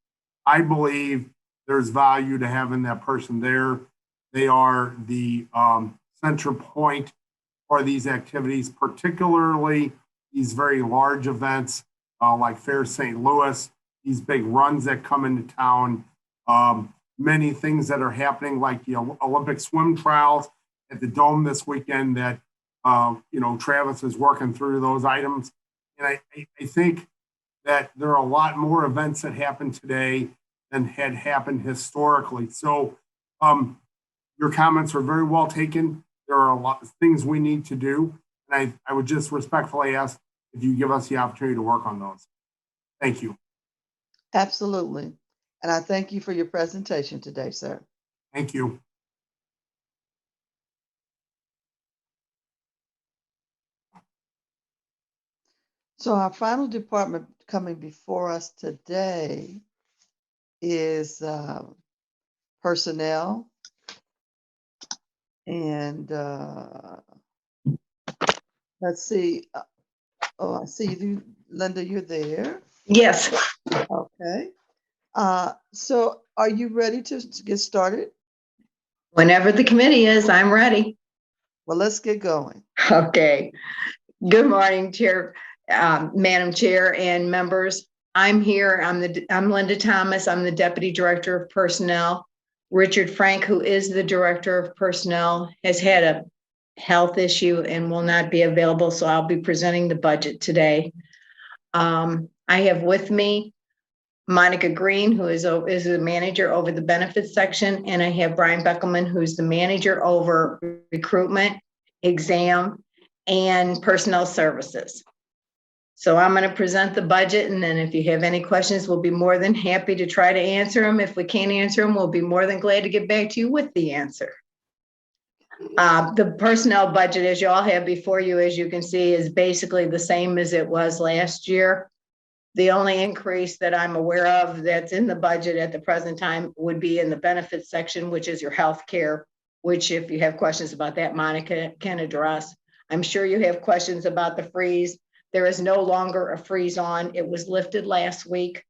I believe there's value to having that person there. They are the central point for these activities, particularly these very large events like Fair St. Louis, these big runs that come into town, many things that are happening like the Olympic swim trials at the Dome this weekend that, you know, Travis is working through those items. And I think that there are a lot more events that happen today than had happened historically. So your comments are very well taken. There are a lot of things we need to do. And I would just respectfully ask if you give us the opportunity to work on those. Thank you. Absolutely. And I thank you for your presentation today, sir. Thank you. So our final department coming before us today is personnel. And let's see. Oh, I see you, Linda, you're there. Yes. Okay. So are you ready to get started? Whenever the committee is, I'm ready. Well, let's get going. Okay. Good morning, Chair, Madam Chair and members. I'm here. I'm Linda Thomas. I'm the Deputy Director of Personnel. Richard Frank, who is the Director of Personnel, has had a health issue and will not be available, so I'll be presenting the budget today. I have with me Monica Green, who is the manager over the benefits section, and I have Brian Beckelman, who's the manager over recruitment, exam, and personnel services. So I'm going to present the budget, and then if you have any questions, we'll be more than happy to try to answer them. If we can't answer them, we'll be more than glad to get back to you with the answer. The personnel budget, as you all have before you, as you can see, is basically the same as it was last year. The only increase that I'm aware of that's in the budget at the present time would be in the benefits section, which is your health care, which if you have questions about that, Monica can address. I'm sure you have questions about the freeze. There is no longer a freeze on. It was lifted last week.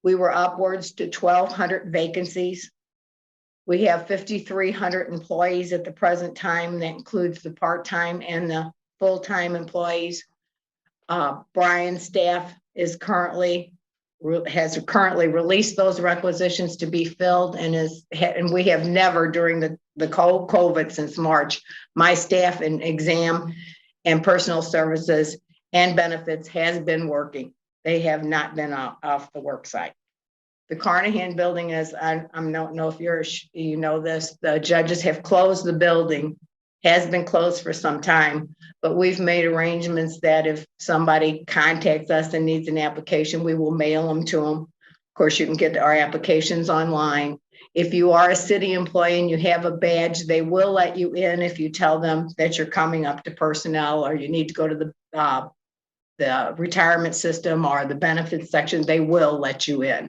We were upwards to 1,200 vacancies. We have 5,300 employees at the present time. That includes the part-time and the full-time employees. Brian's staff has currently released those requisitions to be filled, and we have never during the COVID since March, my staff in exam and personal services and benefits has been working. They have not been off the work site. The Carnahan building is, I don't know if you know this, the judges have closed the building, has been closed for some time, but we've made arrangements that if somebody contacts us and needs an application, we will mail them to them. Of course, you can get our applications online. If you are a city employee and you have a badge, they will let you in if you tell them that you're coming up to personnel or you need to go to the retirement system or the benefits section, they will let you in.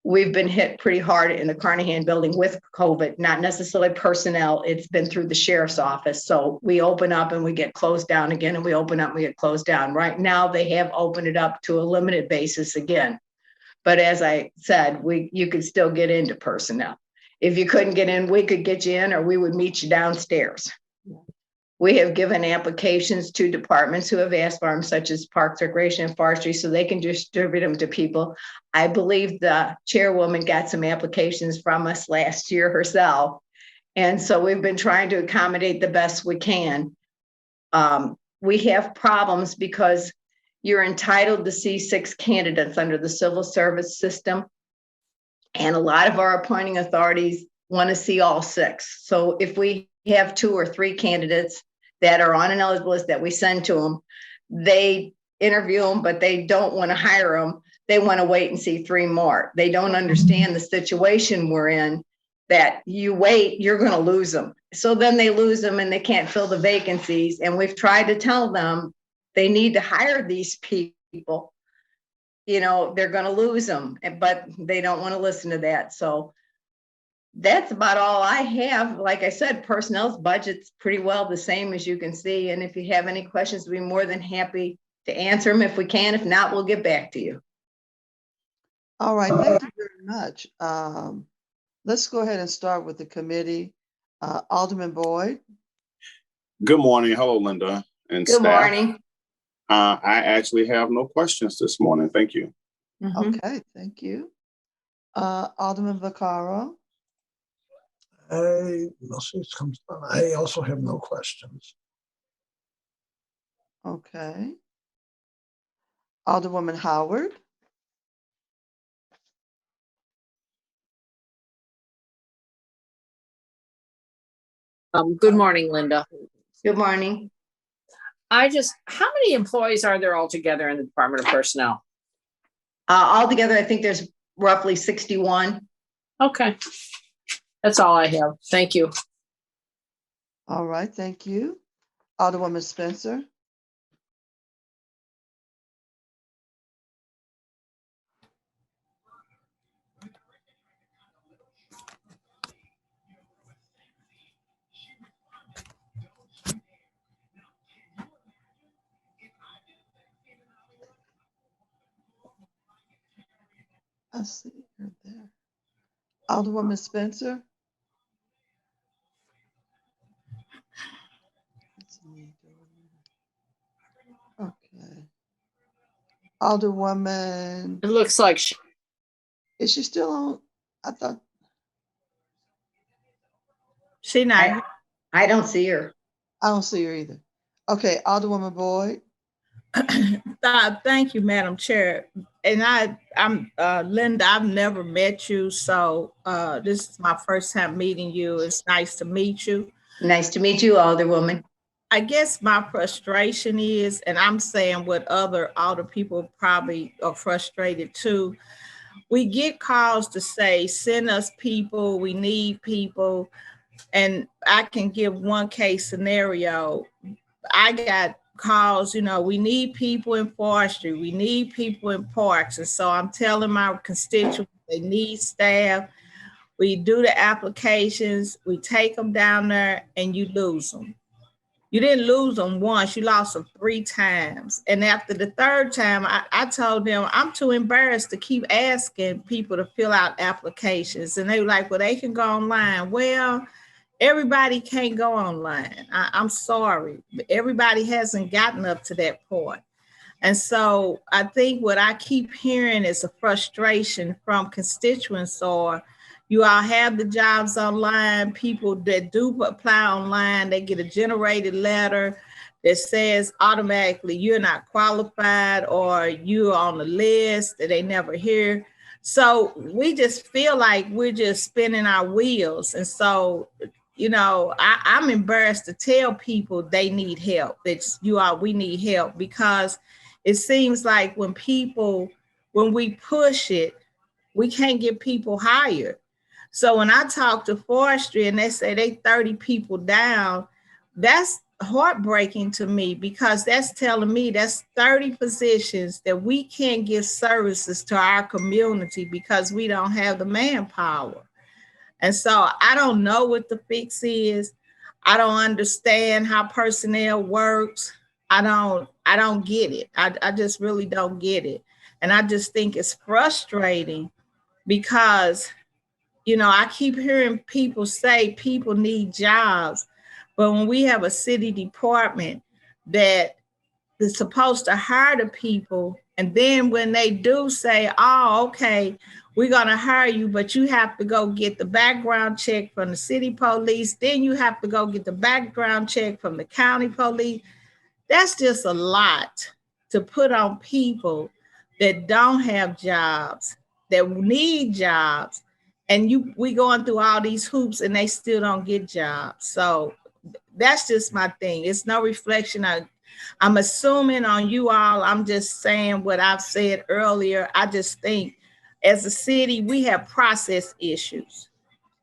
We've been hit pretty hard in the Carnahan building with COVID, not necessarily personnel. It's been through the sheriff's office. So we open up and we get closed down again, and we open up and we get closed down. Right now, they have opened it up to a limited basis again. But as I said, you could still get into personnel. If you couldn't get in, we could get you in, or we would meet you downstairs. We have given applications to departments who have asked for them, such as Parks, Recreation, and Forestry, so they can distribute them to people. I believe the chairwoman got some applications from us last year herself. And so we've been trying to accommodate the best we can. We have problems because you're entitled to see 6 candidates under the civil service system. And a lot of our appointing authorities want to see all 6. So if we have 2 or 3 candidates that are on an eligible list that we send to them, they interview them, but they don't want to hire them. They want to wait and see 3 more. They don't understand the situation we're in, that you wait, you're going to lose them. So then they lose them and they can't fill the vacancies. And we've tried to tell them they need to hire these people. You know, they're going to lose them, but they don't want to listen to that. So that's about all I have. Like I said, personnel's budget's pretty well the same, as you can see. And if you have any questions, we'll be more than happy to answer them if we can. If not, we'll get back to you. All right, thank you very much. Let's go ahead and start with the committee. Alderman Boyd. Good morning. Hello, Linda and Good staff. morning. I actually have no questions this morning. Thank you. Okay, thank you. Alderman Vaccaro. I also have no questions. Okay. Alderwoman Howard. Good morning, Linda. Good morning. How many employees are there altogether in the Department of Personnel? Altogether, I think there's roughly 61. Okay. That's all I have. Thank you. All right, thank you. Alderwoman Spencer. I see her there. Alderwoman Spencer. Okay. Alderwoman. It looks like is she still on? I thought. She not. I don't see her. I don't see her either. Okay, Alderwoman Boyd. Thank you, Madam Chair. And I'm Linda, I've never met you, so this is my first time meeting you. It's nice to meet you. Nice to meet you, Alderwoman. I guess my frustration is, and I'm saying what other people probably are frustrated too. We get calls to say, send us people, we need people. And I can give one case scenario. I got calls, we need people in forestry, we need people in parks. And so I'm telling my constituents they need staff. We do the applications, we take them down there and you lose them. You didn't lose them once, you lost them 3 times. And after the 3rd time, I told them, I'm too embarrassed to keep asking people to fill out applications. And they were like, well, they can go online. Well, everybody can't go online. I'm sorry, but everybody hasn't gotten up to that point. And so I think what I keep hearing is a frustration from constituents or you all have the jobs online. People that do apply online, they get a generated letter that says automatically you're not qualified or you're on the list that they never hear. So we just feel like we're just spinning our wheels. And so, I'm embarrassed to tell people they need help, we need help, because it seems like when we push it, we can't get people hired. So when I talk to forestry and they say they 30 people down, that's heartbreaking to me because that's telling me that's 30 positions that we can't give services to our community because we don't have the manpower. And so I don't know what the fix is. I don't understand how personnel works. I don't get it. I just really don't get it. And I just think it's frustrating because I keep hearing people say people need jobs, but when we have a city department that is supposed to hire the people, and then when they do say, oh, okay, we're going to hire you, but you have to go get the background check from the city police, then you have to go get the background check from the county police. That's just a lot to put on people that don't have jobs, that need jobs. And we going through all these hoops and they still don't get jobs. So that's just my thing. It's no reflection. I'm assuming on you all. I'm just saying what I've said earlier. I just think as a city, we have process issues.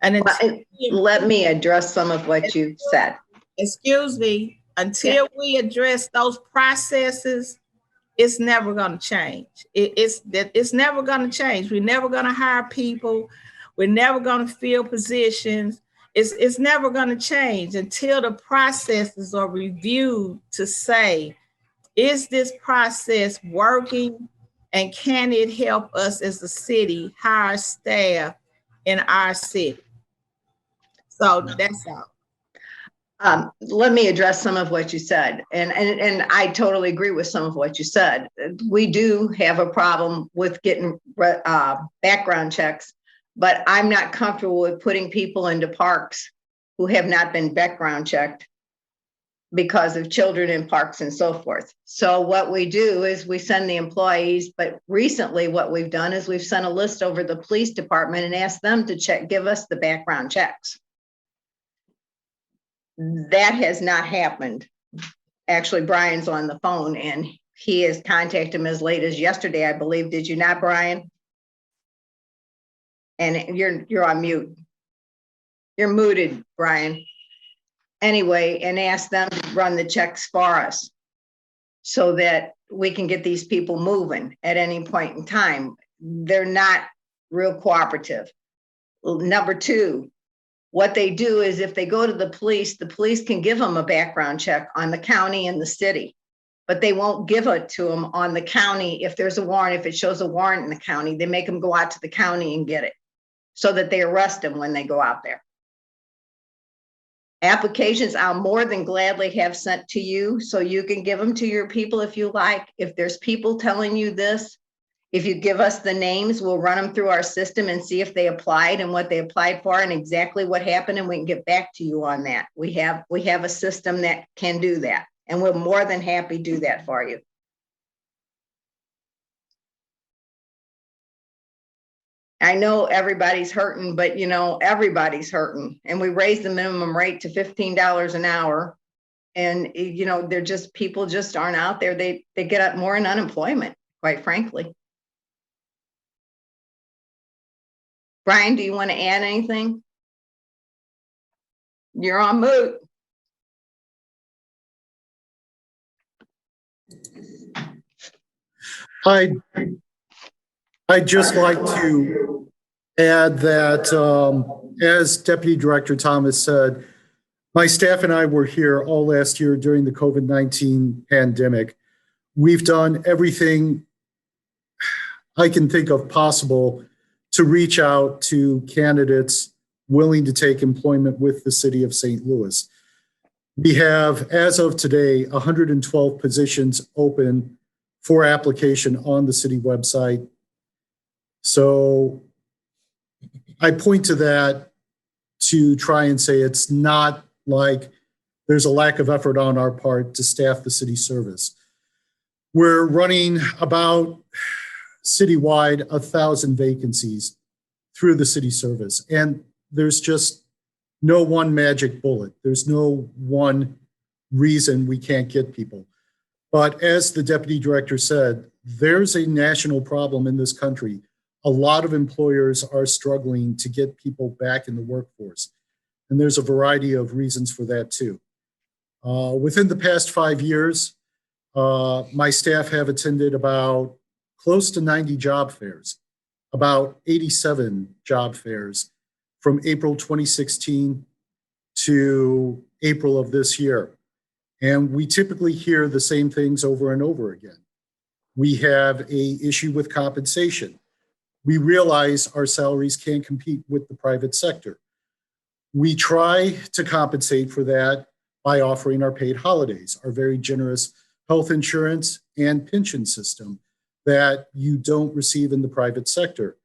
And let me address some of what you said. Excuse me. Until we address those processes, it's never going to change. It's never going to change. We're never going to hire people. We're never going to fill positions. It's never going to change until the processes are reviewed to say, is this process working and can it help us as a city hire staff in our city? So that's all. Let me address some of what you said. And I totally agree with some of what you said. We do have a problem with getting background checks, but I'm not comfortable with putting people into parks who have not been background checked because of children in parks and so forth. So what we do is we send the employees, but recently what we've done is we've sent a list over the police department and asked them to give us the background checks. That has not happened. Actually, Brian's on the phone and he has contacted him as late as yesterday, I believe. Did you not, Brian? And you're on mute. You're muted, Brian. Anyway, and ask them to run the checks for us so that we can get these people moving at any point in time. They're not real cooperative. Number 2, what they do is if they go to the police can give them a background check on the county and the city, but they won't give it to them on the county. If there's a warrant, if it shows a warrant in the county, they make them go out to the county and get it so that they arrest them when they go out there. Applications I'll more than gladly have sent to you so you can give them to your people if you like. If there's people telling you this, if you give us the names, we'll run them through our system and see if they applied and what they applied for and exactly what happened, and we can get back to you on that. We have a system that can do that, and we're more than happy to do that for you. I know everybody's hurting, but you know, everybody's hurting. And we raised the minimum rate to $15 an hour. And you know, they're just, people just aren't out there. They get up more in unemployment, quite frankly. Brian, do you want to add anything? You're on mute. I'd just like to add that, as Deputy Director Thomas said, my staff and I were here all last year during the COVID-19 pandemic. We've done everything I can think of possible to reach out to candidates willing to take employment with the city of St. Louis. We have, as of today, 112 positions open for application on the city website. So I point to that to try and say it's not like there's a lack of effort on our part to staff the city service. We're running about citywide 1,000 vacancies through the city service. And there's just no one magic bullet. There's no one reason we can't get people. But as the deputy director said, there's a national problem in this country. A lot of employers are struggling to get people back in the workforce. And there's a variety of reasons for that too. Within the past 5 years, my staff have attended about close to 90 job fairs, about 87 job fairs from April 2016 to April of this year. And we typically hear the same things over and over again. We have an issue with compensation. We realize our salaries can't compete with the private sector. We try to compensate for that by offering our paid holidays, our very generous health insurance and pension system that you don't receive in the private sector.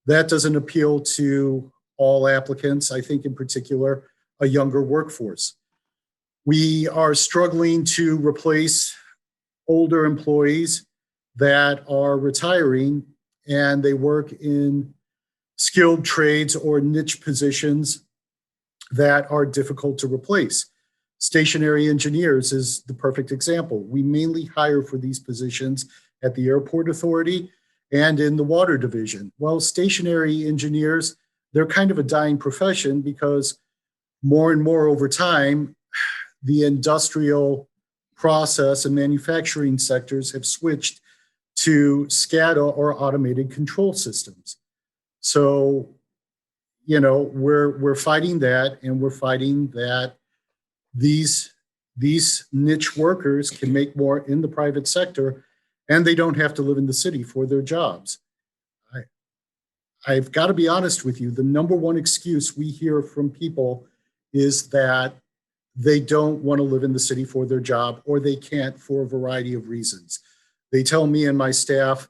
That doesn't appeal to all applicants, I think in particular, a younger workforce. We are struggling to replace older employees that are retiring and they work in skilled trades or niche positions that are difficult to replace. Stationary engineers is the perfect example. We mainly hire for these positions at the airport authority and in the water division. Well, stationary engineers, they're kind of a dying profession because more and more over time, the industrial process and manufacturing sectors have switched to SCADA or automated control systems. So, you know, we're fighting that, and we're fighting that these niche workers can make more in the private sector and they don't have to live in the city for their jobs. I've got to be honest with you, the number one excuse we hear from people is that they don't want to live in the city for their job, or they can't for a variety of reasons. They tell me and my staff,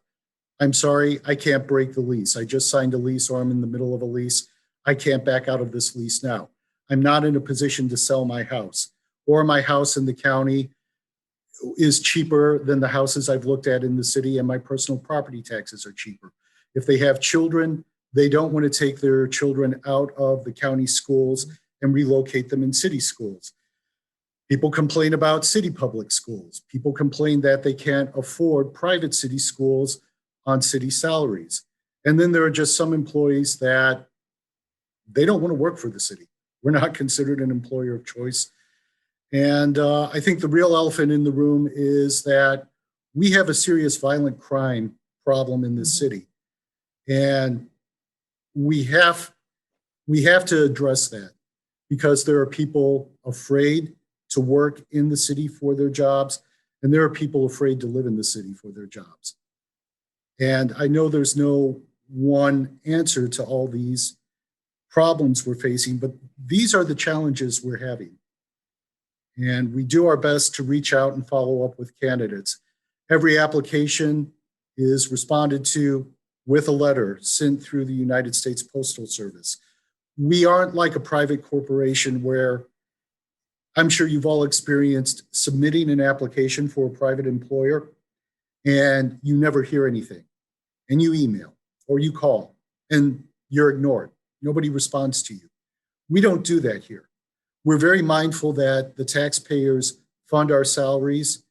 I'm sorry, I can't break the lease. I just signed a lease, or I'm in the middle of a lease. I can't back out of this lease now. I'm not in a position to sell my house, or my house in the county is cheaper than the houses I've looked at in the city, and my personal property taxes are cheaper. If they have children, they don't want to take their children out of the county schools and relocate them in city schools. People complain about city public schools. People complain that they can't afford private city schools on city salaries. And then there are just some employees that they don't want to work for the city. We're not considered an employer of choice. And I think the real elephant in the room is that we have a serious violent crime problem in this city. And we have to address that, because there are people afraid to work in the city for their jobs, and there are people afraid to live in the city for their jobs. And I know there's no one answer to all these problems we're facing, but these are the challenges we're having. And we do our best to reach out and follow up with candidates. Every application is responded to with a letter sent through the United States Postal Service. We aren't like a private corporation where, I'm sure you've all experienced submitting an application for a private employer and you never hear anything, and you email or you call and you're ignored. Nobody responds to you. We don't do that here. We're very mindful that the taxpayers fund our salaries,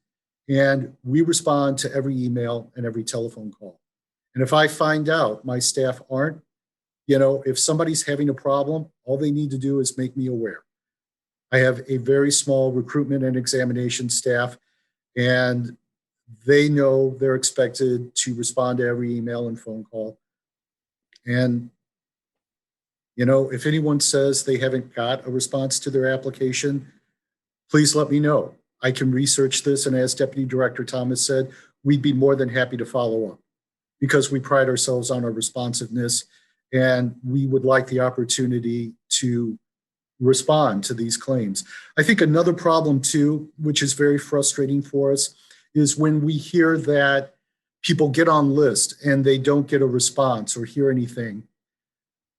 and we respond to every email and every telephone call. And if I find out my staff aren't, if somebody's having a problem, all they need to do is make me aware. I have a very small recruitment and examination staff, and they know they're expected to respond to every email and phone call. And, if anyone says they haven't got a response to their application, please let me know. I can research this, and as Deputy Director Thomas said, we'd be more than happy to follow up because we pride ourselves on our responsiveness, and we would like the opportunity to respond to these claims. I think another problem too, which is very frustrating for us, is when we hear that people get on list and they don't get a response or hear anything.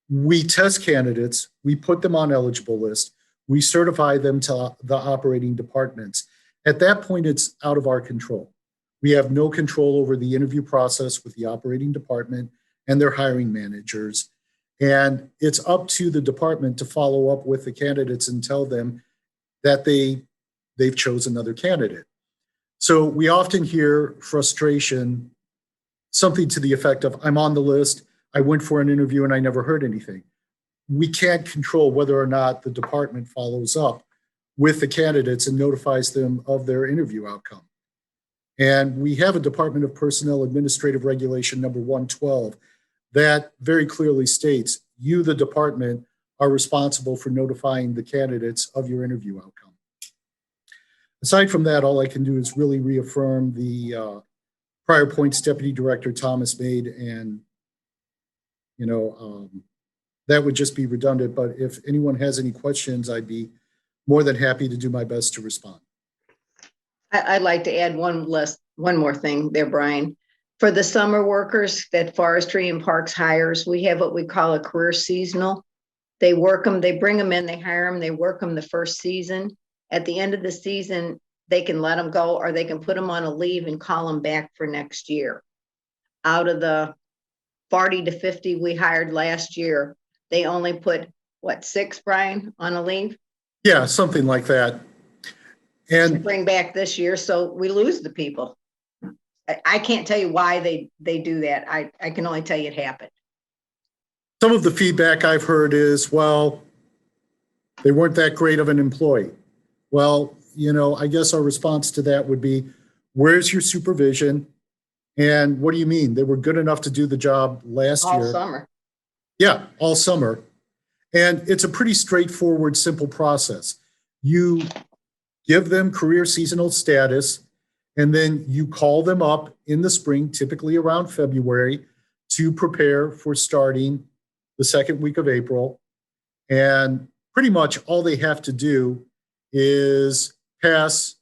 We test candidates, we put them on eligible list, we certify them to the operating departments. At that point, it's out of our control. We have no control over the interview process with the operating department and their hiring managers. And it's up to the department to follow up with the candidates and tell them that they've chosen another candidate. So we often hear frustration, something to the effect of, I'm on the list, I went for an interview and I never heard anything. We can't control whether or not the department follows up with the candidates and notifies them of their interview outcome. And we have a Department of Personnel Administrative Regulation number 112 that very clearly states you, the department, are responsible for notifying the candidates of your interview outcome. Aside from that, all I can do is really reaffirm the prior points Deputy Director Thomas made, and that would just be redundant, but if anyone has any questions, I'd be more than happy to do my best to respond. I'd like to add one more thing there, Brian. For the summer workers that Forestry and Parks hires, we have what we call a career seasonal. They work them, they bring them in, they hire them, they work them the first season. At the end of the season, they can let them go, or they can put them on a leave and call them back for next year. Out of the 40 to 50 we hired last year, they only put, 6, Brian, on a leave? Yeah, something like that. And bring back this year, so we lose the people. I can't tell you why they do that. I can only tell you it happened. Some of the feedback I've heard is, well, they weren't that great of an employee. Well, I guess our response to that would be, where's your supervision? And what do you mean? They were good enough to do the job last year. All summer. Yeah, all summer. And it's a pretty straightforward, simple process. You give them career seasonal status, and then you call them up in the spring, typically around February, to prepare for starting the second week of April. And pretty much all they have to do is pass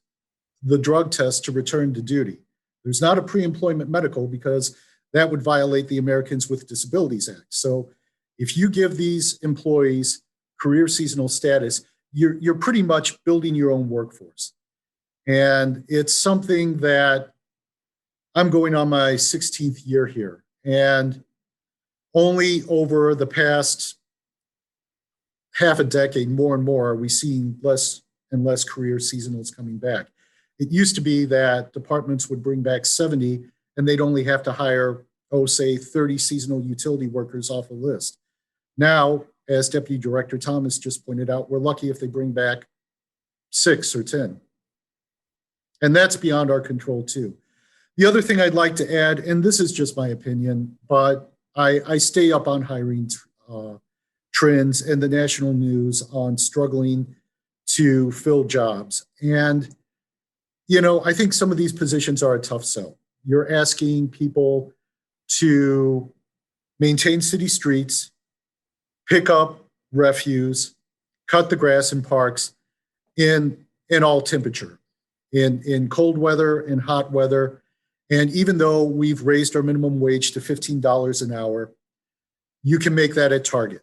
the drug test to return to duty. There's not a pre-employment medical because that would violate the Americans with Disabilities Act. So if you give these employees career seasonal status, you're pretty much building your own workforce. And it's something that I'm going on my 16th year here. And only over the past half a decade, more and more, are we seeing less and less career seasonals coming back. It used to be that departments would bring back 70 and they'd only have to hire, say 30 seasonal utility workers off a list. Now, as Deputy Director Thomas just pointed out, we're lucky if they bring back 6 or 10. And that's beyond our control too. The other thing I'd like to add, and this is just my opinion, but I stay up on hiring trends and the national news on struggling to fill jobs. And, I think some of these positions are a tough sell. You're asking people to maintain city streets, pick up refuse, cut the grass in parks in all temperature, in cold weather, in hot weather. And even though we've raised our minimum wage to $15 an hour, you can make that at Target.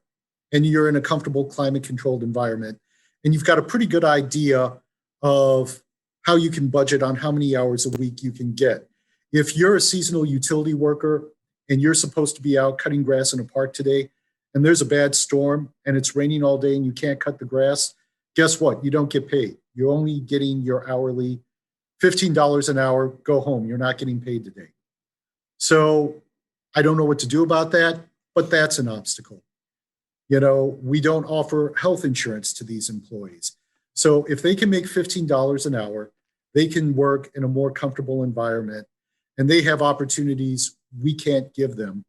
And you're in a comfortable climate-controlled environment. And you've got a pretty good idea of how you can budget on how many hours a week you can get. If you're a seasonal utility worker and you're supposed to be out cutting grass in a park today, and there's a bad storm and it's raining all day and you can't cut the grass, guess what? You don't get paid. You're only getting your hourly $15 an hour, go home. You're not getting paid today. So I don't know what to do about that, but that's an obstacle. You know, we don't offer health insurance to these employees. So if they can make $15 an hour, they can work in a more comfortable environment and they have opportunities we can't give them.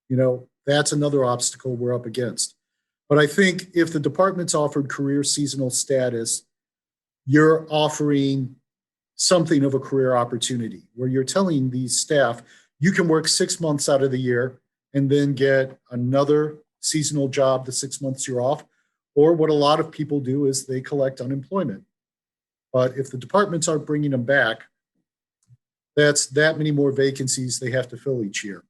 You know, that's another obstacle we're up against. But I think if the department's offered career seasonal status, you're offering something of a career opportunity where you're telling these staff, you can work 6 months out of the year and then get another seasonal job the 6 months you're off. Or what a lot of people do is they collect unemployment. But if the departments aren't bringing them back, that's that many more vacancies they have to fill each year.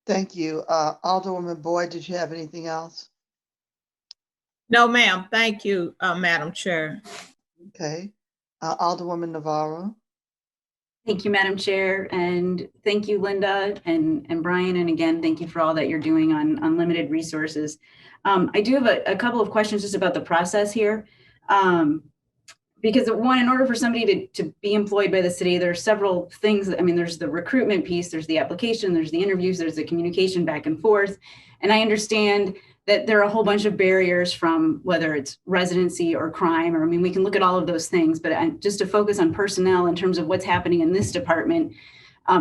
Thank you. Alderwoman Boyd, did you have anything else? No, ma'am. Thank you, Madam Chair. Okay. Alderwoman Navarro. Thank you, Madam Chair, and thank you, Linda and Brian. And again, thank you for all that you're doing on unlimited resources. I do have a couple of questions just about the process here. Because one, in order for somebody to be employed by the city, there are several things. I mean, there's the recruitment piece, there's the application, there's the interviews, there's the communication back and forth. And I understand that there are a whole bunch of barriers from whether it's residency or crime, or I mean, we can look at all of those things, but just to focus on personnel in terms of what's happening in this department,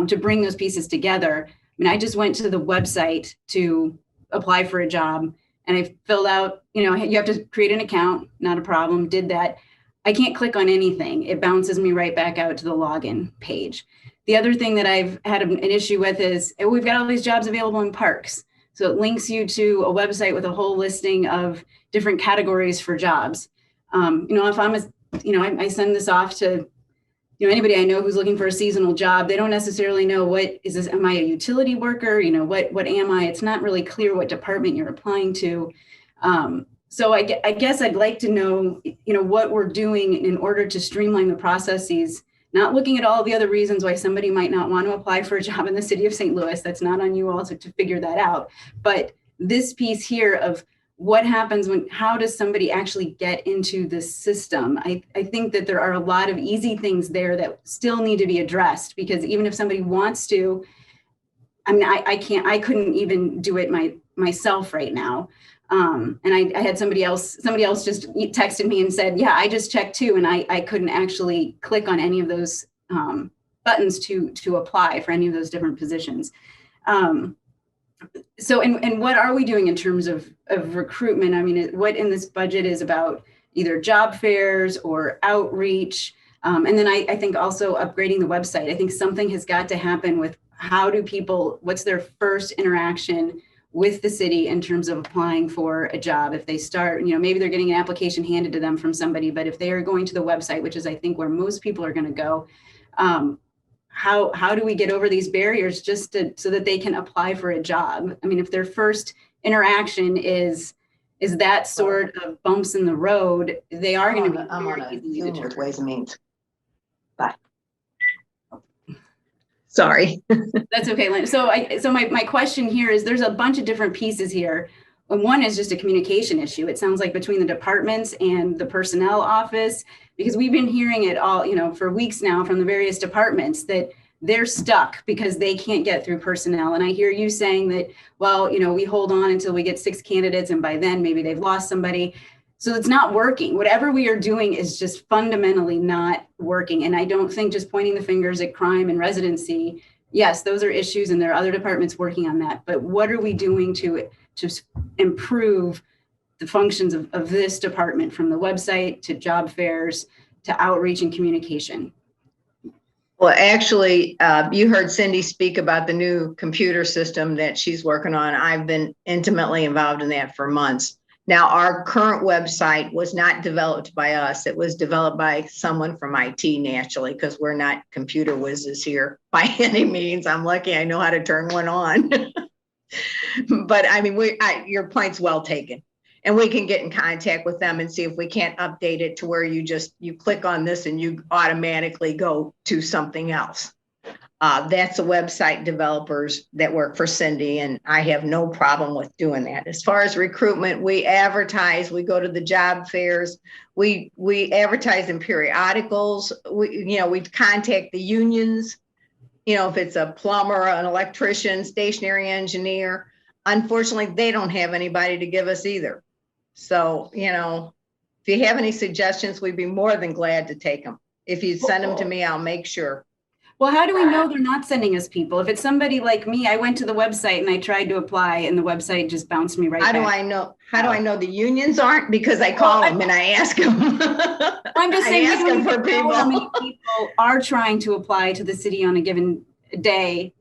to bring those pieces together. I mean, I just went to the website to apply for a job and I filled out, you know, you have to create an account, not a problem, did that. I can't click on anything. It bounces me right back out to the login page. The other thing that I've had an issue with is we've got all these jobs available in parks. So it links you to a website with a whole listing of different categories for jobs. You know, if I'm I send this off to, you know, anybody I know who's looking for a seasonal job, they don't necessarily know what is this, am I a utility worker? You know, what am I? It's not really clear what department you're applying to. So I guess I'd like to know, you know, what we're doing in order to streamline the processes, not looking at all the other reasons why somebody might not want to apply for a job in the city of St. Louis. That's not on you also to figure that out. But this piece here of what happens how does somebody actually get into the system? I think that there are a lot of easy things there that still need to be addressed, because even if somebody wants to, I mean, I couldn't even do it myself right now. And I had somebody else just texted me and said, yeah, I just checked too. And I couldn't actually click on any of those buttons to apply for any of those different positions. So, and what are we doing in terms of recruitment? I mean, what in this budget is about either job fairs or outreach? And then I think also upgrading the website. I think something has got to happen with what's their first interaction with the city in terms of applying for a job. If they start, you know, maybe they're getting an application handed to them from somebody, but if they are going to the website, which is I think where most people are going to go, how do we get over these barriers so that they can apply for a job? I mean, if their first interaction is that sort of bumps in the road, they are going to be. I'm on a Zoom with Ways and Means. Bye. Sorry. That's okay, Lynn. So my question here is, there's a bunch of different pieces here. And one is just a communication issue. It sounds like between the departments and the personnel office, because we've been hearing it all, you know, for weeks now from the various departments that they're stuck because they can't get through personnel. And I hear you saying that, well, you know, we hold on until we get 6 candidates and by then maybe they've lost somebody. So it's not working. Whatever we are doing is just fundamentally not working. And I don't think just pointing the fingers at crime and residency, yes, those are issues and there are other departments working on that. But what are we doing to improve the functions of this department, from the website to job fairs to outreach and communication? Well, actually, you heard Cindy speak about the new computer system that she's working on. I've been intimately involved in that for months. Now, our current website was not developed by us. It was developed by someone from IT, naturally, because we're not computer whizzes here by any means. I'm lucky I know how to turn one on. But I mean, your point's well taken. And we can get in contact with them and see if we can't update it to where you click on this and you automatically go to something else. That's the website developers that work for Cindy, and I have no problem with doing that. As far as recruitment, we advertise, we go to the job fairs, we advertise in periodicals, we contact the unions, if it's a plumber, an electrician, stationary engineer. Unfortunately, they don't have anybody to give us either. So, if you have any suggestions, we'd be more than glad to take them. If you send them to me, I'll make sure. Well, how do we know they're not sending us people? If it's somebody like me, I went to the website and I tried to apply and the website just bounced me right back. How do I know the unions aren't? Because I call them and I ask them. I'm just saying, ask them for people. How many people are trying to apply to the city on a given day,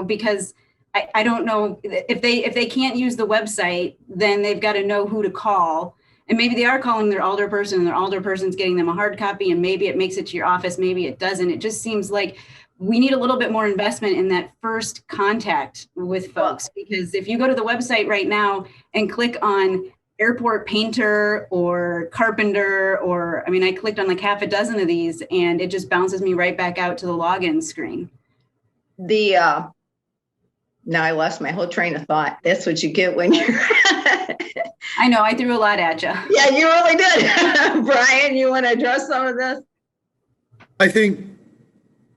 because I don't know if they can't use the website, then they've got to know who to call. And maybe they are calling their alderperson and their alderperson's getting them a hard copy, and maybe it makes it to your office, maybe it doesn't. It just seems like we need a little bit more investment in that first contact with folks, because if you go to the website right now and click on airport painter or carpenter, or, I clicked on like half a dozen of these and it just bounces me right back out to the login screen. Now I lost my whole train of thought. That's what you get when you're. I know, I threw a lot at you. Yeah, you really did. Brian, you want to address some of this? I think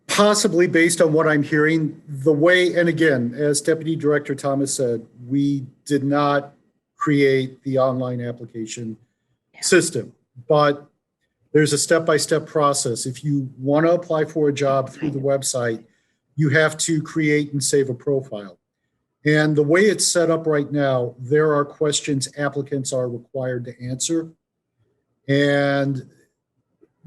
possibly based on what I'm hearing, the way, and again, as Deputy Director Thomas said, we did not create the online application system, but there's a step-by-step process. If you want to apply for a job through the website, you have to create and save a profile. And the way it's set up right now, there are questions applicants are required to answer. And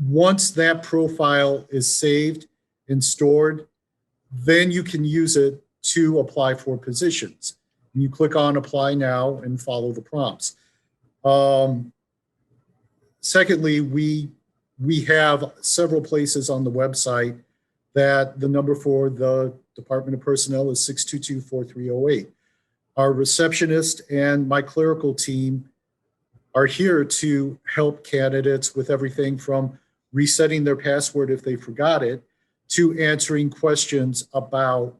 once that profile is saved and stored, then you can use it to apply for positions. And you click on apply now and follow the prompts. Secondly, we have several places on the website that the number for the Department of Personnel is 622-4308. Our receptionist and my clerical team are here to help candidates with everything from resetting their password if they forgot it, to answering questions about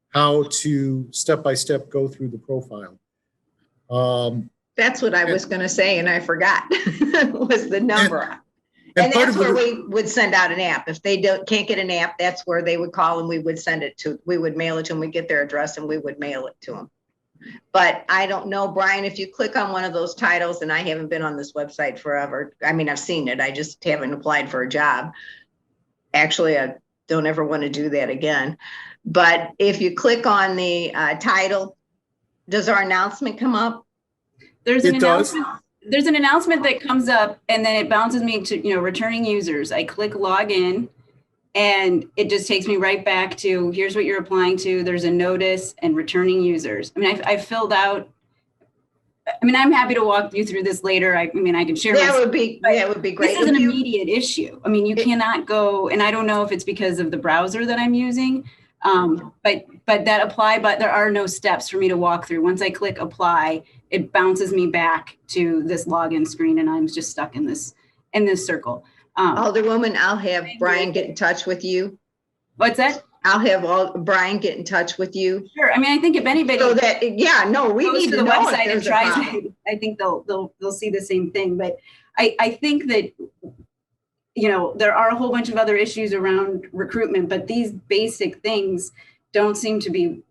how to step-by-step go through the profile. That's what I was going to say, and I forgot, was the number. And that's where we would send out an app. If they can't get an app, that's where they would call and we would we would mail it to them. We'd get their address and we would mail it to them. But I don't know, Brian, if you click on one of those titles, and I haven't been on this website forever. I've seen it. I just haven't applied for a job. Actually, I don't ever want to do that again. But if you click on the title, does our announcement come up? There's an announcement. There's an announcement that comes up and then it bounces me to, returning users. I click login and it just takes me right back to, here's what you're applying to. There's a notice and returning users. I filled out, I'm happy to walk you through this later. I can share. That would be great. This is an immediate issue. You cannot go, and I don't know if it's because of the browser that I'm using, but that apply, but there are no steps for me to walk through. Once I click apply, it bounces me back to this login screen and I'm just stuck in this circle. Alderwoman, I'll have Brian get in touch with you. What's that? I'll have Brian get in touch with you. Sure. I think if anybody so that, we need to the know website and tries it, I think they'll see the same thing. But I think that there are a whole bunch of other issues around recruitment, but these basic things don't seem to be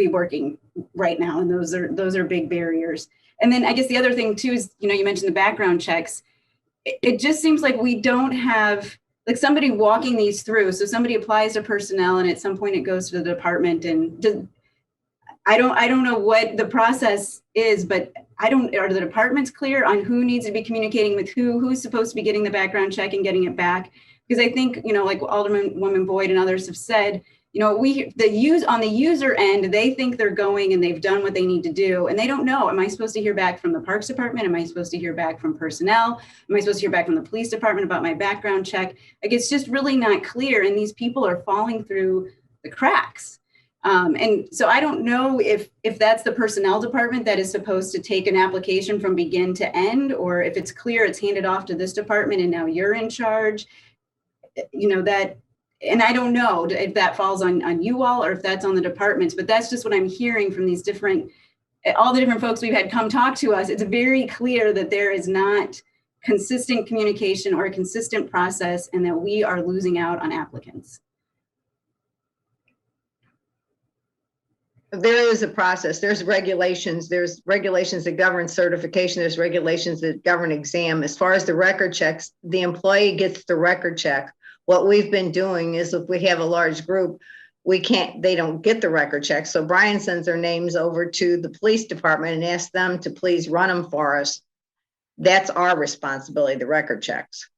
working right now. And those are big barriers. And then I guess the other thing too is, you mentioned the background checks. It just seems like we don't have somebody walking these through. So somebody applies to personnel and at some point it goes to the department and I don't know what the process is, but are the departments clear on who needs to be communicating with who's supposed to be getting the background check and getting it back? Because I think, like Alderwoman Boyd and others have said, on the user end, they think they're going and they've done what they need to do. And they don't know, am I supposed to hear back from the Parks Department? Am I supposed to hear back from personnel? Am I supposed to hear back from the police department about my background check? It's just really not clear. And these people are falling through the cracks. And so I don't know if that's the personnel department that is supposed to take an application from begin to end, or if it's clear it's handed off to this department and now you're in charge, that, and I don't know if that falls on you all or if that's on the departments, but that's just what I'm hearing from these all the different folks we've had come talk to us. It's very clear that there is not consistent communication or a consistent process, and that we are losing out on applicants. There is a process. There's regulations that govern certification. There's regulations that govern exam. As far as the record checks, the employee gets the record check. What we've been doing is if we have a large group, they don't get the record check. So Brian sends their names over to the police department and asks them to please run them for us. That's our responsibility, the record checks.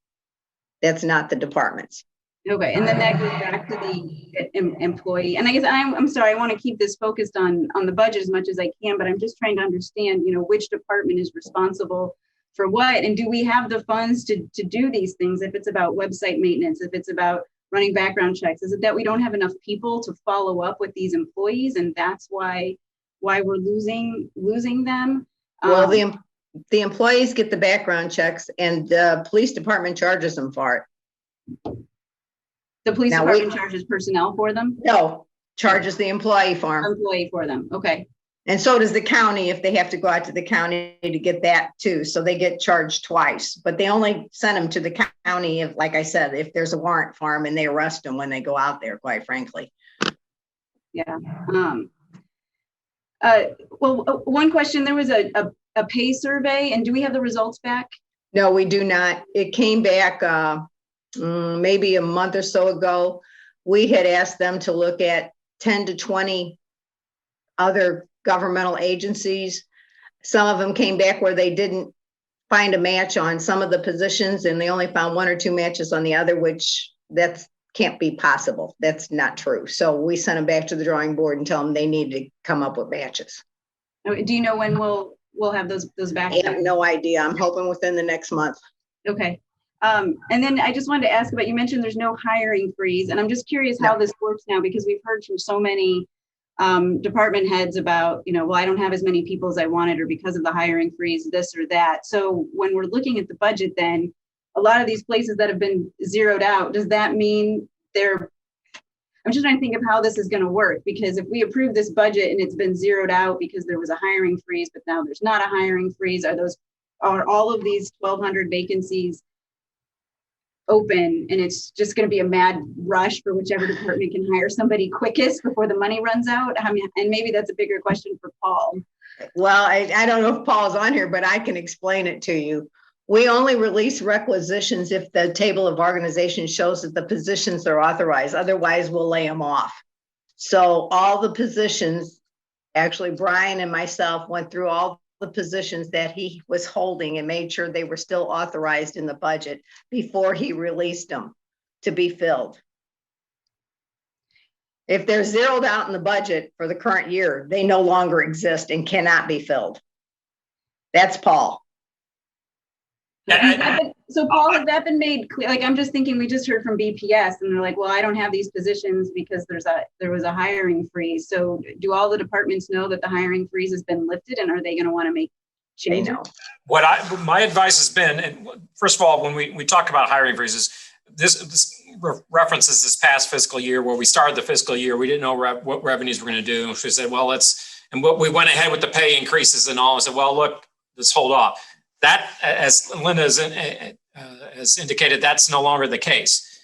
That's not the department's. Okay, and then that goes back to the employee. And I guess I'm sorry, I want to keep this focused on the budget as much as I can, but I'm just trying to understand, which department is responsible for what, and do we have the funds to do these things? If it's about website maintenance, if it's about running background checks, is it that we don't have enough people to follow up with these employees, and that's why we're losing them? Well, the employees get the background checks, and the police department charges them for it. The police department charges personnel for them? No, charges the employee for them. Okay. And so does the county if they have to go out to the county to get that too. So they get charged twice, but they only send them to the county if, like I said, if there's a warrant for them and they arrest them when they go out there, quite frankly. Yeah. Well, one question, there was a pay survey, and do we have the results back? No, we do not. It came back maybe a month or so ago. We had asked them to look at 10 to 20 other governmental agencies. Some of them came back where they didn't find a match on some of the positions, and they only found 1 or 2 matches on the other, which that can't be possible. That's not true. So we sent them back to the drawing board and tell them they need to come up with matches. Do you know when we'll have those back? I have no idea. I'm hoping within the next month. Okay. And then I just wanted to ask about, you mentioned there's no hiring freeze, and I'm just curious how this works now, because we've heard from so many department heads about, well, I don't have as many people as I wanted, or because of the hiring freeze, this or that. So when we're looking at the budget, then a lot of these places that have been zeroed out, does that mean I'm just trying to think of how this is going to work, because if we approve this budget and it's been zeroed out because there was a hiring freeze, but now there's not a hiring freeze, are all of these 1,200 vacancies open, and it's just going to be a mad rush for whichever department can hire somebody quickest before the money runs out? I mean, and maybe that's a bigger question for Paul. Well, I don't know if Paul's on here, but I can explain it to you. We only release requisitions if the table of organization shows that the positions are authorized. Otherwise, we'll lay them off. So all the positions, actually, Brian and myself went through all the positions that he was holding and made sure they were still authorized in the budget before he released them to be filled. If they're zeroed out in the budget for the current year, they no longer exist and cannot be filled. That's Paul. So Paul, has that been made clear? Like, I'm just thinking, we just heard from BPS and they're like, well, I don't have these positions because there was a hiring freeze. So do all the departments know that the hiring freeze has been lifted, and are they going to want to make changes? My advice has been, and first of all, when we talk about hiring freezes, this references this past fiscal year where we started the fiscal year, we didn't know what revenues we're going to do. So we said, well, we went ahead with the pay increases and all, and said, well, look, let's hold off. That, as Linda has indicated, that's no longer the case.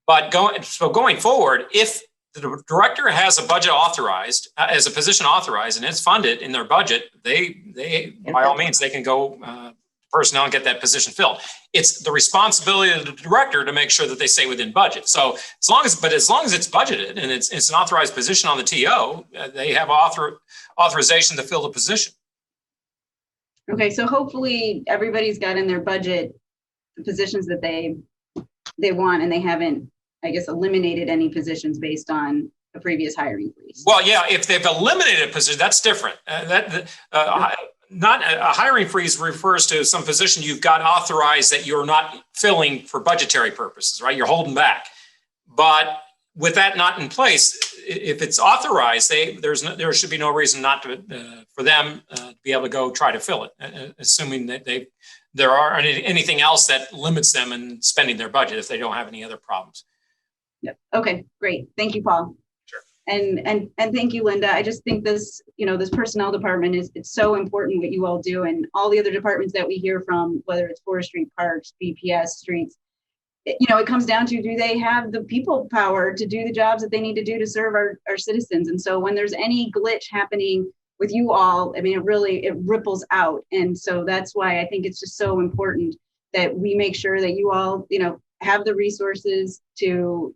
But going forward, if the director has a budget authorized, as a position authorized, and it's funded in their budget, they by all means, they can go personnel and get that position filled. It's the responsibility of the director to make sure that they stay within budget. So as long as it's budgeted and it's an authorized position on the TO, they have authorization to fill the position. Okay, so hopefully everybody's got in their budget the positions that they want, and they haven't, I guess, eliminated any positions based on a previous hiring freeze. Well, yeah, if they've eliminated a position, that's different. Not a hiring freeze refers to some position you've got authorized that you're not filling for budgetary purposes, right? You're holding back. But with that not in place, if it's authorized, there should be no reason not to for them to be able to go try to fill it, assuming that there aren't anything else that limits them in spending their budget if they don't have any other problems. Yep. Okay, great. Thank you, Paul. Sure. And thank you, Linda. I just think this, this personnel department it's so important what you all do, and all the other departments that we hear from, whether it's forestry, parks, BPS, streets. It comes down to, do they have the people power to do the jobs that they need to do to serve our citizens? And so when there's any glitch happening with you all, I mean, it ripples out. And so that's why I think it's just so important that we make sure that you all, have the resources to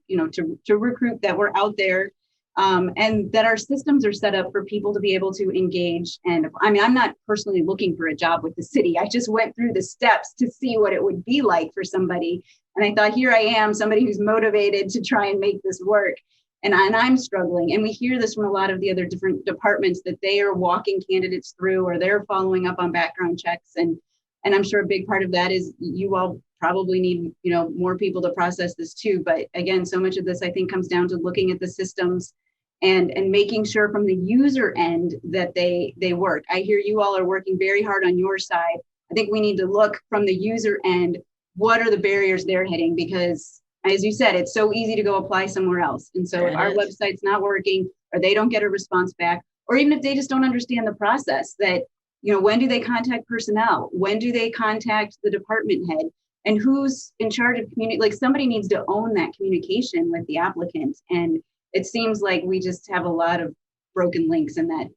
recruit, that we're out there, and that our systems are set up for people to be able to engage. And I mean, I'm not personally looking for a job with the city. I just went through the steps to see what it would be like for somebody. And I thought, here I am, somebody who's motivated to try and make this work. And I'm struggling. And we hear this from a lot of the other different departments, that they are walking candidates through, or they're following up on background checks. And I'm sure a big part of that is you all probably need, more people to process this too. But again, so much of this, I think, comes down to looking at the systems and making sure from the user end that they work. I hear you all are working very hard on your side. I think we need to look from the user end. What are the barriers they're hitting? Because as you said, it's so easy to go apply somewhere else. And so if our website's not working, or they don't get a response back, or even if they just don't understand the process, that, when do they contact personnel? When do they contact the department head? And who's in charge of community? Like, somebody needs to own that communication with the applicant. And it seems like we just have a lot of broken links in that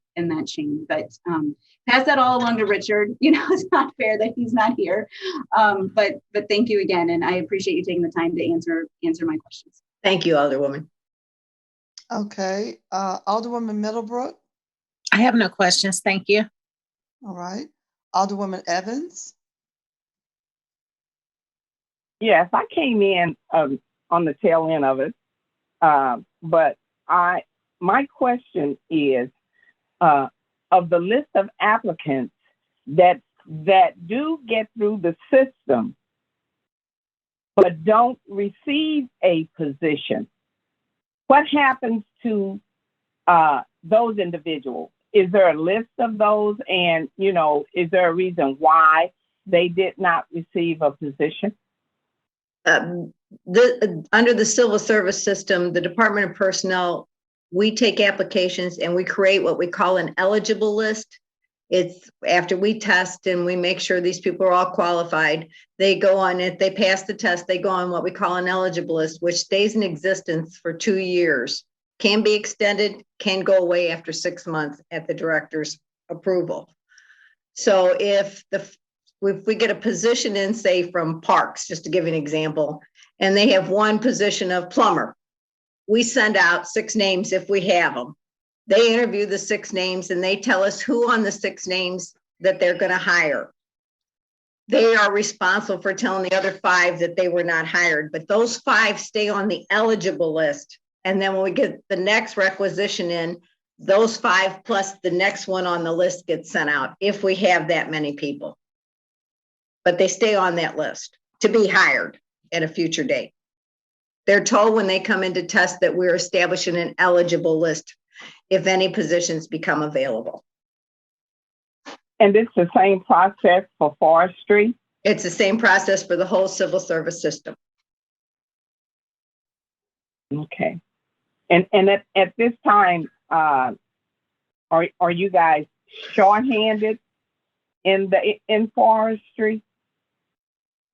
chain. But pass that all along to Richard. It's not fair that he's not here. But thank you again, and I appreciate you taking the time to answer my questions. Thank you, Alderwoman. Okay, Alderwoman Middlebrook. I have no questions. Thank you. All right, Alderwoman Evans. Yes, I came in on the tail end of it, but my question is, of the list of applicants that do get through the system but don't receive a position, what happens to those individuals? Is there a list of those, and is there a reason why they did not receive a position? Under the civil service system, the Department of Personnel, we take applications and we create what we call an eligible list. It's after we test and we make sure these people are all qualified, they go on, if they pass the test, they go on what we call an eligible list, which stays in existence for 2 years, can be extended, can go away after 6 months at the director's approval. So if we get a position in, say, from Parks, just to give you an example, and they have one position of plumber, we send out 6 names if we have them. They interview the 6 names and they tell us who on the 6 names that they're going to hire. They are responsible for telling the other 5 that they were not hired, but those 5 stay on the eligible list. And then when we get the next requisition in, those 5 plus the next one on the list gets sent out if we have that many people. But they stay on that list to be hired at a future date. They're told when they come in to test that we're establishing an eligible list if any positions become available. And it's the same process for forestry? It's the same process for the whole civil service system. Okay. And at this time, are you guys shorthanded in forestry?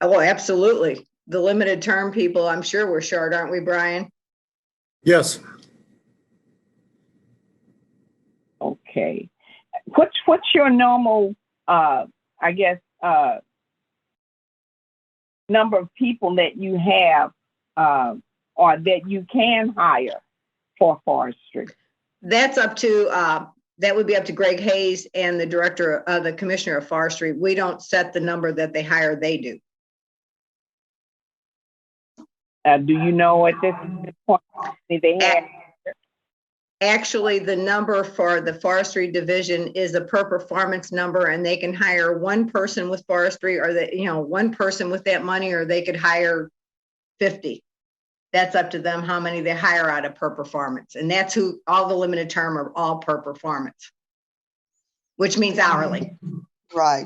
Oh, absolutely. The limited term people, I'm sure we're short, aren't we, Brian? Yes. Okay. What's your normal, number of people that you have or that you can hire for forestry? That's up to, that would be up to Greg Hayes and the director, the commissioner of forestry. We don't set the number that they hire, they do. Do you know at this point they have? Actually, the number for the forestry division is a per performance number, and they can hire 1 person with forestry, or 1 person with that money, or they could hire 50. That's up to them, how many they hire out of per performance. And that's who, all the limited term are all per performance, which means hourly. Right.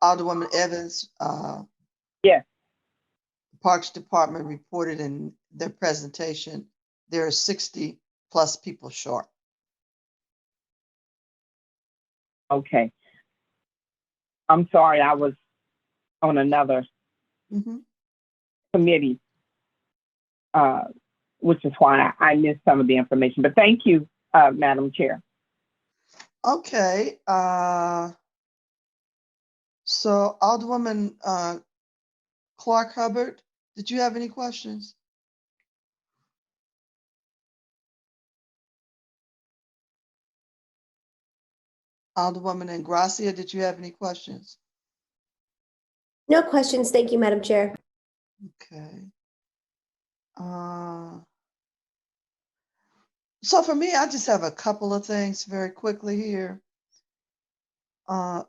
Alderwoman Evans. Yes. Parks Department reported in their presentation, there are 60 plus people short. Okay. I'm sorry, I was on another committee, which is why I missed some of the information. But thank you, Madam Chair. Okay. So Alderwoman Clark Hubbard, did you have any questions? Alderwoman Ingracia, did you have any questions? No questions. Thank you, Madam Chair. Okay. So for me, I just have a couple of things very quickly here. I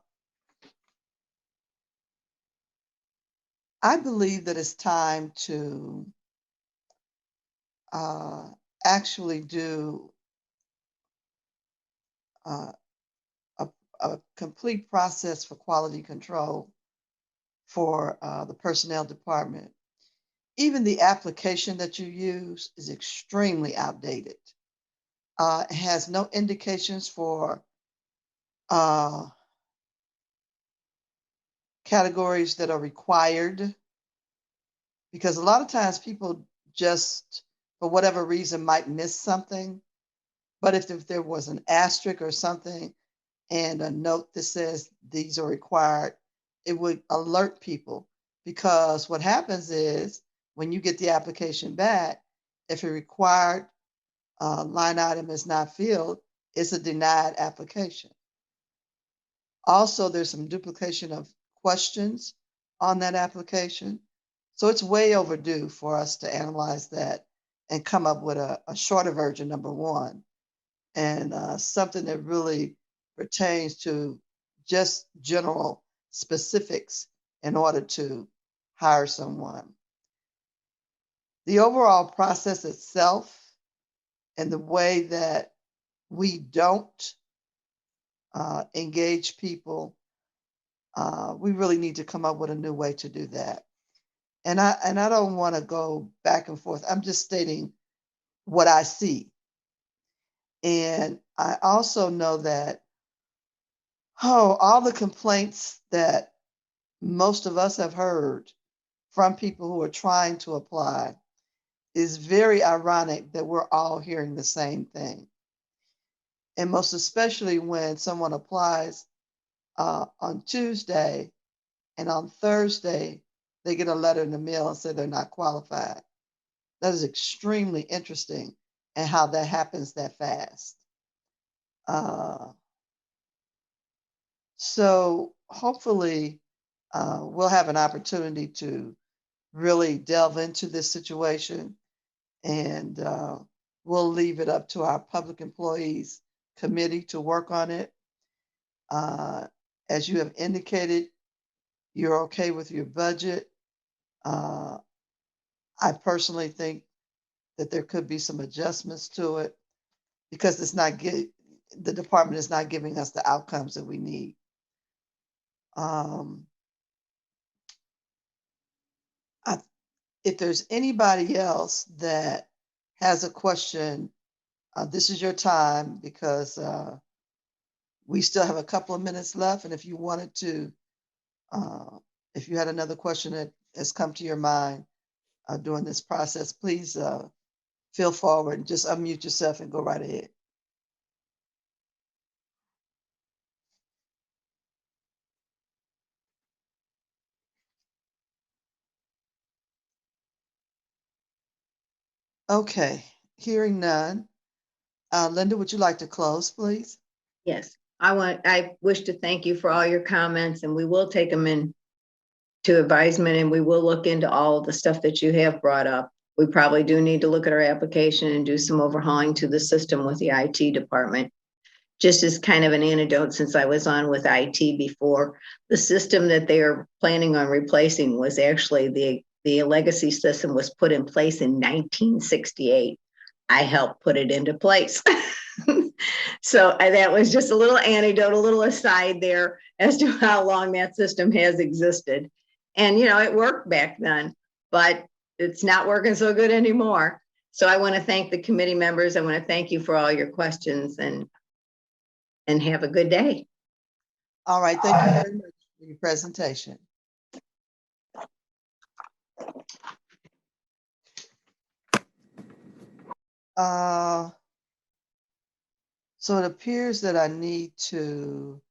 believe that it's time to actually do a complete process for quality control for the personnel department. Even the application that you use is extremely outdated. It has no indications for categories that are required, because a lot of times people just, for whatever reason, might miss something. But if there was an asterisk or something and a note that says these are required, it would alert people, because what happens is when you get the application back, if a required line item is not filled, it's a denied application. Also, there's some duplication of questions on that application. So it's way overdue for us to analyze that and come up with a shorter version, number one, and something that really pertains to just general specifics in order to hire someone. The overall process itself and the way that we don't engage people, we really need to come up with a new way to do that. And I don't want to go back and forth. I'm just stating what I see. And I also know that, all the complaints that most of us have heard from people who are trying to apply, is very ironic that we're all hearing the same thing. And most especially when someone applies on Tuesday and on Thursday, they get a letter in the mail and say they're not qualified. That is extremely interesting, and how that happens that fast. So hopefully we'll have an opportunity to really delve into this situation, and we'll leave it up to our Public Employees Committee to work on it. As you have indicated, you're okay with your budget. I personally think that there could be some adjustments to it, because it's not the department is not giving us the outcomes that we need. If there's anybody else that has a question, this is your time, because we still have a couple of minutes left. And if you wanted to, if you had another question that has come to your mind during this process, please feel forward and just unmute yourself and go right ahead. Okay, hearing none. Linda, would you like to close, please? Yes, I wish to thank you for all your comments, and we will take them in to advisement, and we will look into all of the stuff that you have brought up. We probably do need to look at our application and do some overhauling to the system with the IT department. Just as kind of an anecdote, since I was on with IT before, the system that they are planning on replacing was actually the The legacy system was put in place in 1968. I helped put it into place. So that was just a little anecdote, a little aside there as to how long that system has existed. And, you know, it worked back then, but it's not working so good anymore. So I want to thank the committee members. I want to thank you for all your questions, and have a good day. All right, thank you very much for your presentation. So it appears that I need to,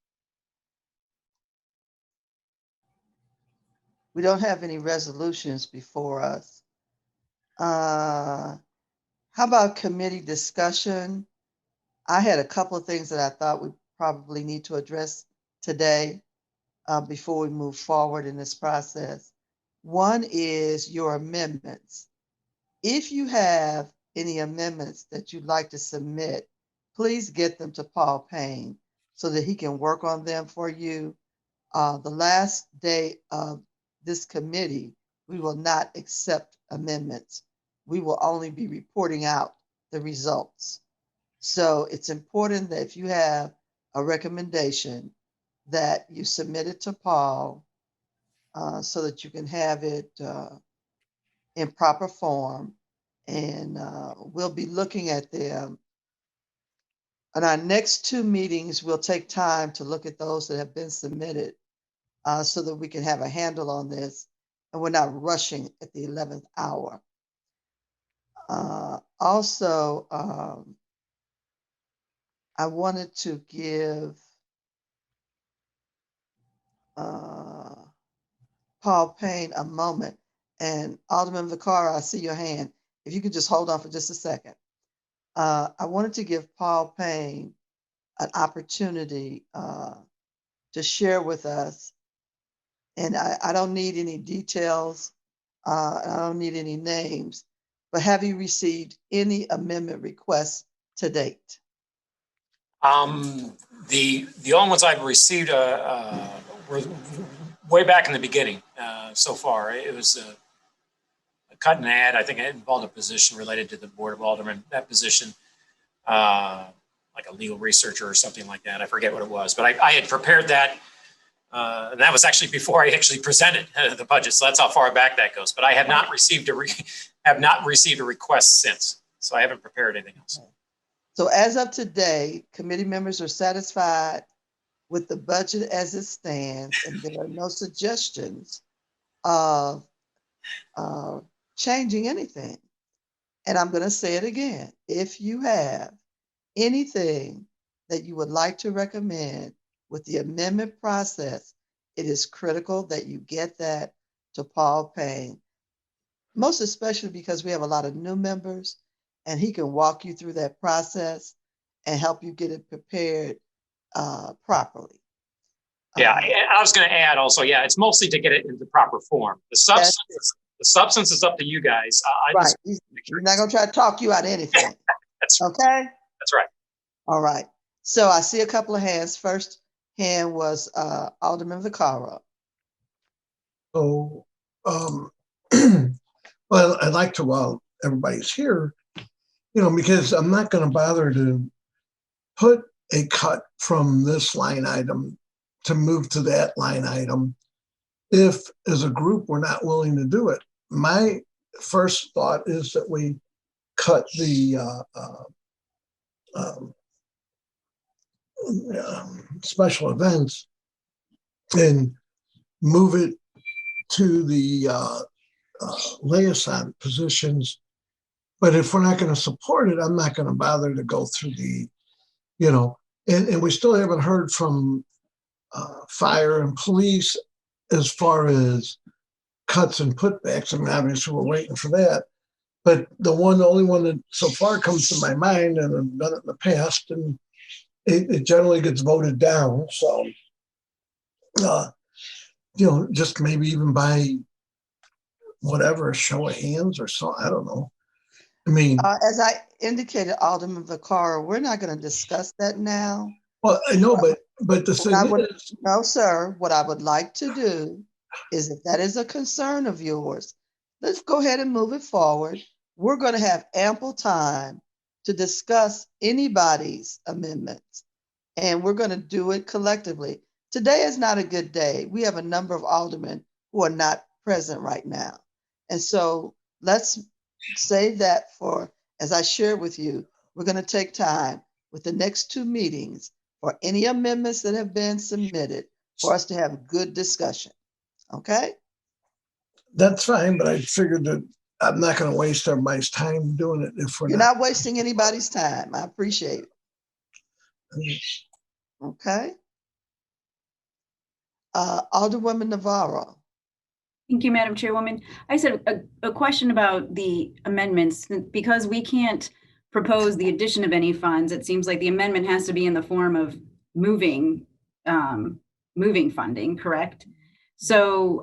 we don't have any resolutions before us. How about committee discussion? I had a couple of things that I thought we probably need to address today before we move forward in this process. One is your amendments. If you have any amendments that you'd like to submit, please get them to Paul Payne so that he can work on them for you. The last day of this committee, we will not accept amendments. We will only be reporting out the results. So it's important that if you have a recommendation that you submit it to Paul so that you can have it in proper form. And we'll be looking at them. On our next two meetings, we'll take time to look at those that have been submitted so that we can have a handle on this and we're not rushing at the 11th hour. Also, I wanted to give Paul Payne a moment. And Alderman Vaccaro, I see your hand. If you could just hold on for just a second. I wanted to give Paul Payne an opportunity to share with us. And I don't need any details. I don't need any names, but have you received any amendment requests to date? The only ones I've received were way back in the beginning so far. It was a cut and add. I think it involved a position related to the Board of Aldermen, that position, like a legal researcher or something like that. I forget what it was, but I had prepared that. And that was actually before I actually presented the budget. So that's how far back that goes. But I have not received a request since. So I haven't prepared anything else. So as of today, committee members are satisfied with the budget as it stands, and there are no suggestions of changing anything. And I'm going to say it again. If you have anything that you would like to recommend with the amendment process, it is critical that you get that to Paul Payne, most especially because we have a lot of new members and he can walk you through that process and help you get it prepared properly. Yeah, I was going to add also, yeah, it's mostly to get it into proper form. The substance is up to you guys. Right. You're not going to try to talk you out of anything. That's okay. That's right. All right. So I see a couple of hands. First hand was Alderman Vaccaro. So, well, I'd like to, while everybody's here, because I'm not going to bother to put a cut from this line item to move to that line item if, as a group, we're not willing to do it. My first thought is that we cut the special events and move it to the liaison positions. But if we're not going to support it, I'm not going to bother to go through the, and we still haven't heard from fire and police as far as cuts and putbacks. I mean, obviously we're waiting for that. But the only one that so far comes to my mind, and I've done it in the past, and it generally gets voted down. So, just maybe even by whatever, a show of hands or so, I don't know. I mean, as I indicated, Alderman Vaccaro, we're not going to discuss that now. Well, I know, but the thing is, no, sir. What I would like to do is, if that is a concern of yours, let's go ahead and move it forward. We're going to have ample time to discuss anybody's amendments, and we're going to do it collectively. Today is not a good day. We have a number of aldermen who are not present right now. And so let's save that for, as I shared with you, we're going to take time with the next two meetings for any amendments that have been submitted for us to have a good discussion. Okay? That's fine, but I figured that I'm not going to waste everybody's time doing it if we're You're not wasting anybody's time. I appreciate it. Okay. Alderwoman Navarro. Thank you, Madam Chairwoman. I said a question about the amendments. Because we can't propose the addition of any funds, it seems like the amendment has to be in the form of moving funding, correct? So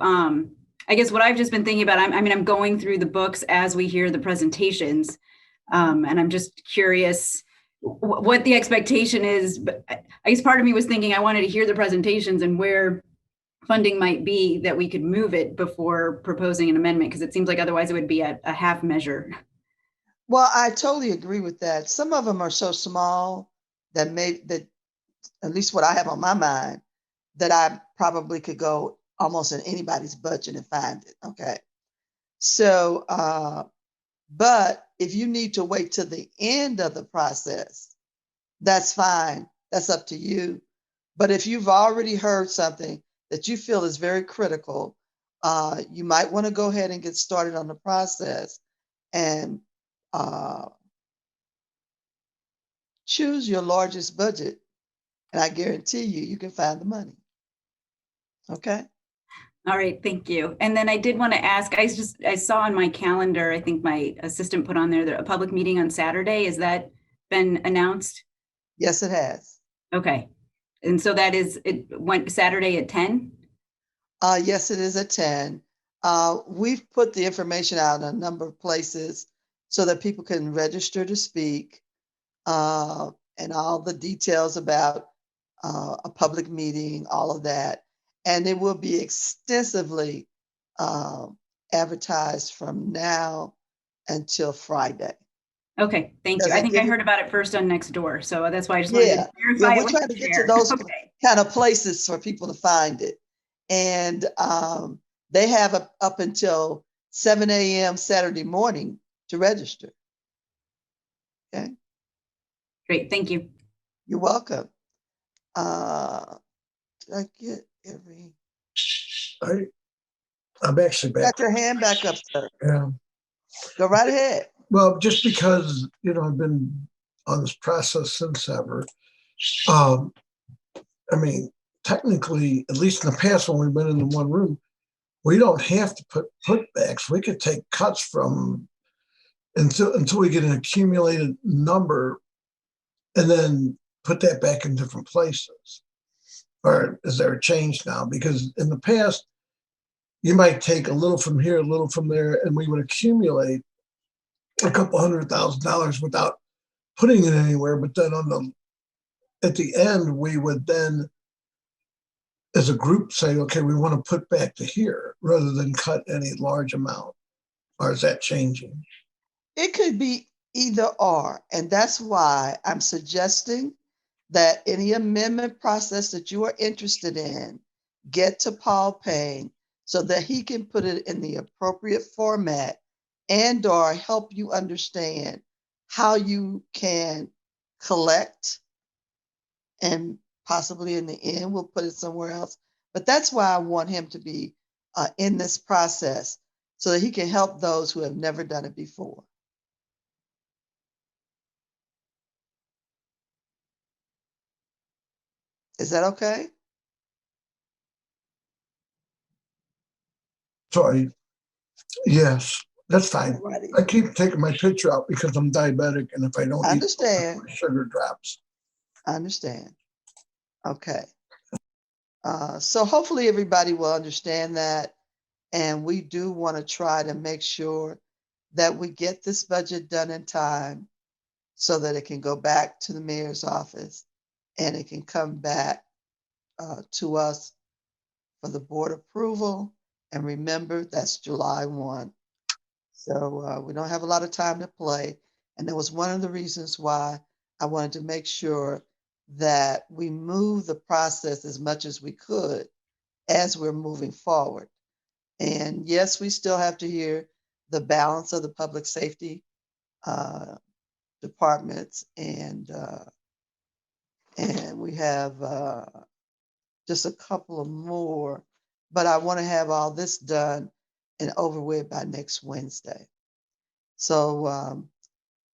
I guess what I've just been thinking about, I'm going through the books as we hear the presentations, and I'm just curious what the expectation is. But I guess part of me was thinking I wanted to hear the presentations and where funding might be that we could move it before proposing an amendment, because it seems like otherwise it would be a half measure. Well, I totally agree with that. Some of them are so small that at least what I have on my mind, that I probably could go almost in anybody's budget and find it. Okay. So, but if you need to wait till the end of the process, that's fine. That's up to you. But if you've already heard something that you feel is very critical, you might want to go ahead and get started on the process and choose your largest budget. And I guarantee you can find the money. Okay. All right, thank you. And then I did want to ask, I saw on my calendar, I think my assistant put on there that a public meeting on Saturday. Has that been announced? Yes, it has. Okay. And so it went Saturday at 10? Yes, it is at 10. We've put the information out in a number of places so that people can register to speak, and all the details about a public meeting, all of that. And it will be extensively advertised from now until Friday. Okay, thank you. I think I heard about it first on Nextdoor, so that's why I just wanted to Yeah, verify. we're trying to get to those kind of places for people to find it. And they have up until 7 a.m. Saturday morning to register. Okay. Great, thank you. You're welcome. Did I get every? I'm actually back. Got your hand back up, sir. Yeah. Go right ahead. Well, just because, I've been on this process since ever. I mean, technically, at least in the past when we've been in the one room, we don't have to put putbacks. We could take cuts from until we get an accumulated number and then put that back in different places. Or is there a change now? Because in the past, you might take a little from here, a little from there, and we would accumulate a couple $100,000 without putting it anywhere. But then at the end, we would then, as a group, say, okay, we want to put back to here rather than cut any large amount. Or is that changing? It could be either or. And that's why I'm suggesting that any amendment process that you are interested in, get to Paul Payne so that he can put it in the appropriate format and or help you understand how you can collect, and possibly in the end we'll put it somewhere else. But that's why I want him to be in this process so that he can help those who have never done it before. Is that okay? Sorry. Yes, that's fine. Alrighty. I keep taking my picture out because I'm diabetic, and if I don't Understand. eat, my sugar drops. I understand. Okay. So hopefully everybody will understand that. And we do want to try to make sure that we get this budget done in time so that it can go back to the mayor's office and it can come back to us for the board approval. And remember, that's July 1. So we don't have a lot of time to play. And that was one of the reasons why I wanted to make sure that we move the process as much as we could as we're moving forward. And yes, we still have to hear the balance of the public safety departments, and we have just a couple of more, but I want to have all this done and over with by next Wednesday. So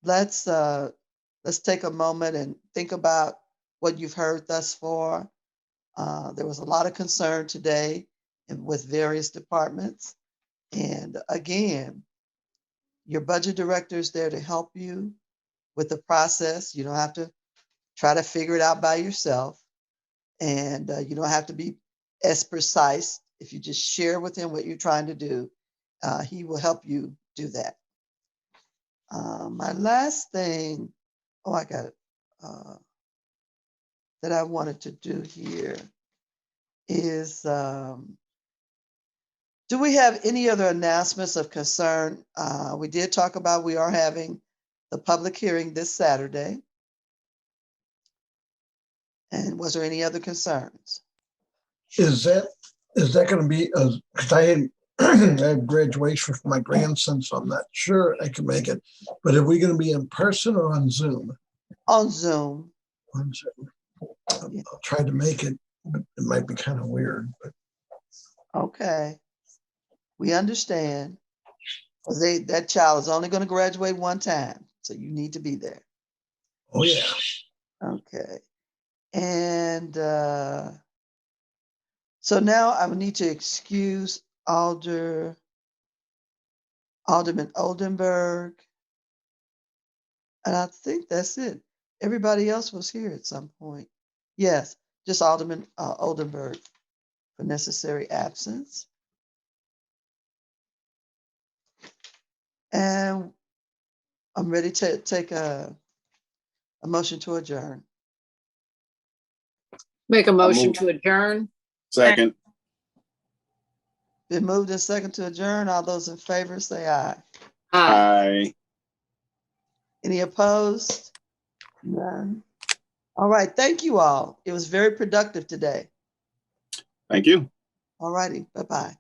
let's take a moment and think about what you've heard thus far. There was a lot of concern today with various departments. And again, your budget director is there to help you with the process. You don't have to try to figure it out by yourself. And you don't have to be as precise. If you just share with him what you're trying to do, he will help you do that. My last thing, I got it, that I wanted to do here is, do we have any other announcements of concern? We did talk about we are having the public hearing this Saturday. And was there any other concerns? Is that going to be, because I have graduation for my grandson, so I'm not sure I can make it. But are we going to be in person or on Zoom? On Zoom. On Zoom. I'll try to make it, but it might be kind of weird. But okay, we understand. Because that child is only going to graduate one time, so you need to be there. Oh yeah. Okay. And so now I would need to excuse Alderman Oldenburg. And I think that's it. Everybody else was here at some point. Yes, just Alderman Oldenburg for necessary absence. And I'm ready to take a motion to adjourn. Make a motion to adjourn. Second. Been moved and second to adjourn. All those in favor say aye. Aye. Any opposed? None. All right. Thank you all. It was very productive today. Thank you. All righty. Bye-bye.